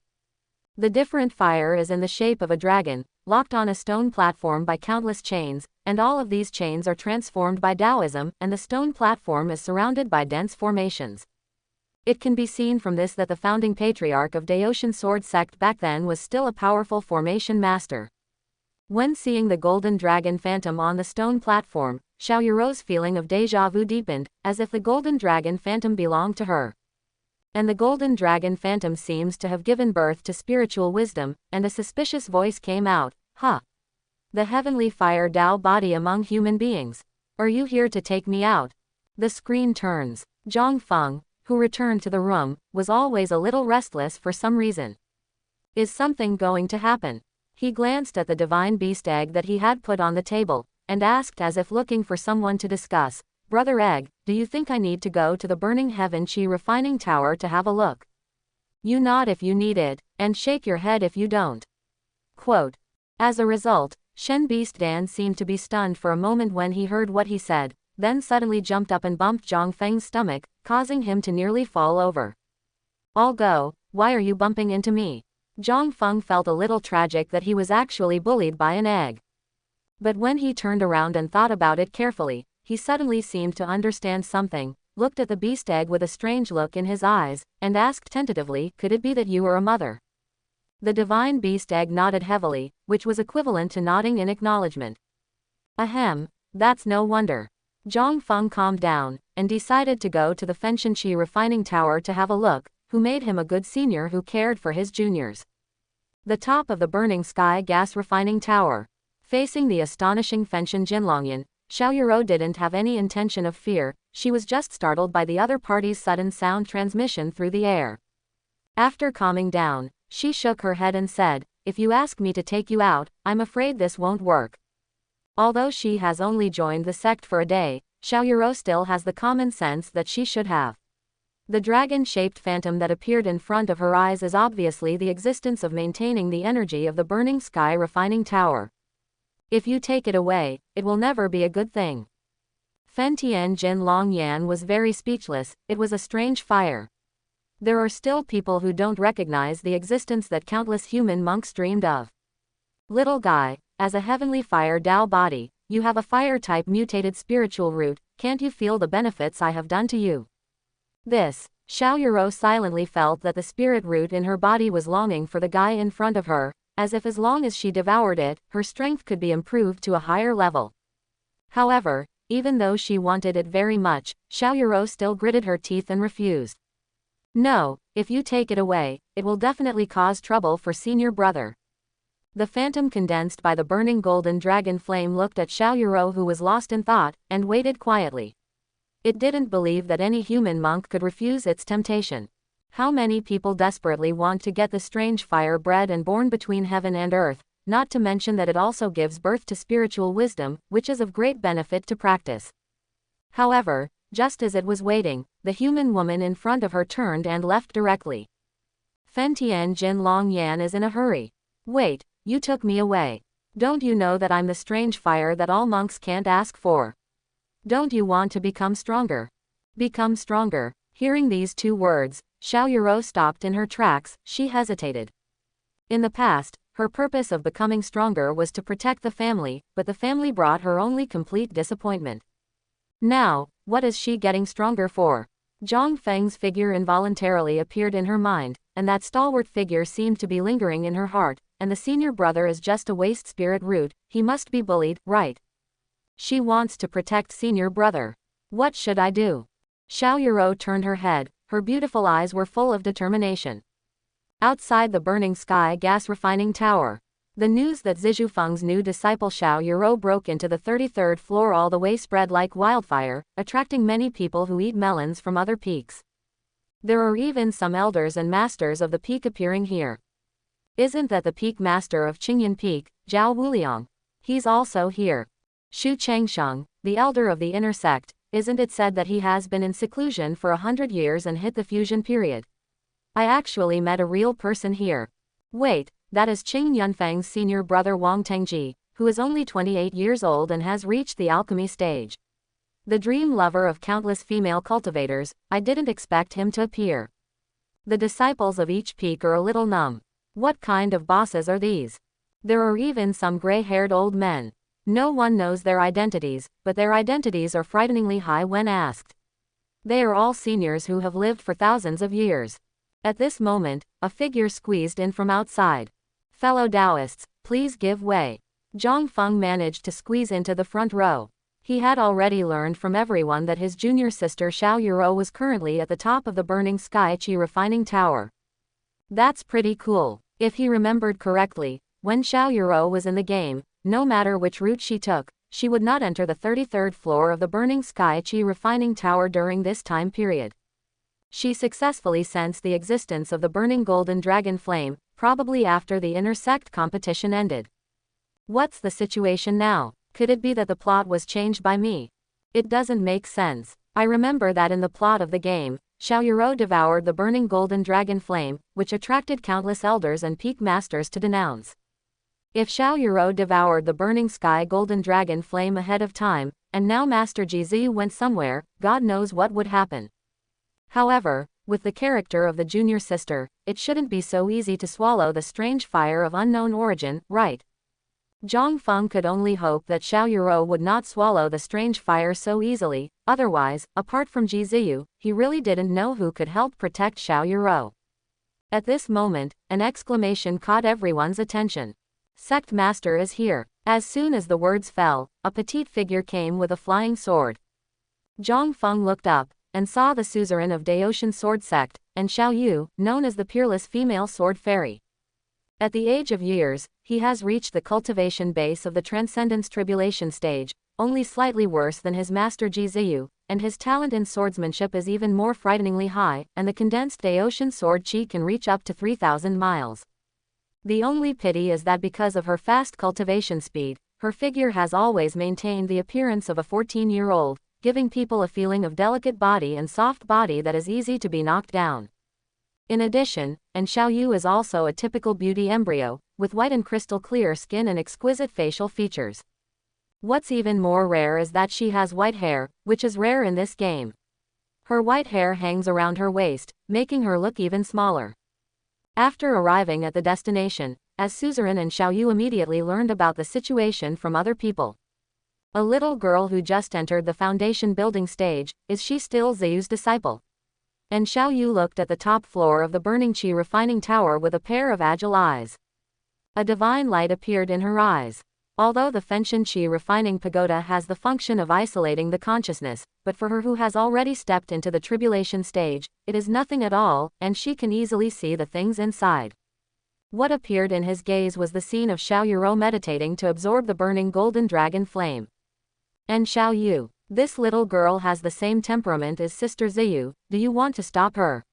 Speaker 1: The different fire is in the shape of a dragon, locked on a stone platform by countless chains, and all of these chains are transformed by Taoism, and the stone platform is surrounded by dense formations. It can be seen from this that the founding patriarch of Daoshan Sword Sect back then was still a powerful formation master. When seeing the golden dragon phantom on the stone platform, Xiao Yuro's feeling of déjà vu deepened, as if the golden dragon phantom belonged to her. And the golden dragon phantom seems to have given birth to spiritual wisdom, and a suspicious voice came out, "Huh. The heavenly fire Tao body among human beings. Are you here to take me out?" The screen turns. Zhang Feng, who returned to the room, was always a little restless for some reason. Is something going to happen? He glanced at the divine beast egg that he had put on the table, and asked as if looking for someone to discuss, "Brother Egg, do you think I need to go to the burning heaven chi refining tower to have a look? You nod if you need it, and shake your head if you don't." Quote. As a result, Shen Beast Dan seemed to be stunned for a moment when he heard what he said, then suddenly jumped up and bumped Zhang Feng's stomach, causing him to nearly fall over. "I'll go, why are you bumping into me?" Zhang Feng felt a little tragic that he was actually bullied by an egg. But when he turned around and thought about it carefully, he suddenly seemed to understand something, looked at the beast egg with a strange look in his eyes, and asked tentatively, "Could it be that you are a mother?" The divine beast egg nodded heavily, which was equivalent to nodding in acknowledgement. Ahem, that's no wonder. Zhang Feng calmed down, and decided to go to the Fenshenqi refining tower to have a look, who made him a good senior who cared for his juniors. The top of the burning sky gas refining tower. Facing the astonishing Fenshen Jinlongyan, Xiao Yuro didn't have any intention of fear, she was just startled by the other party's sudden sound transmission through the air. After calming down, she shook her head and said, "If you ask me to take you out, I'm afraid this won't work." Although she has only joined the sect for a day, Xiao Yuro still has the common sense that she should have. The dragon-shaped phantom that appeared in front of her eyes is obviously the existence of maintaining the energy of the burning sky refining tower. If you take it away, it will never be a good thing. Fen Tian Jin Long Yan was very speechless, it was a strange fire. There are still people who don't recognize the existence that countless human monks dreamed of. Little guy, as a heavenly fire Tao body, you have a fire-type mutated spiritual root, can't you feel the benefits I have done to you? This, Xiao Yuro silently felt that the spirit root in her body was longing for the guy in front of her, as if as long as she devoured it, her strength could be improved to a higher level. However, even though she wanted it very much, Xiao Yuro still gritted her teeth and refused. "No, if you take it away, it will definitely cause trouble for senior brother." The phantom condensed by the burning golden dragon flame looked at Xiao Yuro, who was lost in thought, and waited quietly. It didn't believe that any human monk could refuse its temptation. How many people desperately want to get the strange fire bred and born between heaven and earth, not to mention that it also gives birth to spiritual wisdom, which is of great benefit to practice. However, just as it was waiting, the human woman in front of her turned and left directly. Fen Tian Jin Long Yan is in a hurry. "Wait, you took me away. Don't you know that I'm the strange fire that all monks can't ask for? Don't you want to become stronger?" Become stronger. Hearing these two words, Xiao Yuro stopped in her tracks, she hesitated. In the past, her purpose of becoming stronger was to protect the family, but the family brought her only complete disappointment. Now, what is she getting stronger for? Zhang Feng's figure involuntarily appeared in her mind, and that stalwart figure seemed to be lingering in her heart, and the senior brother is just a waste spirit root, he must be bullied, right? She wants to protect senior brother. What should I do? Xiao Yuro turned her head, her beautiful eyes were full of determination. Outside the burning sky gas refining tower. The news that Zizhu Feng's new disciple Xiao Yuro broke into the 33rd floor all the way spread like wildfire, attracting many people who eat melons from other peaks. There are even some elders and masters of the peak appearing here. Isn't that the peak master of Qingyan Peak, Zhao Wuliang? He's also here. Xu Changsheng, the elder of the inner sect, isn't it said that he has been in seclusion for 100 years and hit the fusion period? I actually met a real person here. Wait, that is Qing Yunfeng's senior brother Wang Tengji, who is only 28 years old and has reached the alchemy stage. The dream lover of countless female cultivators, I didn't expect him to appear. The disciples of each peak are a little numb. What kind of bosses are these? There are even some gray-haired old men. No one knows their identities, but their identities are frighteningly high when asked. They are all seniors who have lived for thousands of years. At this moment, a figure squeezed in from outside. Fellow Taoists, please give way. Zhang Feng managed to squeeze into the front row. He had already learned from everyone that his junior sister Xiao Yuro was currently at the top of the burning sky Qi refining tower. That's pretty cool. If he remembered correctly, when Xiao Yuro was in the game, no matter which route she took, she would not enter the 33rd floor of the burning sky Qi refining tower during this time period. She successfully sensed the existence of the burning golden dragon flame, probably after the intersect competition ended. What's the situation now? Could it be that the plot was changed by me? It doesn't make sense. I remember that in the plot of the game, Xiao Yuro devoured the burning golden dragon flame, which attracted countless elders and peak masters to denounce. If Xiao Yuro devoured the burning sky golden dragon flame ahead of time, and now Master Jiziyu went somewhere, God knows what would happen. However, with the character of the junior sister, it shouldn't be so easy to swallow the strange fire of unknown origin, right? Zhang Feng could only hope that Xiao Yuro would not swallow the strange fire so easily, otherwise, apart from Jiziyu, he really didn't know who could help protect Xiao Yuro. At this moment, an exclamation caught everyone's attention. Sect Master is here. As soon as the words fell, a petite figure came with a flying sword. Zhang Feng looked up, and saw the suzerain of Daotian Sword Sect, and Xiao Yu, known as the peerless female sword fairy. At the age of years, he has reached the cultivation base of the Transcendence Tribulation stage, only slightly worse than his master Jiziyu, and his talent in swordsmanship is even more frighteningly high, and the condensed Daotian sword chi can reach up to 3,000 miles. The only pity is that because of her fast cultivation speed, her figure has always maintained the appearance of a 14-year-old, giving people a feeling of delicate body and soft body that is easy to be knocked down. In addition, and Xiao Yu is also a typical beauty embryo, with white and crystal clear skin and exquisite facial features. What's even more rare is that she has white hair, which is rare in this game. Her white hair hangs around her waist, making her look even smaller. After arriving at the destination, as suzerain and Xiao Yu immediately learned about the situation from other people. A little girl who just entered the foundation building stage, is she still Ziyu's disciple? And Xiao Yu looked at the top floor of the burning Qi refining tower with a pair of agile eyes. A divine light appeared in her eyes. Although the Fenshin Qi refining pagoda has the function of isolating the consciousness, but for her who has already stepped into the tribulation stage, it is nothing at all, and she can easily see the things inside. What appeared in his gaze was the scene of Xiao Yuro meditating to absorb the burning golden dragon flame. And Xiao Yu, this little girl has the same temperament as Sister Ziyu, do you want to stop her?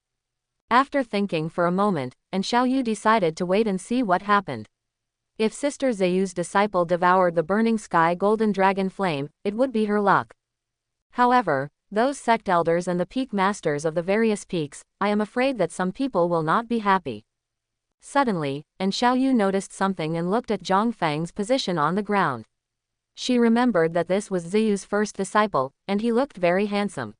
Speaker 1: After thinking for a moment, and Xiao Yu decided to wait and see what happened. If Sister Ziyu's disciple devoured the burning sky golden dragon flame, it would be her luck. However, those sect elders and the peak masters of the various peaks, I am afraid that some people will not be happy. Suddenly, and Xiao Yu noticed something and looked at Zhang Feng's position on the ground. She remembered that this was Ziyu's first disciple, and he looked very handsome.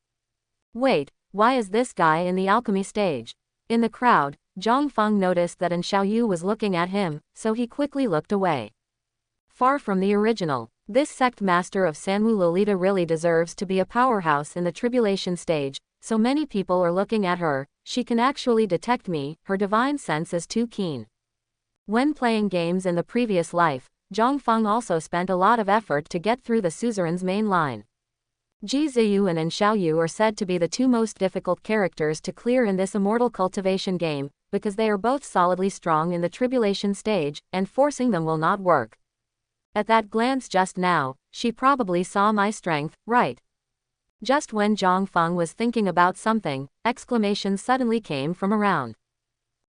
Speaker 1: Wait, why is this guy in the alchemy stage? In the crowd, Zhang Feng noticed that An Xiao Yu was looking at him, so he quickly looked away. Far from the original, this sect master of Sanwu Lolita really deserves to be a powerhouse in the tribulation stage, so many people are looking at her, she can actually detect me, her divine sense is too keen. When playing games in the previous life, Zhang Feng also spent a lot of effort to get through the suzerain's main line. Ji Ziyu and An Xiao Yu are said to be the two most difficult characters to clear in this immortal cultivation game, because they are both solidly strong in the tribulation stage, and forcing them will not work. At that glance just now, she probably saw my strength, right? Just when Zhang Feng was thinking about something, exclamations suddenly came from around.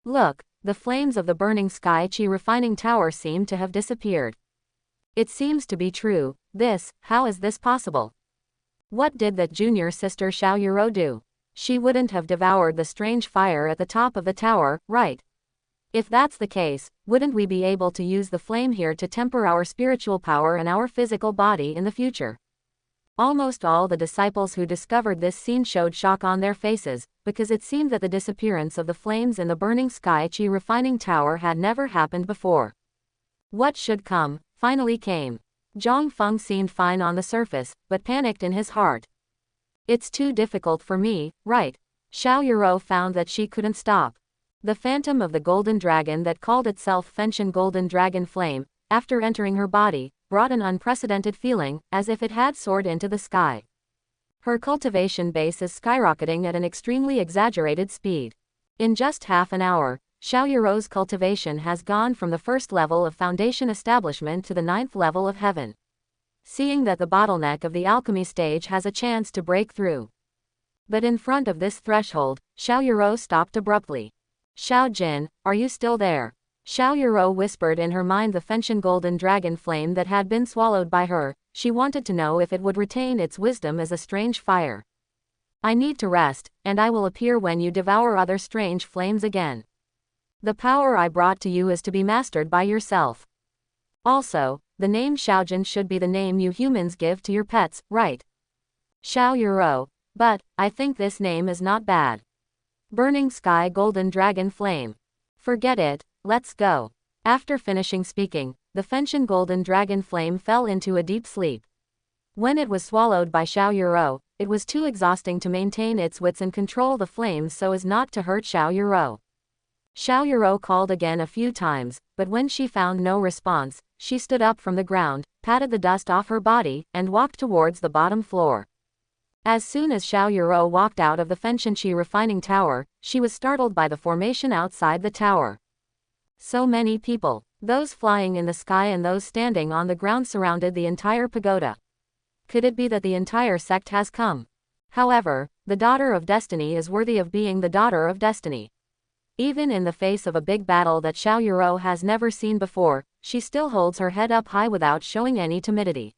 Speaker 1: Look, the flames of the burning sky Qi refining tower seem to have disappeared. It seems to be true. How is this possible? What did that junior sister Xiao Yuro do? She wouldn't have devoured the strange fire at the top of the tower, right? If that's the case, wouldn't we be able to use the flame here to temper our spiritual power and our physical body in the future? Almost all the disciples who discovered this scene showed shock on their faces, because it seemed that the disappearance of the flames in the burning sky Qi refining tower had never happened before. What should come, finally came. Zhang Feng seemed fine on the surface, but panicked in his heart. It's too difficult for me, right? Xiao Yuro found that she couldn't stop. The phantom of the golden dragon that called itself Fenshin Golden Dragon Flame, after entering her body, brought an unprecedented feeling, as if it had soared into the sky. Her cultivation base is skyrocketing at an extremely exaggerated speed. In just half an hour, Xiao Yuro's cultivation has gone from the first level of foundation establishment to the 9th level of heaven. Seeing that the bottleneck of the alchemy stage has a chance to break through. But in front of this threshold, Xiao Yuro stopped abruptly. Xiao Jin, are you still there? Xiao Yuro whispered in her mind the Fenchen golden dragon flame that had been swallowed by her. She wanted to know if it would retain its wisdom as a strange fire. I need to rest, and I will appear when you devour other strange flames again. The power I brought to you is to be mastered by yourself. Also, the name Xiaojin should be the name you humans give to your pets, right? Xiao Yuro. But, I think this name is not bad. Burning Sky Golden Dragon Flame. Forget it, let's go. After finishing speaking, the Fenchen Golden Dragon Flame fell into a deep sleep. When it was swallowed by Xiao Yuro, it was too exhausting to maintain its wits and control the flames so as not to hurt Xiao Yuro. Xiao Yuro called again a few times, but when she found no response, she stood up from the ground, patted the dust off her body, and walked towards the bottom floor. As soon as Xiao Yuro walked out of the Fenshenqi refining tower, she was startled by the formation outside the tower. So many people, those flying in the sky and those standing on the ground surrounded the entire pagoda. Could it be that the entire sect has come? However, the daughter of destiny is worthy of being the daughter of destiny. Even in the face of a big battle that Xiao Yuro has never seen before, she still holds her head up high without showing any timidity.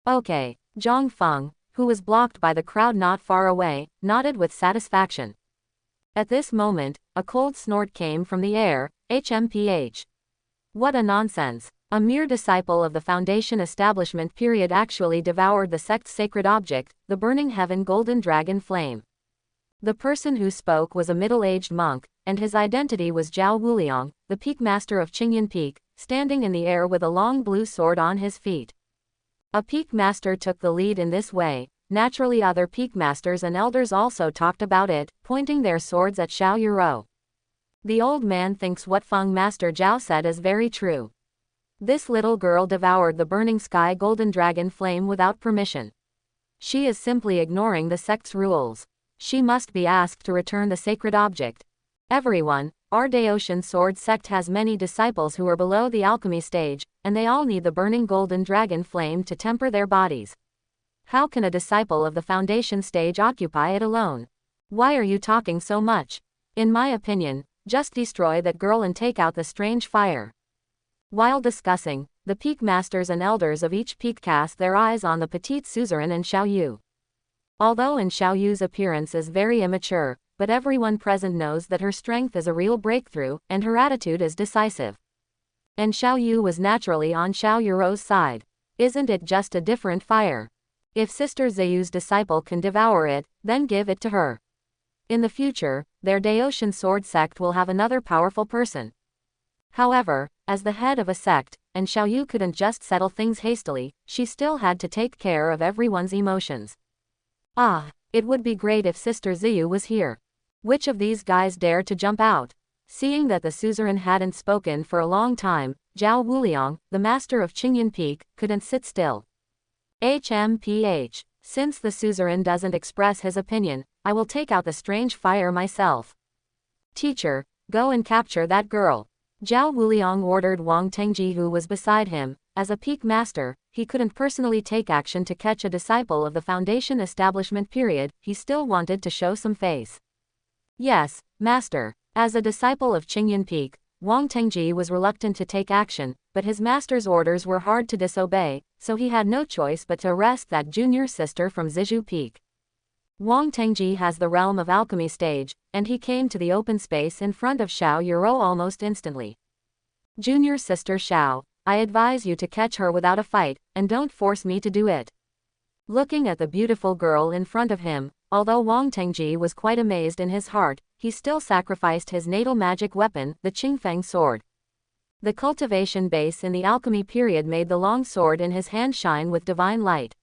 Speaker 1: Okay, Zhang Feng, who was blocked by the crowd not far away, nodded with satisfaction. At this moment, a cold snort came from the air. HMPH. What a nonsense. A mere disciple of the Foundation establishment period actually devoured the sect's sacred object, the burning heaven golden dragon flame. The person who spoke was a middle-aged monk, and his identity was Zhao Wuliang, the peak master of Qingyan Peak, standing in the air with a long blue sword on his feet. A peak master took the lead in this way. Naturally other peak masters and elders also talked about it, pointing their swords at Xiao Yuro. The old man thinks what Feng Master Zhao said is very true. This little girl devoured the burning sky golden dragon flame without permission. She is simply ignoring the sect's rules. She must be asked to return the sacred object. Everyone, our Daotian sword sect has many disciples who are below the alchemy stage, and they all need the burning golden dragon flame to temper their bodies. How can a disciple of the foundation stage occupy it alone? Why are you talking so much? In my opinion, just destroy that girl and take out the strange fire. While discussing, the peak masters and elders of each peak cast their eyes on the petite suzerain and Xiao Yu. Although Xiao Yu's appearance is very immature, but everyone present knows that her strength is a real breakthrough, and her attitude is decisive. And Xiao Yu was naturally on Xiao Yuro's side. Isn't it just a different fire? If Sister Zayu's disciple can devour it, then give it to her. In the future, their Daotian sword sect will have another powerful person. However, as the head of a sect, and Xiao Yu couldn't just settle things hastily, she still had to take care of everyone's emotions. Ah, it would be great if Sister Ziyu was here. Which of these guys dared to jump out? Seeing that the suzerain hadn't spoken for a long time, Zhao Wuliang, the master of Qingyan Peak, couldn't sit still. HMPH. Since the suzerain doesn't express his opinion, I will take out the strange fire myself. Teacher, go and capture that girl. Zhao Wuliang ordered Wang Tengji, who was beside him. As a peak master, he couldn't personally take action to catch a disciple of the foundation establishment period, he still wanted to show some face. Yes, master. As a disciple of Qingyan Peak, Wang Tengji was reluctant to take action, but his master's orders were hard to disobey, so he had no choice but to arrest that junior sister from Zizhu Peak. Wang Tengji has the realm of alchemy stage, and he came to the open space in front of Xiao Yuro almost instantly. Junior sister Xiao, I advise you to catch her without a fight, and don't force me to do it. Looking at the beautiful girl in front of him, although Wang Tengji was quite amazed in his heart, he still sacrificed his natal magic weapon, the Qingfeng sword. The cultivation base in the alchemy period made the long sword in his hand shine with divine light.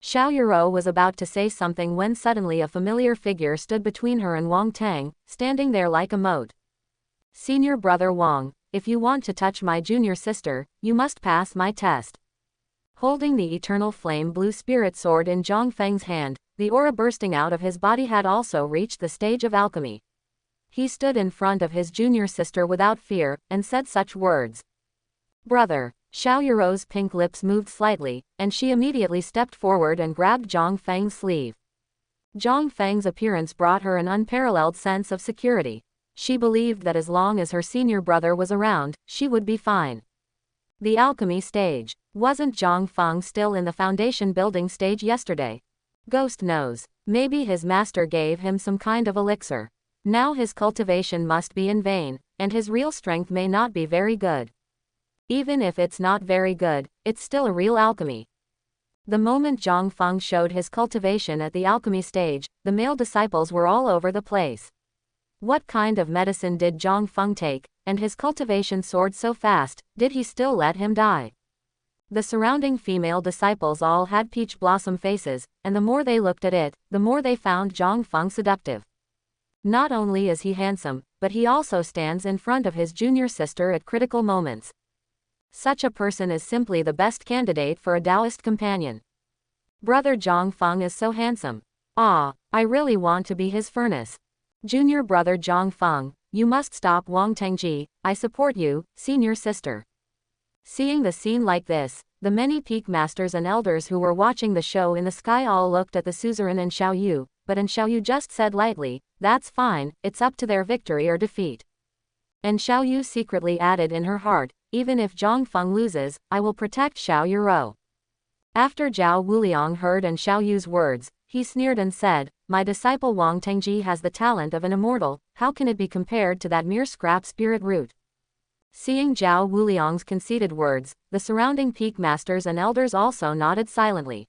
Speaker 1: Xiao Yuro was about to say something when suddenly a familiar figure stood between her and Wang Tang, standing there like a moat. Senior brother Wang, if you want to touch my junior sister, you must pass my test. Holding the eternal flame blue spirit sword in Zhang Feng's hand, the aura bursting out of his body had also reached the stage of alchemy. He stood in front of his junior sister without fear, and said such words. Brother. Xiao Yuro's pink lips moved slightly, and she immediately stepped forward and grabbed Zhang Feng's sleeve. Zhang Feng's appearance brought her an unparalleled sense of security. She believed that as long as her senior brother was around, she would be fine. The alchemy stage. Wasn't Zhang Feng still in the foundation building stage yesterday? Ghost knows. Maybe his master gave him some kind of elixir. Now his cultivation must be in vain, and his real strength may not be very good. Even if it's not very good, it's still a real alchemy. The moment Zhang Feng showed his cultivation at the alchemy stage, the male disciples were all over the place. What kind of medicine did Zhang Feng take, and his cultivation soared so fast, did he still let him die? The surrounding female disciples all had peach blossom faces, and the more they looked at it, the more they found Zhang Feng seductive. Not only is he handsome, but he also stands in front of his junior sister at critical moments. Such a person is simply the best candidate for a Taoist companion. Brother Zhang Feng is so handsome. Ah, I really want to be his furnace. Junior brother Zhang Feng, you must stop Wang Tengji, I support you, senior sister. Seeing the scene like this, the many peak masters and elders who were watching the show in the sky all looked at the suzerain and Xiaoyu, but Xiaoyu just said lightly, that's fine, it's up to their victory or defeat. And Xiaoyu secretly added in her heart, even if Zhang Feng loses, I will protect Xiao Yuro. After Zhao Wuliang heard Xiaoyu's words, he sneered and said, my disciple Wang Tengji has the talent of an immortal, how can it be compared to that mere scrap spirit root? Seeing Zhao Wuliang's conceited words, the surrounding peak masters and elders also nodded silently.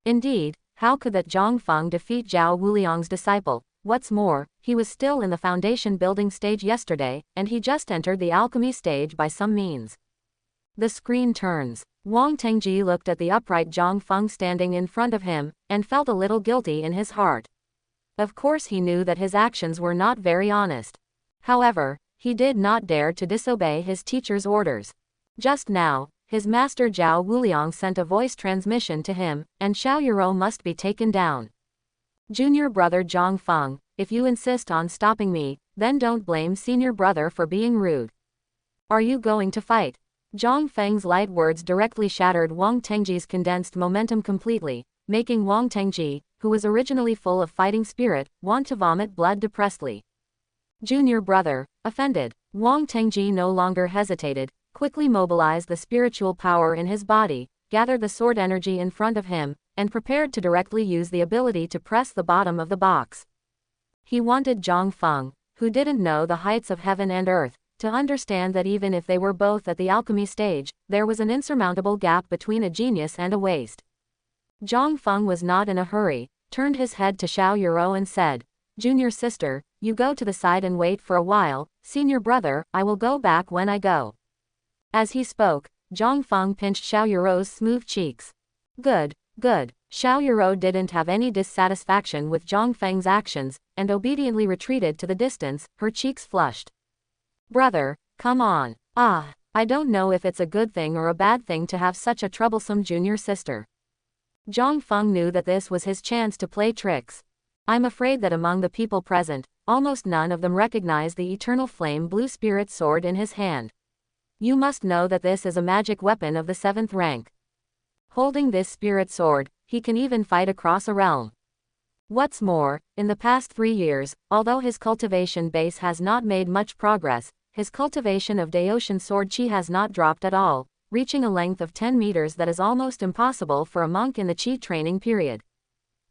Speaker 1: Indeed, how could that Zhang Feng defeat Zhao Wuliang's disciple? What's more, he was still in the foundation building stage yesterday, and he just entered the alchemy stage by some means. The screen turns. Wang Tengji looked at the upright Zhang Feng standing in front of him, and felt a little guilty in his heart. Of course he knew that his actions were not very honest. However, he did not dare to disobey his teacher's orders. Just now, his master Zhao Wuliang sent a voice transmission to him, and Xiao Yuro must be taken down. Junior brother Zhang Feng, if you insist on stopping me, then don't blame senior brother for being rude. Are you going to fight? Zhang Feng's light words directly shattered Wang Tengji's condensed momentum completely, making Wang Tengji, who was originally full of fighting spirit, want to vomit blood depressedly. Junior brother, offended, Wang Tengji no longer hesitated, quickly mobilized the spiritual power in his body, gathered the sword energy in front of him, and prepared to directly use the ability to press the bottom of the box. He wanted Zhang Feng, who didn't know the heights of heaven and earth, to understand that even if they were both at the alchemy stage, there was an insurmountable gap between a genius and a waste. Zhang Feng was not in a hurry, turned his head to Xiao Yuro and said, Junior sister, you go to the side and wait for a while, senior brother, I will go back when I go. As he spoke, Zhang Feng pinched Xiao Yuro's smooth cheeks. Good, good. Xiao Yuro didn't have any dissatisfaction with Zhang Feng's actions, and obediently retreated to the distance, her cheeks flushed. Brother, come on. Ah, I don't know if it's a good thing or a bad thing to have such a troublesome junior sister. Zhang Feng knew that this was his chance to play tricks. I'm afraid that among the people present, almost none of them recognized the eternal flame blue spirit sword in his hand. You must know that this is a magic weapon of the 7th rank. Holding this spirit sword, he can even fight across a realm. What's more, in the past 3 years, although his cultivation base has not made much progress, his cultivation of Daoshan sword chi has not dropped at all, reaching a length of 10 meters that is almost impossible for a monk in the chi training period.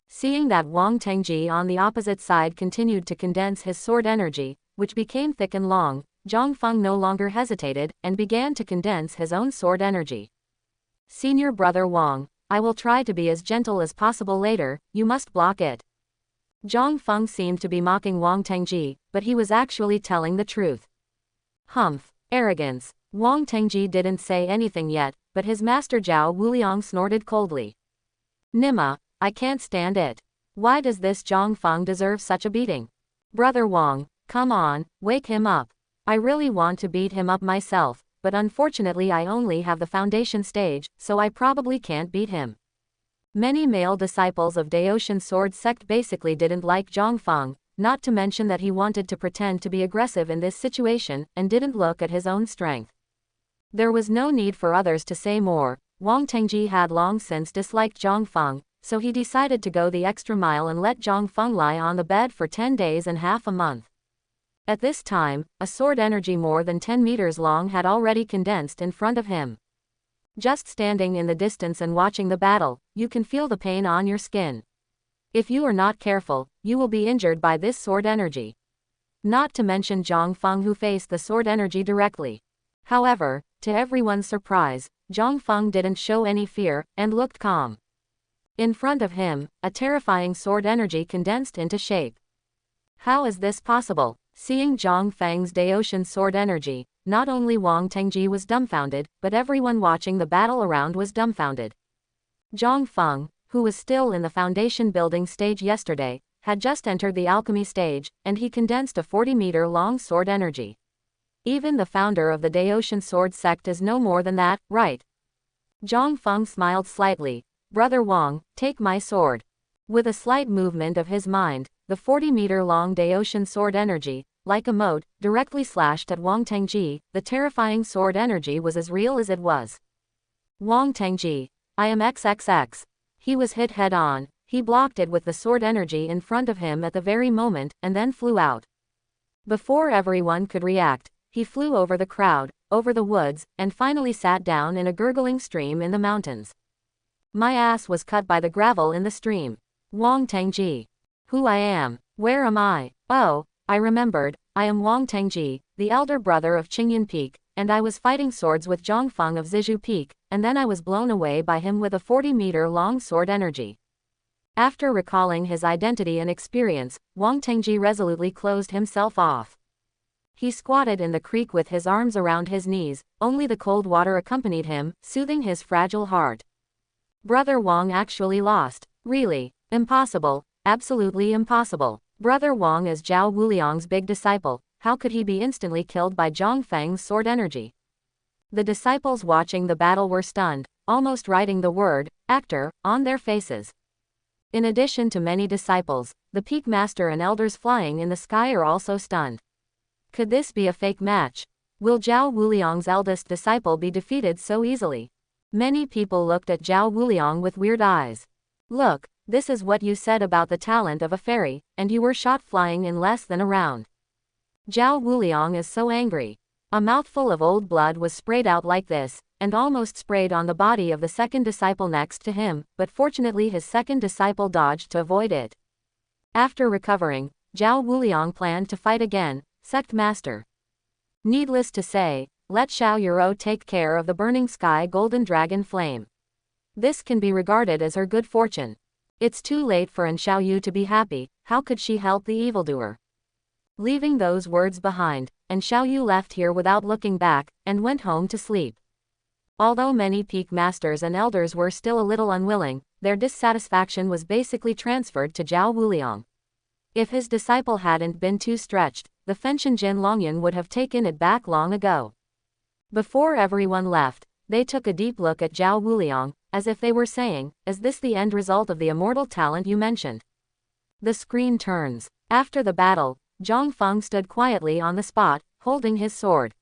Speaker 1: Seeing that Wang Tengji on the opposite side continued to condense his sword energy, which became thick and long, Zhang Feng no longer hesitated, and began to condense his own sword energy. Senior brother Wang, I will try to be as gentle as possible later, you must block it. Zhang Feng seemed to be mocking Wang Tengji, but he was actually telling the truth. Humph, arrogance. Wang Tengji didn't say anything yet, but his master Zhao Wuliang snorted coldly. Nima, I can't stand it. Why does this Zhang Feng deserve such a beating? Brother Wang, come on, wake him up. I really want to beat him up myself, but unfortunately I only have the foundation stage, so I probably can't beat him. Many male disciples of Daoshan Sword Sect basically didn't like Zhongfeng, not to mention that he wanted to pretend to be aggressive in this situation and didn't look at his own strength. There was no need for others to say more. Wang Tengji had long since disliked Zhongfeng, so he decided to go the extra mile and let Zhongfeng lie on the bed for 10 days and half a month. At this time, a sword energy more than 10 meters long had already condensed in front of him. Just standing in the distance and watching the battle, you can feel the pain on your skin. If you are not careful, you will be injured by this sword energy. Not to mention Zhongfeng, who faced the sword energy directly. However, to everyone's surprise, Zhongfeng didn't show any fear and looked calm. In front of him, a terrifying sword energy condensed into shape. How is this possible? Seeing Zhongfeng's Daoshan sword energy, not only Wang Tengji was dumbfounded, but everyone watching the battle around was dumbfounded. Zhongfeng, who was still in the foundation building stage yesterday, had just entered the alchemy stage, and he condensed a 40-meter-long sword energy. Even the founder of the Daoshan Sword Sect is no more than that, right? Zhongfeng smiled slightly. Brother Wang, take my sword. With a slight movement of his mind, the 40-meter-long Daoshan sword energy, like a mote, directly slashed at Wang Tengji. The terrifying sword energy was as real as it was. Wang Tengji, I am XXX. He was hit head-on. He blocked it with the sword energy in front of him at the very moment, and then flew out. Before everyone could react, he flew over the crowd, over the woods, and finally sat down in a gurgling stream in the mountains. My ass was cut by the gravel in the stream. Wang Tengji. Who I am. Where am I? Oh, I remembered. I am Wang Tengji, the elder brother of Qingyan Peak, and I was fighting swords with Zhongfeng of Zizhu Peak, and then I was blown away by him with a 40-meter-long sword energy. After recalling his identity and experience, Wang Tengji resolutely closed himself off. He squatted in the creek with his arms around his knees, only the cold water accompanied him, soothing his fragile heart. Brother Wang actually lost. Really? Impossible. Absolutely impossible. Brother Wang is Zhao Wuliang's big disciple. How could he be instantly killed by Zhongfeng's sword energy? The disciples watching the battle were stunned, almost writing the word, actor, on their faces. In addition to many disciples, the peak master and elders flying in the sky are also stunned. Could this be a fake match? Will Zhao Wuliang's eldest disciple be defeated so easily? Many people looked at Zhao Wuliang with weird eyes. Look, this is what you said about the talent of a fairy, and you were shot flying in less than a round. Zhao Wuliang is so angry. A mouthful of old blood was sprayed out like this, and almost sprayed on the body of the second disciple next to him, but fortunately his second disciple dodged to avoid it. After recovering, Zhao Wuliang planned to fight again. Sect Master. Needless to say, let Xiao Yuro take care of the burning sky golden dragon flame. This can be regarded as her good fortune. It's too late for An Xiaoyu to be happy. How could she help the evildoer? Leaving those words behind, An Xiaoyu left here without looking back, and went home to sleep. Although many peak masters and elders were still a little unwilling, their dissatisfaction was basically transferred to Zhao Wuliang. If his disciple hadn't been too stretched, the Fenshin Jin Longyan would have taken it back long ago. Before everyone left, they took a deep look at Zhao Wuliang, as if they were saying, is this the end result of the immortal talent you mentioned? The screen turns. After the battle, Zhongfeng stood quietly on the spot, holding his sword.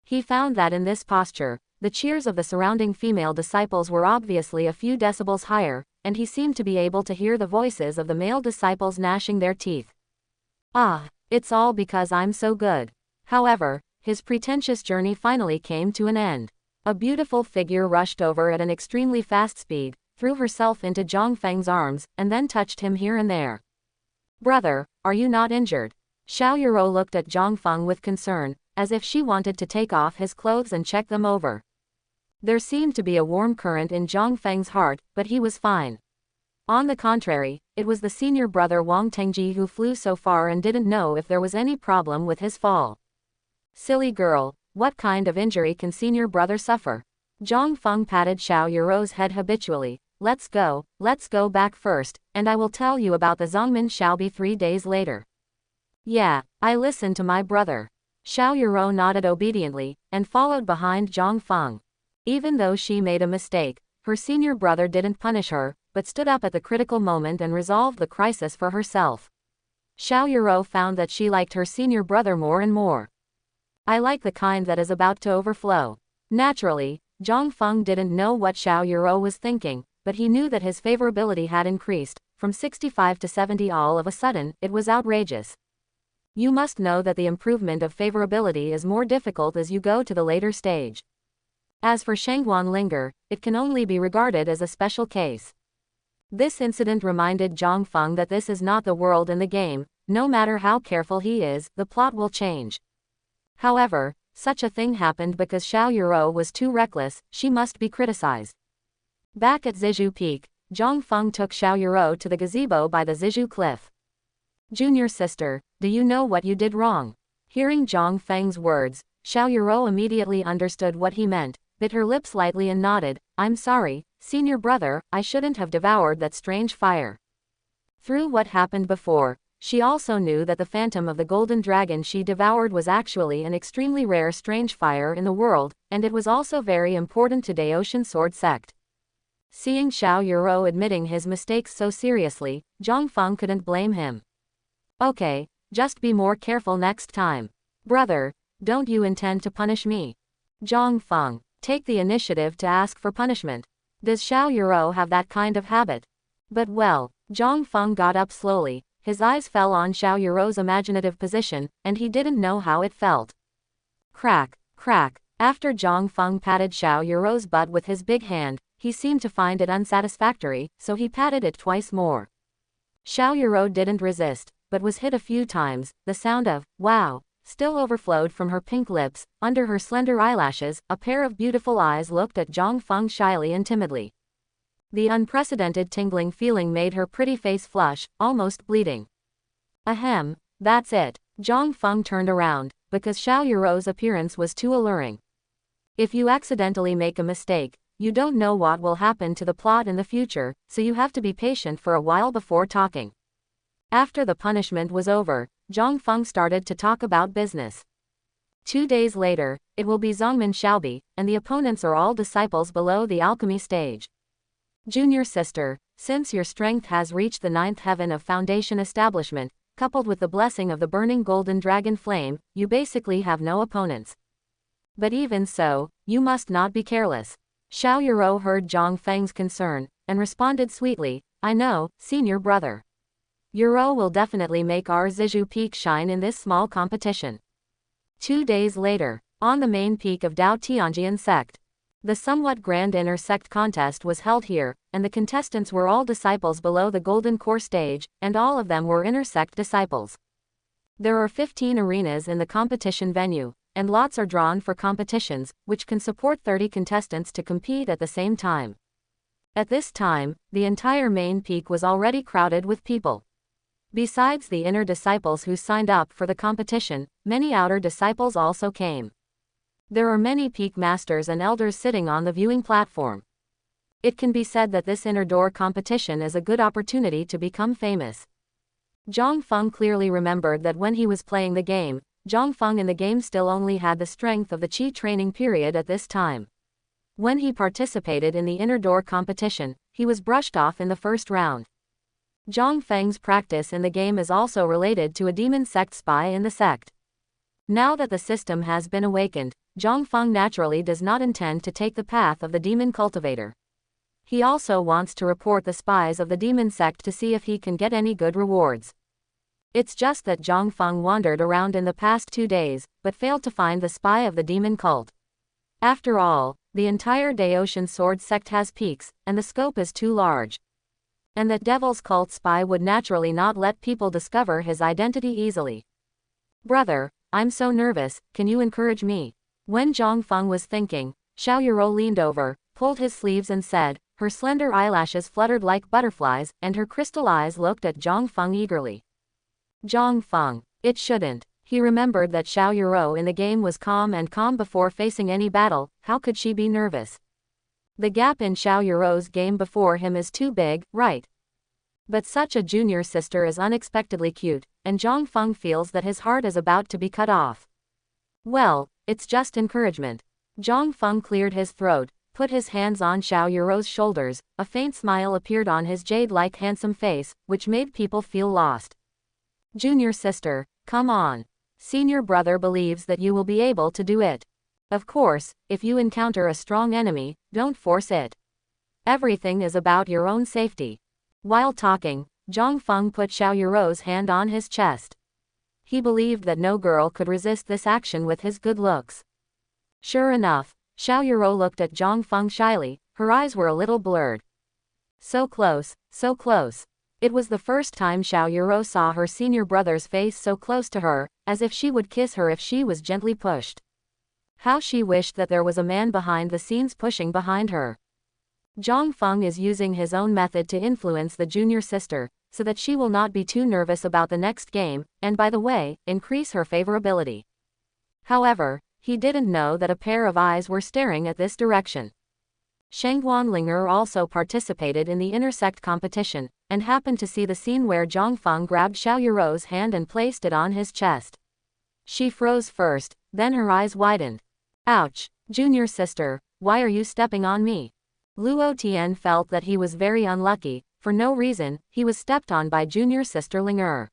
Speaker 1: He found that in this posture, the cheers of the surrounding female disciples were obviously a few decibels higher, and he seemed to be able to hear the voices of the male disciples gnashing their teeth. Ah, it's all because I'm so good. However, his pretentious journey finally came to an end. A beautiful figure rushed over at an extremely fast speed, threw herself into Zhongfeng's arms, and then touched him here and there. Brother, are you not injured? Xiao Yuro looked at Zhongfeng with concern, as if she wanted to take off his clothes and check them over. There seemed to be a warm current in Zhongfeng's heart, but he was fine. On the contrary, it was the senior brother Wang Tengji who flew so far and didn't know if there was any problem with his fall. Silly girl, what kind of injury can senior brother suffer? Zhongfeng patted Xiao Yuro's head habitually. Let's go back first, and I will tell you about the Zongmin Xiaobi 3 days later. Yeah, I listened to my brother. Xiao Yuro nodded obediently, and followed behind Zhang Feng. Even though she made a mistake, her senior brother didn't punish her, but stood up at the critical moment and resolved the crisis for herself. Xiao Yuro found that she liked her senior brother more and more. I like the kind that is about to overflow. Naturally, Zhang Feng didn't know what Xiao Yuro was thinking, but he knew that his favorability had increased, from 65 to 70 all of a sudden. It was outrageous. You must know that the improvement of favorability is more difficult as you go to the later stage. As for Shangguan Linger, it can only be regarded as a special case. This incident reminded Zhang Feng that this is not the world in the game. No matter how careful he is, the plot will change. However, such a thing happened because Xiao Yuro was too reckless. She must be criticized. Back at Zizhu Peak, Zhang Feng took Xiao Yuro to the gazebo by the Zizhu cliff. Junior sister, do you know what you did wrong? Hearing Zhang Feng's words, Xiao Yuro immediately understood what he meant, bit her lips lightly and nodded. I'm sorry, senior brother, I shouldn't have devoured that strange fire. Through what happened before, she also knew that the phantom of the golden dragon she devoured was actually an extremely rare strange fire in the world, and it was also very important to Daotian Sword Sect. Seeing Xiao Yuro admitting his mistakes so seriously, Zhang Feng couldn't blame him. Okay, just be more careful next time. Brother, don't you intend to punish me? Zhang Feng, take the initiative to ask for punishment. Does Xiao Yuro have that kind of habit? But well, Zhang Feng got up slowly. His eyes fell on Xiao Yuro's imaginative position, and he didn't know how it felt. Crack, crack. After Zhang Feng patted Xiao Yuro's butt with his big hand, he seemed to find it unsatisfactory, so he patted it twice more. Xiao Yuro didn't resist, but was hit a few times. The sound of, wow, still overflowed from her pink lips. Under her slender eyelashes, a pair of beautiful eyes looked at Zhang Feng shyly and timidly. The unprecedented tingling feeling made her pretty face flush, almost bleeding. Ahem, that's it. Zhang Feng turned around, because Xiao Yuro's appearance was too alluring. If you accidentally make a mistake, you don't know what will happen to the plot in the future, so you have to be patient for a while before talking. After the punishment was over, Zhang Feng started to talk about business. 2 days later, it will be Zongmin Xiaobi, and the opponents are all disciples below the alchemy stage. Junior sister, since your strength has reached the 9th heaven of foundation establishment, coupled with the blessing of the burning golden dragon flame, you basically have no opponents. But even so, you must not be careless. Xiao Yuro heard Zhang Feng's concern, and responded sweetly, I know, senior brother. Yuro will definitely make our Zizhu Peak shine in this small competition. 2 days later, on the main peak of Dao Tianjian sect. The somewhat grand inner sect contest was held here, and the contestants were all disciples below the golden core stage, and all of them were inner sect disciples. There are 15 arenas in the competition venue, and lots are drawn for competitions, which can support 30 contestants to compete at the same time. At this time, the entire main peak was already crowded with people. Besides the inner disciples who signed up for the competition, many outer disciples also came. There are many peak masters and elders sitting on the viewing platform. It can be said that this inner door competition is a good opportunity to become famous. Zhang Feng clearly remembered that when he was playing the game, Zhang Feng in the game still only had the strength of the Qi training period at this time. When he participated in the inner door competition, he was brushed off in the first round. Zhang Feng's practice in the game is also related to a demon sect spy in the sect. Now that the system has been awakened, Zhang Feng naturally does not intend to take the path of the demon cultivator. He also wants to report the spies of the demon sect to see if he can get any good rewards. It's just that Zhang Feng wandered around in the past 2 days, but failed to find the spy of the demon cult. After all, the entire Daotian Sword Sect has peaks, and the scope is too large. And that devil's cult spy would naturally not let people discover his identity easily. Brother, I'm so nervous, can you encourage me? When Zhang Feng was thinking, Xiao Yuro leaned over, pulled his sleeves and said, her slender eyelashes fluttered like butterflies, and her crystal eyes looked at Zhang Feng eagerly. Zhang Feng, it shouldn't. He remembered that Xiao Yuro in the game was calm before facing any battle. How could she be nervous? The gap in Xiao Yuro's game before him is too big, right? But such a junior sister is unexpectedly cute, and Zhang Feng feels that his heart is about to be cut off. Well, it's just encouragement. Zhang Feng cleared his throat, put his hands on Xiao Yuro's shoulders, a faint smile appeared on his jade-like handsome face, which made people feel lost. Junior sister, come on. Senior brother believes that you will be able to do it. Of course, if you encounter a strong enemy, don't force it. Everything is about your own safety. While talking, Zhang Feng put Xiao Yuro's hand on his chest. He believed that no girl could resist this action with his good looks. Sure enough, Xiao Yuro looked at Zhang Feng shyly, her eyes were a little blurred. So close, so close. It was the first time Xiao Yuro saw her senior brother's face so close to her, as if she would kiss her if she was gently pushed. How she wished that there was a man behind the scenes pushing behind her. Zhang Feng is using his own method to influence the junior sister, so that she will not be too nervous about the next game, and by the way, increase her favorability. However, he didn't know that a pair of eyes were staring at this direction. Shangguan Linger also participated in the intersect competition, and happened to see the scene where Zhang Feng grabbed Xiao Yuro's hand and placed it on his chest. She froze first, then her eyes widened. Ouch, junior sister, why are you stepping on me? Luo Tian felt that he was very unlucky, for no reason, he was stepped on by junior sister Linger.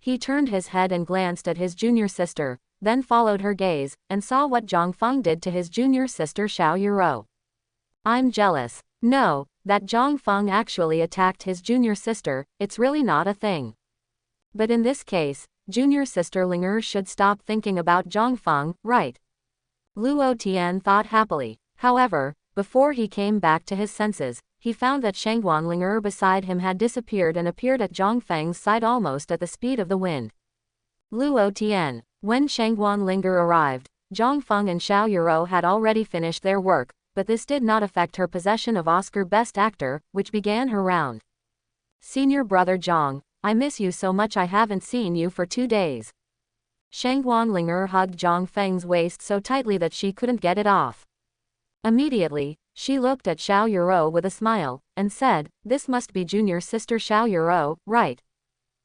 Speaker 1: He turned his head and glanced at his junior sister, then followed her gaze, and saw what Zhang Feng did to his junior sister Xiao Yuro. I'm jealous. No, that Zhang Feng actually attacked his junior sister, it's really not a thing. But in this case, junior sister Linger should stop thinking about Zhang Feng, right? Luo Tian thought happily. However, before he came back to his senses, he found that Shangguan Linger beside him had disappeared and appeared at Zhang Feng's side almost at the speed of the wind. Luo Tian. When Shangguan Linger arrived, Zhang Feng and Xiao Yuro had already finished their work, but this did not affect her possession of Oscar Best Actor, which began her round. Senior brother Zhang, I miss you so much, I haven't seen you for 2 days. Shangguan Linger hugged Zhang Feng's waist so tightly that she couldn't get it off. Immediately, she looked at Xiao Yuro with a smile, and said, this must be junior sister Xiao Yuro, right?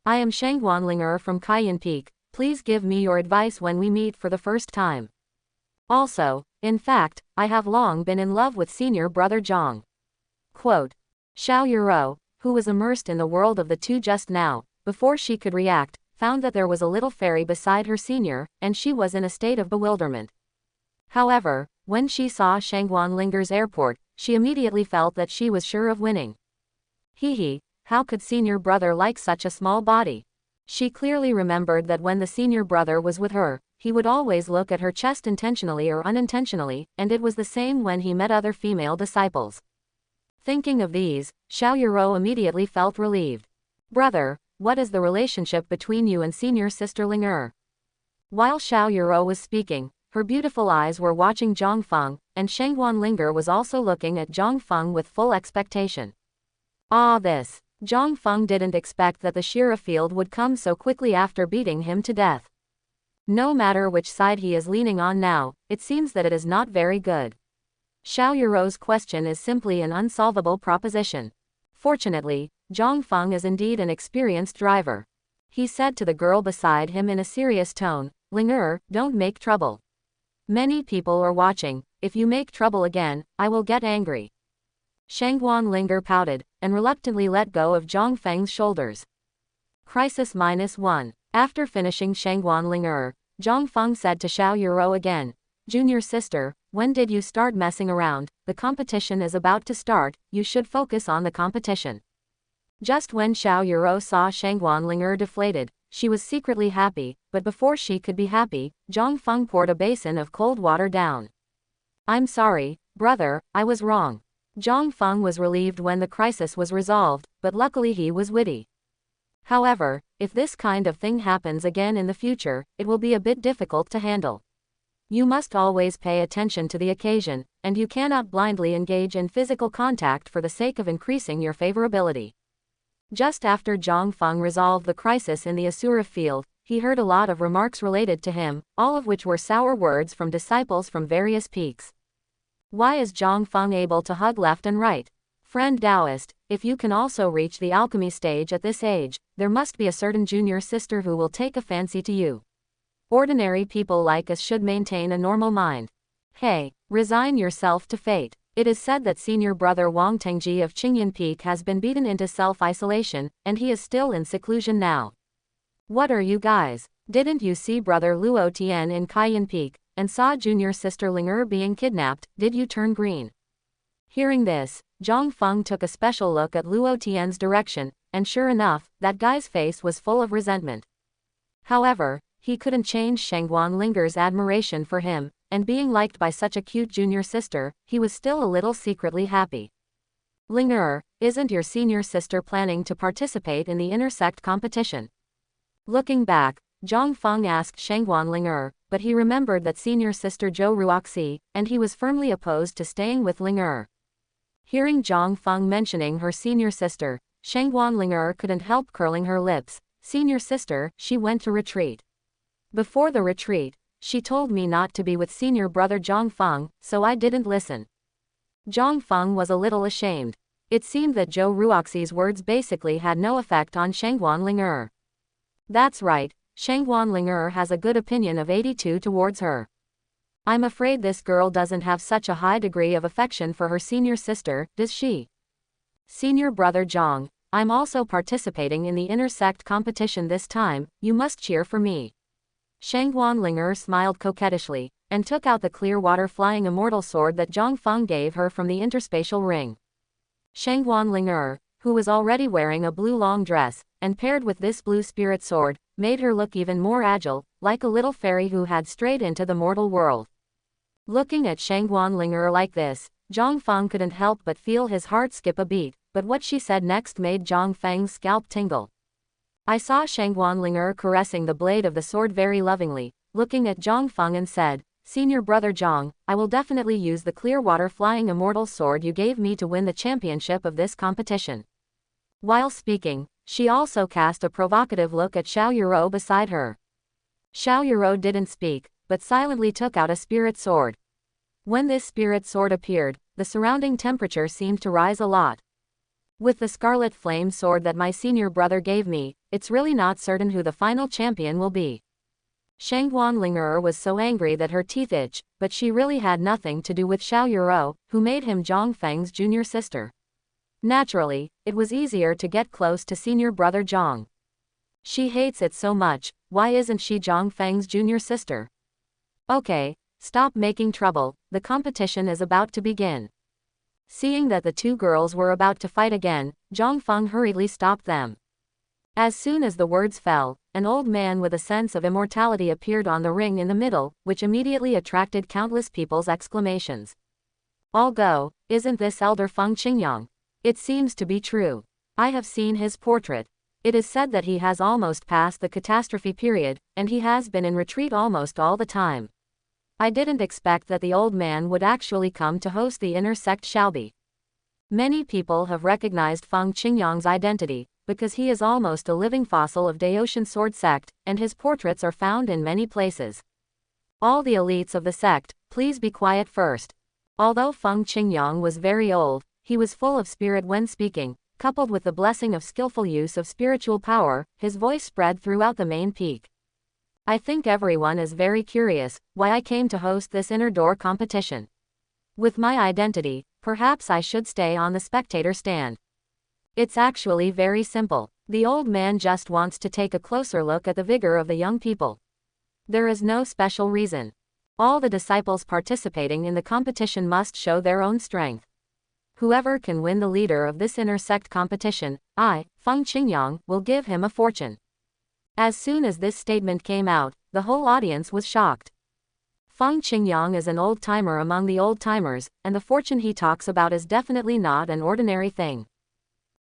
Speaker 1: I am Shangguan Linger from Cayenne Peak, please give me your advice when we meet for the first time. Also, in fact, I have long been in love with senior brother Zhang. Quote. Xiao Yuro, who was immersed in the world of the two just now, before she could react, found that there was a little fairy beside her senior, and she was in a state of bewilderment. However, when she saw Shangguan Linger's airport, she immediately felt that she was sure of winning. Hee, how could senior brother like such a small body? She clearly remembered that when the senior brother was with her, he would always look at her chest intentionally or unintentionally, and it was the same when he met other female disciples. Thinking of these, Xiao Yuro immediately felt relieved. Brother, what is the relationship between you and senior sister Linger? While Xiao Yuro was speaking, her beautiful eyes were watching Zhang Feng, and Shangguan Linger was also looking at Zhang Feng with full expectation. This. Zhang Feng didn't expect that the Shira field would come so quickly after beating him to death. No matter which side he is leaning on now, it seems that it is not very good. Xiao Yuro's question is simply an unsolvable proposition. Fortunately, Zhang Feng is indeed an experienced driver. He said to the girl beside him in a serious tone, Linger, don't make trouble. Many people are watching, if you make trouble again, I will get angry. Shangguan Linger pouted, and reluctantly let go of Zhang Feng's shoulders. Crisis -1. After finishing Shangguan Linger, Zhang Feng said to Xiao Yuro again, Junior sister, when did you start messing around? The competition is about to start, you should focus on the competition. Just when Xiao Yuro saw Shangguan Linger deflated, she was secretly happy, but before she could be happy, Zhang Feng poured a basin of cold water down. I'm sorry, brother, I was wrong. Zhang Feng was relieved when the crisis was resolved, but luckily he was witty. However, if this kind of thing happens again in the future, it will be a bit difficult to handle. You must always pay attention to the occasion, and you cannot blindly engage in physical contact for the sake of increasing your favorability. Just after Zhang Feng resolved the crisis in the Asura field, he heard a lot of remarks related to him, all of which were sour words from disciples from various peaks. Why is Zhang Feng able to hug left and right? Friend Taoist, if you can also reach the alchemy stage at this age, there must be a certain junior sister who will take a fancy to you. Ordinary people like us should maintain a normal mind. Hey, resign yourself to fate. It is said that senior brother Wang Tengji of Qingyan Peak has been beaten into self-isolation, and he is still in seclusion now. What are you guys? Didn't you see brother Luo Tian in Kaiyan Peak, and saw junior sister Ling being kidnapped? Did you turn green? Hearing this, Zhang Feng took a special look at Luo Tian's direction, and sure enough, that guy's face was full of resentment. However, he couldn't change Shangguan Linger's admiration for him, and being liked by such a cute junior sister, he was still a little secretly happy. Linger, isn't your senior sister planning to participate in the intersect competition? Looking back, Zhang Feng asked Shangguan Linger, but he remembered that senior sister Zhou Ruoxi, and he was firmly opposed to staying with Linger. Hearing Zhang Feng mentioning her senior sister, Shangguan Linger couldn't help curling her lips. Senior sister, she went to retreat. Before the retreat, she told me not to be with senior brother Zhang Feng, so I didn't listen. Zhang Feng was a little ashamed. It seemed that Zhou Ruoxi's words basically had no effect on Shangguan Linger. That's right, Shangguan Linger has a good opinion of 82 towards her. I'm afraid this girl doesn't have such a high degree of affection for her senior sister, does she? Senior brother Zhang, I'm also participating in the intersect competition this time, you must cheer for me. Shangguan Linger smiled coquettishly, and took out the clear water flying immortal sword that Zhang Feng gave her from the interspatial ring. Shangguan Linger, who was already wearing a blue long dress, and paired with this blue spirit sword, made her look even more agile, like a little fairy who had strayed into the mortal world. Looking at Shangguan Linger like this, Zhang Feng couldn't help but feel his heart skip a beat, but what she said next made Zhang Feng's scalp tingle. I saw Shangguan Linger caressing the blade of the sword very lovingly, looking at Zhang Feng and said, Senior brother Zhang, I will definitely use the clear water flying immortal sword you gave me to win the championship of this competition. While speaking, she also cast a provocative look at Xiao Yuro beside her. Xiao Yuro didn't speak, but silently took out a spirit sword. When this spirit sword appeared, the surrounding temperature seemed to rise a lot. With the scarlet flame sword that my senior brother gave me, it's really not certain who the final champion will be. Shangguan Linger was so angry that her teeth itched, but she really had nothing to do with Xiao Yuro, who made him Zhang Feng's junior sister. Naturally, it was easier to get close to senior brother Zhang. She hates it so much, why isn't she Zhang Feng's junior sister? Okay, stop making trouble, the competition is about to begin. Seeing that the two girls were about to fight again, Zhang Feng hurriedly stopped them. As soon as the words fell, an old man with a sense of immortality appeared on the ring in the middle, which immediately attracted countless people's exclamations. All go, isn't this Elder Feng Qingyang? It seems to be true. I have seen his portrait. It is said that he has almost passed the catastrophe period, and he has been in retreat almost all the time. I didn't expect that the old man would actually come to host the intersect Xiaobi. Many people have recognized Feng Qingyang's identity, because he is almost a living fossil of Daotian sword sect, and his portraits are found in many places. All the elites of the sect, please be quiet first. Although Feng Qingyang was very old, he was full of spirit when speaking, coupled with the blessing of skillful use of spiritual power, his voice spread throughout the main peak. I think everyone is very curious why I came to host this inner door competition. With my identity, perhaps I should stay on the spectator stand. It's actually very simple. The old man just wants to take a closer look at the vigor of the young people. There is no special reason. All the disciples participating in the competition must show their own strength. Whoever can win the leader of this intersect competition, I, Feng Qingyang, will give him a fortune. As soon as this statement came out, the whole audience was shocked. Feng Qingyang is an old-timer among the old-timers, and the fortune he talks about is definitely not an ordinary thing.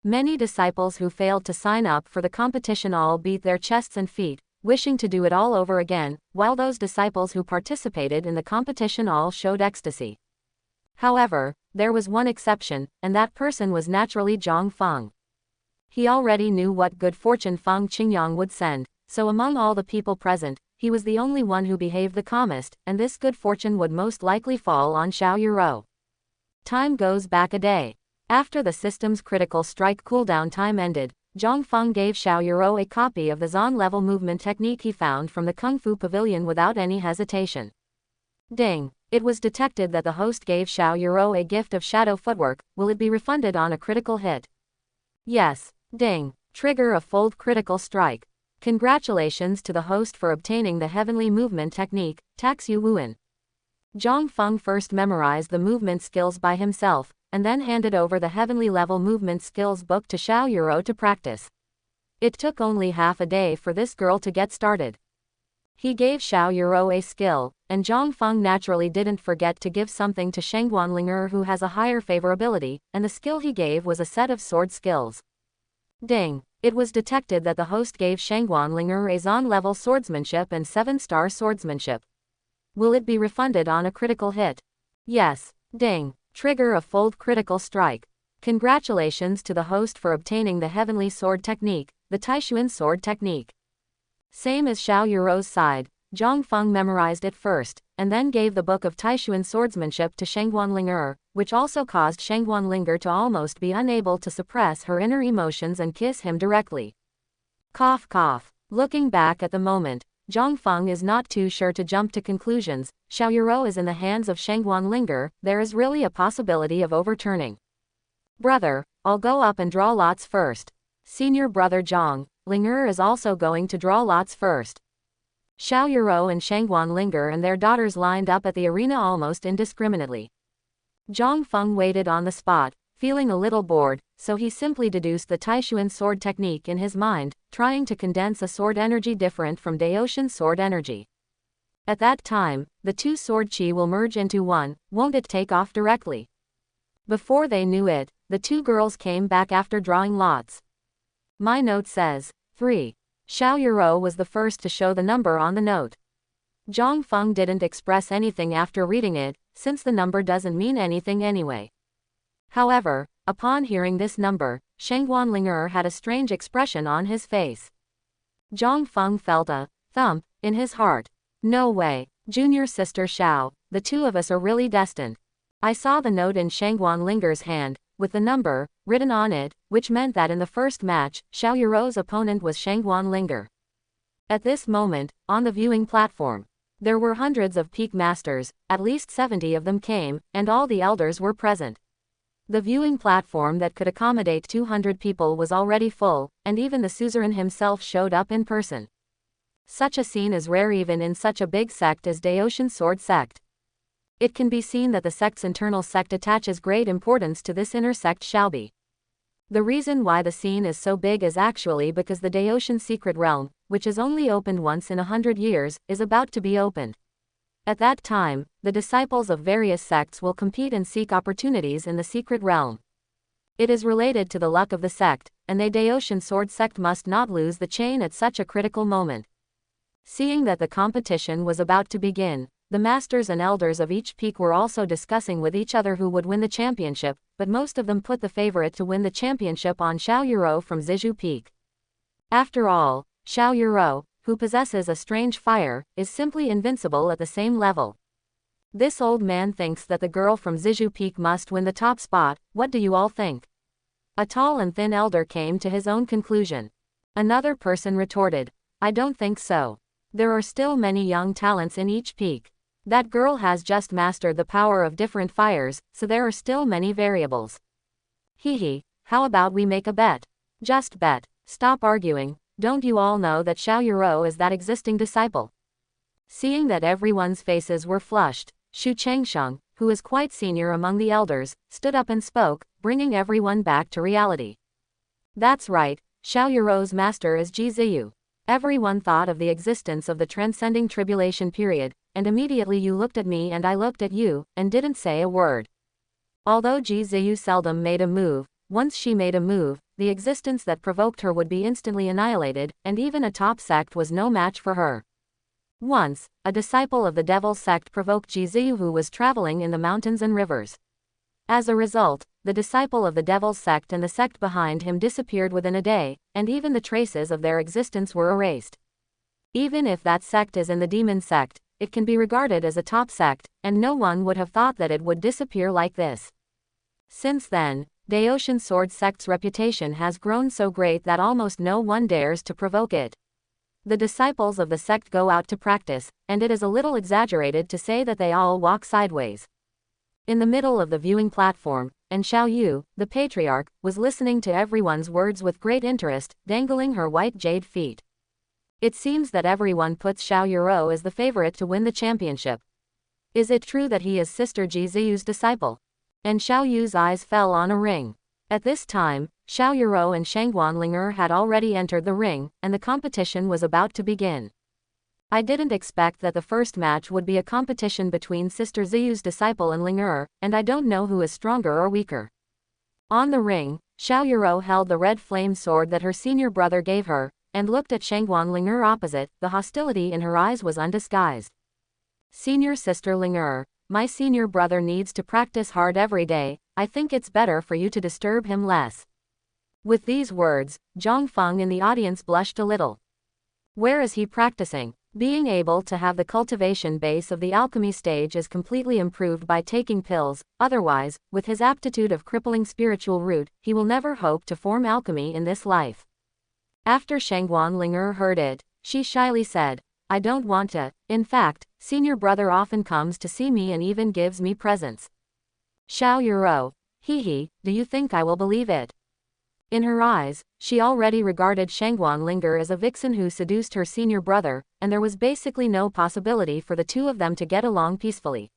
Speaker 1: Many disciples who failed to sign up for the competition all beat their chests and feet, wishing to do it all over again, while those disciples who participated in the competition all showed ecstasy. However, there was one exception, and that person was naturally Zhang Feng. He already knew what good fortune Feng Qingyang would send, so among all the people present, he was the only one who behaved the calmest, and this good fortune would most likely fall on Xiao Yuro. Time goes back a day. After the system's critical strike cooldown time ended, Zhang Feng gave Xiao Yuro a copy of the zon-level movement technique he found from the Kung Fu Pavilion without any hesitation. Ding! It was detected that the host gave Xiao Yuro a gift of shadow footwork. Will it be refunded on a critical hit? Yes. Ding! Trigger a fold critical strike. Congratulations to the host for obtaining the heavenly movement technique, Taxu Wuan. Zhang Feng first memorized the movement skills by himself, and then handed over the heavenly level movement skills book to Xiao Yuro to practice. It took only half a day for this girl to get started. He gave Xiao Yuro a skill, and Zhang Feng naturally didn't forget to give something to Shengguan Linger, who has a higher favorability, and the skill he gave was a set of sword skills. Ding! It was detected that the host gave Shengguan Linger a zon-level swordsmanship and 7-star swordsmanship. Will it be refunded on a critical hit? Yes. Ding! Trigger a fold critical strike. Congratulations to the host for obtaining the heavenly sword technique, the Taishuan sword technique. Same as Xiao Yuro's side, Zhang Feng memorized it first, and then gave the book of Taishuan swordsmanship to Shengguan Linger, which also caused Shengguan Linger to almost be unable to suppress her inner emotions and kiss him directly. Cough cough. Looking back at the moment, Zhang Feng is not too sure to jump to conclusions. Xiao Yuro is in the hands of Shengguan Linger, there is really a possibility of overturning. Brother, I'll go up and draw lots first. Senior brother Zhang, Linger is also going to draw lots first. Xiao Yuro and Shengguan Linger and their daughters lined up at the arena almost indiscriminately. Zhang Feng waited on the spot, feeling a little bored, so he simply deduced the Taishuan sword technique in his mind, trying to condense a sword energy different from Daoshan sword energy. At that time, the two sword chi will merge into one, won't it take off directly? Before they knew it, the two girls came back after drawing lots. My note says 3. Xiao Yuro was the first to show the number on the note. Zhang Feng didn't express anything after reading it, since the number doesn't mean anything anyway. However, upon hearing this number, Shengguan Linger had a strange expression on his face. Zhang Feng felt a thump in his heart. No way, junior sister Xiao, the two of us are really destined. I saw the note in Shengguan Linger's hand, with the number written on it, which meant that in the first match, Xiao Yuro's opponent was Shengguan Linger. At this moment, on the viewing platform, there were hundreds of peak masters, at least 70 of them came, and all the elders were present. The viewing platform that could accommodate 200 people was already full, and even the suzerain himself showed up in person. Such a scene is rare even in such a big sect as Daoshan Sword Sect. It can be seen that the sect's internal sect attaches great importance to this inner sect Xiaobi. The reason why the scene is so big is actually because the Daoshan secret realm, which is only opened once in 100 years, is about to be opened. At that time, the disciples of various sects will compete and seek opportunities in the secret realm. It is related to the luck of the sect, and the Daoshan Sword Sect must not lose the chain at such a critical moment. Seeing that the competition was about to begin, the masters and elders of each peak were also discussing with each other who would win the championship, but most of them put the favorite to win the championship on Xiao Yuro from Zizhu Peak. After all, Xiao Yuro, who possesses a strange fire, is simply invincible at the same level. This old man thinks that the girl from Zizhu Peak must win the top spot. What do you all think? A tall and thin elder came to his own conclusion. Another person retorted, I don't think so. There are still many young talents in each peak. That girl has just mastered the power of different fires, so there are still many variables. Hee, how about we make a bet? Just bet. Stop arguing. Don't you all know that Xiao Yuro is that existing disciple? Seeing that everyone's faces were flushed, Xu Chengsheng, who is quite senior among the elders, stood up and spoke, bringing everyone back to reality. That's right, Xiao Yuro's master is Ji Ziyu. Everyone thought of the existence of the transcending tribulation period, and immediately you looked at me and I looked at you, and didn't say a word. Although Ji Ziyu seldom made a move, once she made a move, the existence that provoked her would be instantly annihilated, and even a top sect was no match for her. Once, a disciple of the Devil sect provoked Ji Ziyu who was traveling in the mountains and rivers. As a result, the disciple of the Devil sect and the sect behind him disappeared within a day, and even the traces of their existence were erased. Even if that sect is in the demon sect, it can be regarded as a top sect, and no one would have thought that it would disappear like this. Since then, Daoshan sword sect's reputation has grown so great that almost no one dares to provoke it. The disciples of the sect go out to practice, and it is a little exaggerated to say that they all walk sideways. In the middle of the viewing platform, and Xiao Yu, the patriarch, was listening to everyone's words with great interest, dangling her white jade feet. It seems that everyone puts Xiao Yuro as the favorite to win the championship. Is it true that he is Sister Ji Ziyu's disciple? And Xiao Yu's eyes fell on a ring. At this time, Xiao Yuro and Shangguan Linger had already entered the ring, and the competition was about to begin. I didn't expect that the first match would be a competition between Sister Ziyu's disciple and Linger, and I don't know who is stronger or weaker. On the ring, Xiao Yuro held the red flame sword that her senior brother gave her, and looked at Shangguan Linger opposite. The hostility in her eyes was undisguised. Senior Sister Linger, my senior brother needs to practice hard every day. I think it's better for you to disturb him less. With these words, Zhang Feng in the audience blushed a little. Where is he practicing? Being able to have the cultivation base of the alchemy stage is completely improved by taking pills, otherwise, with his aptitude of crippling spiritual root, he will never hope to form alchemy in this life. After Shangguan Linger heard it, she shyly said, I don't want to. In fact, senior brother often comes to see me and even gives me presents. Xiao Yuro, do you think I will believe it? In her eyes, she already regarded Shangguan Linger as a vixen who seduced her senior brother, and there was basically no possibility for the two of them to get along peacefully.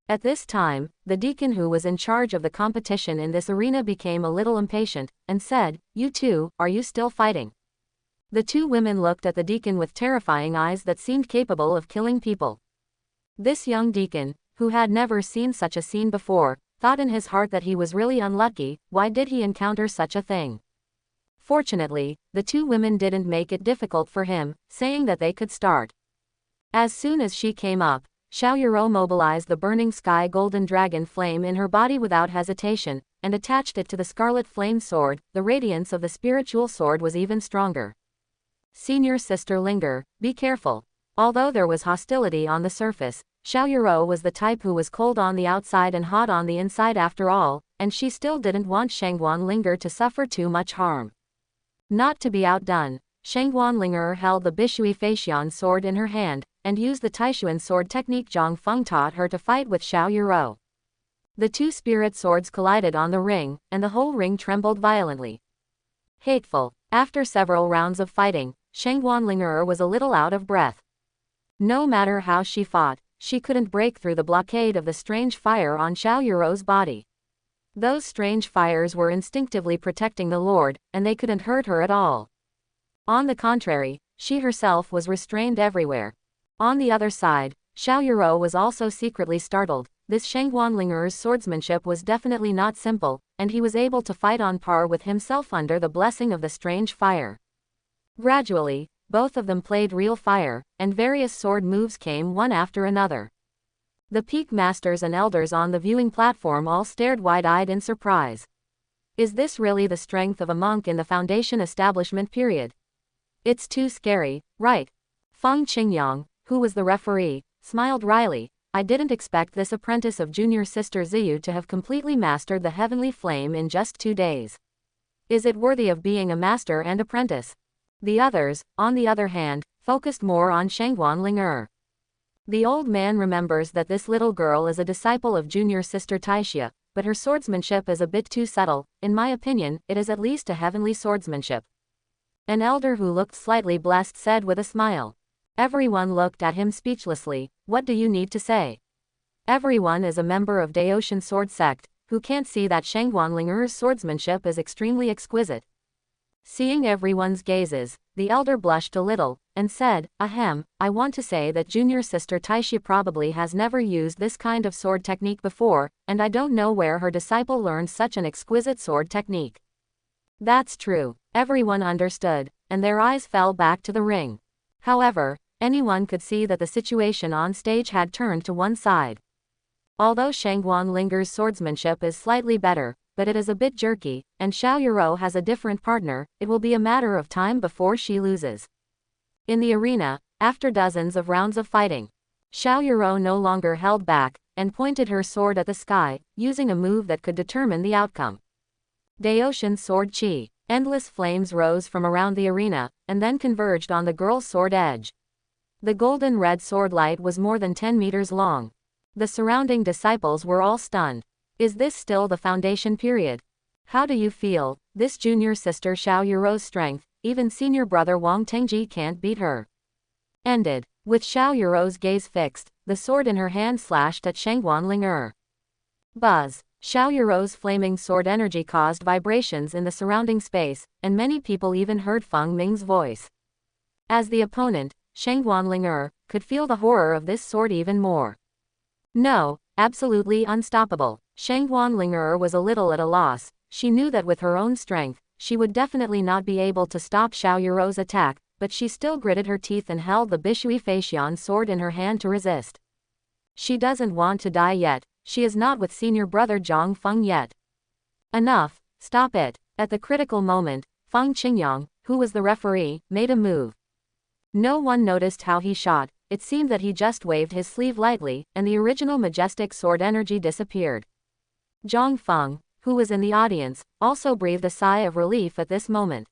Speaker 1: At this time, the deacon who was in charge of the competition in this arena became a little impatient, and said, You two, are you still fighting? The two women looked at the deacon with terrifying eyes that seemed capable of killing people. This young deacon, who had never seen such a scene before, thought in his heart that he was really unlucky. Why did he encounter such a thing? Fortunately, the two women didn't make it difficult for him, saying that they could start. As soon as she came up, Xiao Yuro mobilized the burning sky golden dragon flame in her body without hesitation, and attached it to the scarlet flame sword. The radiance of the spiritual sword was even stronger. Senior Sister Linger, be careful. Although there was hostility on the surface, Xiao Yuro was the type who was cold on the outside and hot on the inside after all, and she still didn't want Shangguan Linger to suffer too much harm. Not to be outdone, Shangguan Linger held the Bishui Feixian sword in her hand, and used the Taishuan sword technique Zhang Feng taught her to fight with Xiao Yuro. The two spirit swords collided on the ring, and the whole ring trembled violently. Hateful. After several rounds of fighting, Shangguan Linger was a little out of breath. No matter how she fought, she couldn't break through the blockade of the strange fire on Xiao Yuro's body. Those strange fires were instinctively protecting the Lord, and they couldn't hurt her at all. On the contrary, she herself was restrained everywhere. On the other side, Xiao Yuro was also secretly startled. This Shangguan Linger's swordsmanship was definitely not simple, and he was able to fight on par with himself under the blessing of the strange fire. Gradually, both of them played real fire, and various sword moves came one after another. The peak masters and elders on the viewing platform all stared wide-eyed in surprise. Is this really the strength of a monk in the foundation establishment period? It's too scary, right? Feng Qingyang, who was the referee, smiled wryly. I didn't expect this apprentice of junior sister Ziyu to have completely mastered the heavenly flame in just 2 days. Is it worthy of being a master and apprentice? The others, on the other hand, focused more on Shangguan Linger. The old man remembers that this little girl is a disciple of junior sister Taixia, but her swordsmanship is a bit too subtle. In my opinion, it is at least a heavenly swordsmanship. An elder who looked slightly blessed said with a smile. Everyone looked at him speechlessly. What do you need to say? Everyone is a member of Daoshan sword sect, who can't see that Shangguan Linger's swordsmanship is extremely exquisite. Seeing everyone's gazes, the elder blushed a little, and said, Ahem, I want to say that junior sister Taixia probably has never used this kind of sword technique before, and I don't know where her disciple learned such an exquisite sword technique. That's true. Everyone understood, and their eyes fell back to the ring. However, anyone could see that the situation on stage had turned to one side. Although Shangguan Linger's swordsmanship is slightly better, but it is a bit jerky, and Xiao Yuro has a different partner, it will be a matter of time before she loses. In the arena, after dozens of rounds of fighting, Xiao Yuro no longer held back, and pointed her sword at the sky, using a move that could determine the outcome. Daoshin's sword chi. Endless flames rose from around the arena, and then converged on the girl's sword edge. The golden red sword light was more than 10 meters long. The surrounding disciples were all stunned. Is this still the foundation period? How do you feel? This junior sister Xiao Yuro's strength, even senior brother Wang Tengji can't beat her. Ended. With Xiao Yuro's gaze fixed, the sword in her hand slashed at Shangguan Ling'er. Buzz. Xiao Yuro's flaming sword energy caused vibrations in the surrounding space, and many people even heard Feng Ming's voice. As the opponent, Shangguan Ling'er could feel the horror of this sword even more. No, absolutely unstoppable. Shangguan Ling'er was a little at a loss. She knew that with her own strength, she would definitely not be able to stop Xiao Yuro's attack, but she still gritted her teeth and held the Bishui Feixian sword in her hand to resist. She doesn't want to die yet. She is not with senior brother Zhang Feng yet. Enough, stop it. At the critical moment, Feng Qingyang, who was the referee, made a move. No one noticed how he shot. It seemed that he just waved his sleeve lightly, and the original majestic sword energy disappeared. Zhang Feng, who was in the audience, also breathed a sigh of relief at this moment.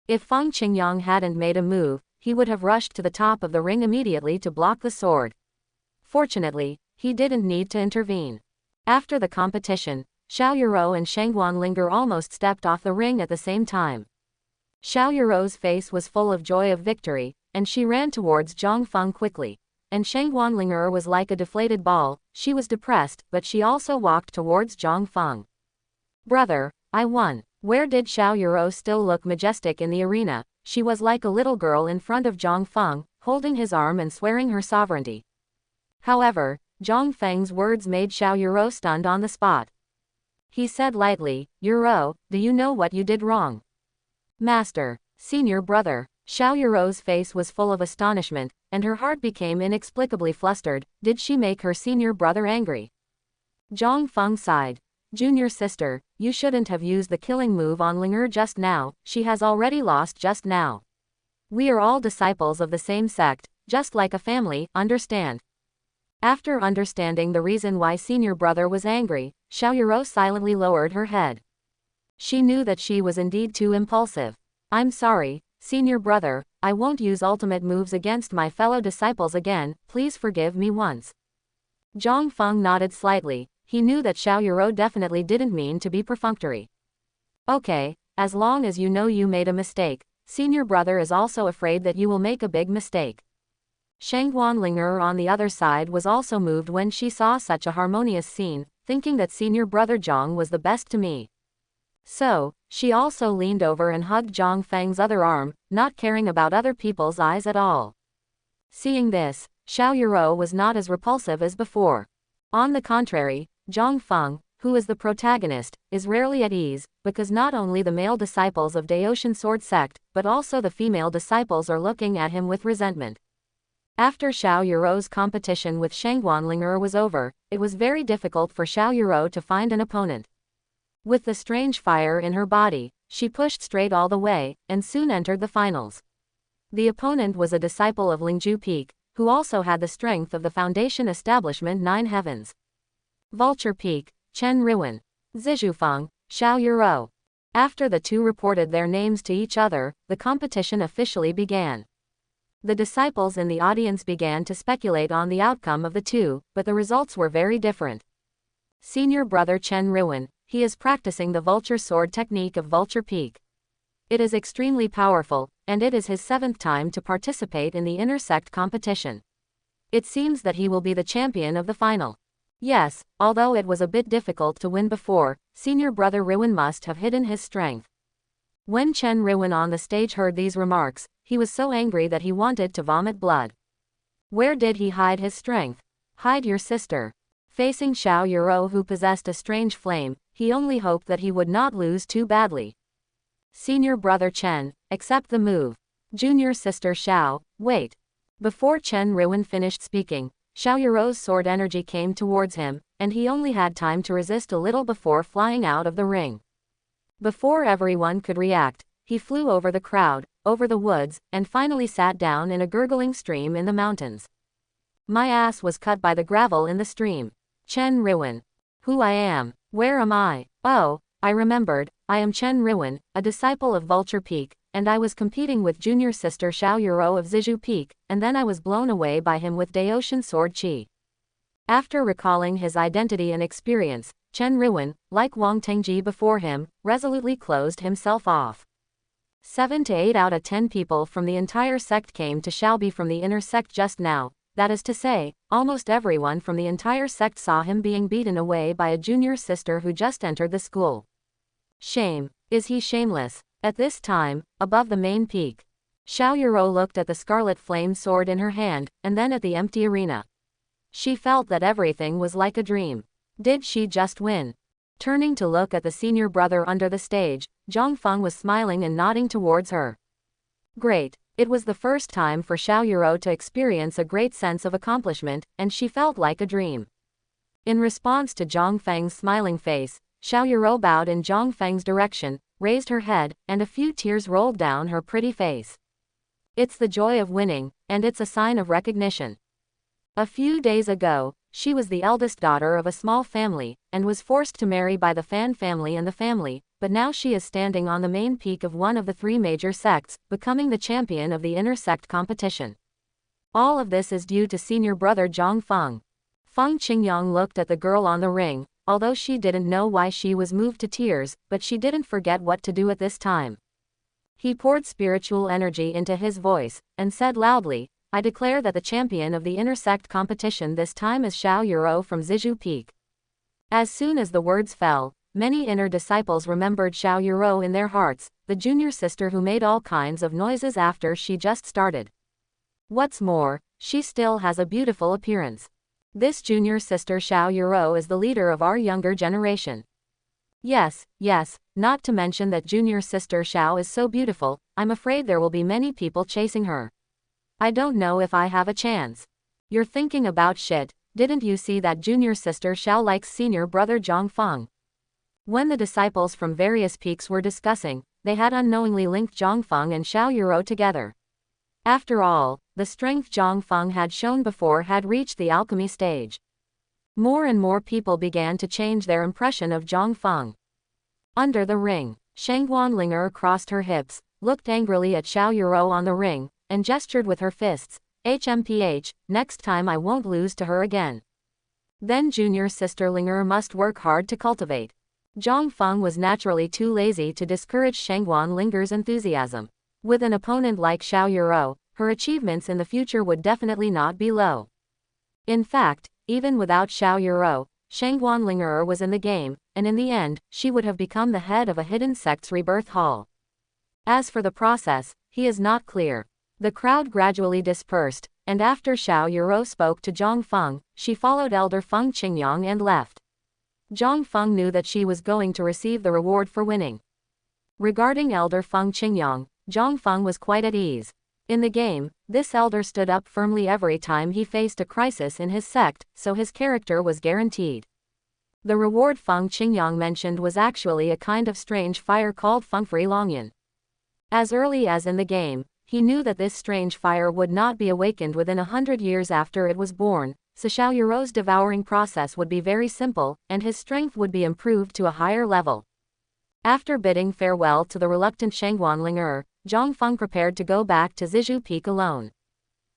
Speaker 1: If Feng Qingyang hadn't made a move, he would have rushed to the top of the ring immediately to block the sword. Fortunately, he didn't need to intervene. After the competition, Xiao Yuro and Shangguan Ling'er almost stepped off the ring at the same time. Xiao Yuro's face was full of joy of victory, and she ran towards Zhang Feng quickly. And Shangguan Ling'er was like a deflated ball. She was depressed, but she also walked towards Zhang Feng. Brother, I won. Where did Xiao Yuro still look majestic in the arena? She was like a little girl in front of Zhang Feng, holding his arm and swearing her sovereignty. However, Zhang Feng's words made Xiao Yuro stunned on the spot. He said lightly, Yuro, do you know what you did wrong? Master, senior brother. Xiao Yuro's face was full of astonishment, and her heart became inexplicably flustered. Did she make her senior brother angry? Zhang Feng sighed. Junior sister, you shouldn't have used the killing move on Ling'er just now. She has already lost just now. We are all disciples of the same sect, just like a family, understand? After understanding the reason why senior brother was angry, Xiao Yuro silently lowered her head. She knew that she was indeed too impulsive. I'm sorry, senior brother, I won't use ultimate moves against my fellow disciples again, please forgive me once. Zhang Feng nodded slightly. He knew that Xiao Yuro definitely didn't mean to be perfunctory. Okay, as long as you know you made a mistake, senior brother is also afraid that you will make a big mistake. Shangguan Ling'er on the other side was also moved when she saw such a harmonious scene, thinking that senior brother Zhang was the best to me. So, she also leaned over and hugged Zhang Feng's other arm, not caring about other people's eyes at all. Seeing this, Xiao Yuro was not as repulsive as before. On the contrary, Zhang Feng, who is the protagonist, is rarely at ease, because not only the male disciples of Daoshin Sword Sect, but also the female disciples are looking at him with resentment. After Xiao Yuro's competition with Shangguan Ling'er was over, it was very difficult for Xiao Yuro to find an opponent. With the strange fire in her body, she pushed straight all the way, and soon entered the finals. The opponent was a disciple of Lingju Peak, who also had the strength of the foundation establishment Nine Heavens. Vulture Peak, Chen Ruin, Zijufeng, Xiao Yuro. After the two reported their names to each other, the competition officially began. The disciples in the audience began to speculate on the outcome of the two, but the results were very different. Senior brother Chen Ruin, he is practicing the vulture sword technique of Vulture Peak. It is extremely powerful, and it is his 7th time to participate in the intersect competition. It seems that he will be the champion of the final. Yes, although it was a bit difficult to win before, senior brother Ruin must have hidden his strength. When Chen Ruin on the stage heard these remarks, he was so angry that he wanted to vomit blood. Where did he hide his strength? Hide your sister. Facing Xiao Yuro, who possessed a strange flame, he only hoped that he would not lose too badly. Senior brother Chen, accept the move. Junior sister Xiao, wait. Before Chen Ruin finished speaking, Xiao Yuro's sword energy came towards him, and he only had time to resist a little before flying out of the ring. Before everyone could react, he flew over the crowd, over the woods, and finally sat down in a gurgling stream in the mountains. My ass was cut by the gravel in the stream. Chen Ruin. Who I am. Where am I? Oh, I remembered, I am Chen Ruin, a disciple of Vulture Peak, and I was competing with junior sister Xiao Yuro of Zizhu Peak, and then I was blown away by him with Daotian Sword Qi. After recalling his identity and experience, Chen Ruin, like Wang Tengji before him, resolutely closed himself off. 7 to 8 out of 10 people from the entire sect came to Xiaobi from the inner sect just now, that is to say, almost everyone from the entire sect saw him being beaten away by a junior sister who just entered the school. Shame. Is he shameless? At this time, above the main peak, Xiao Yuro looked at the scarlet flame sword in her hand, and then at the empty arena. She felt that everything was like a dream. Did she just win? Turning to look at the senior brother under the stage, Zhang Feng was smiling and nodding towards her. Great. It was the first time for Xiao Yuro to experience a great sense of accomplishment, and she felt like a dream. In response to Zhang Feng's smiling face, Xiao Yuro bowed in Zhang Feng's direction, raised her head, and a few tears rolled down her pretty face. It's the joy of winning, and it's a sign of recognition. A few days ago, she was the eldest daughter of a small family, and was forced to marry by the Fan family and the family, but now she is standing on the main peak of one of the 3 major sects, becoming the champion of the inner sect competition. All of this is due to senior brother Zhang Feng. Feng Qingyang looked at the girl on the ring, although she didn't know why she was moved to tears, but she didn't forget what to do at this time. He poured spiritual energy into his voice, and said loudly, I declare that the champion of the inner sect competition this time is Xiao Yuro from Zizhu Peak. As soon as the words fell, many inner disciples remembered Xiao Yuro in their hearts, the junior sister who made all kinds of noises after she just started. What's more, she still has a beautiful appearance. This junior sister Xiao Yuro is the leader of our younger generation. Yes, not to mention that junior sister Xiao is so beautiful, I'm afraid there will be many people chasing her. I don't know if I have a chance. You're thinking about shit, didn't you see that junior sister Xiao likes senior brother Zhang Feng? When the disciples from various peaks were discussing, they had unknowingly linked Zhang Feng and Xiao Yuro together. After all, the strength Zhang Feng had shown before had reached the alchemy stage. More and more people began to change their impression of Zhang Feng. Under the ring, Shangguan Linger crossed her hips, looked angrily at Xiao Yuro on the ring, and gestured with her fists, HMPH, next time I won't lose to her again. Then junior sister Linger must work hard to cultivate. Zhang Feng was naturally too lazy to discourage Shangguan Linger's enthusiasm. With an opponent like Xiao Yuro, her achievements in the future would definitely not be low. In fact, even without Xiao Yuro, Shangguan Linger was in the game, and in the end, she would have become the head of a hidden sect's rebirth hall. As for the process, he is not clear. The crowd gradually dispersed, and after Xiao Yuro spoke to Zhang Feng, she followed elder Feng Qingyang and left. Zhang Feng knew that she was going to receive the reward for winning. Regarding elder Feng Qingyang, Zhang Feng was quite at ease. In the game, this elder stood up firmly every time he faced a crisis in his sect, so his character was guaranteed. The reward Feng Qingyang mentioned was actually a kind of strange fire called Fengfrei Longyan. As early as in the game, he knew that this strange fire would not be awakened within 100 years after it was born, so Xiao Yuro's devouring process would be very simple, and his strength would be improved to a higher level. After bidding farewell to the reluctant Shangguan Linger, Zhang Feng prepared to go back to Zizhu Peak alone.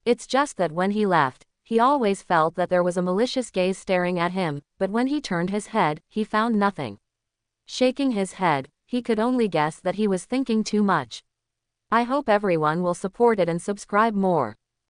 Speaker 1: It's just that when he left, he always felt that there was a malicious gaze staring at him, but when he turned his head, he found nothing. Shaking his head, he could only guess that he was thinking too much. I hope everyone will support it and subscribe more.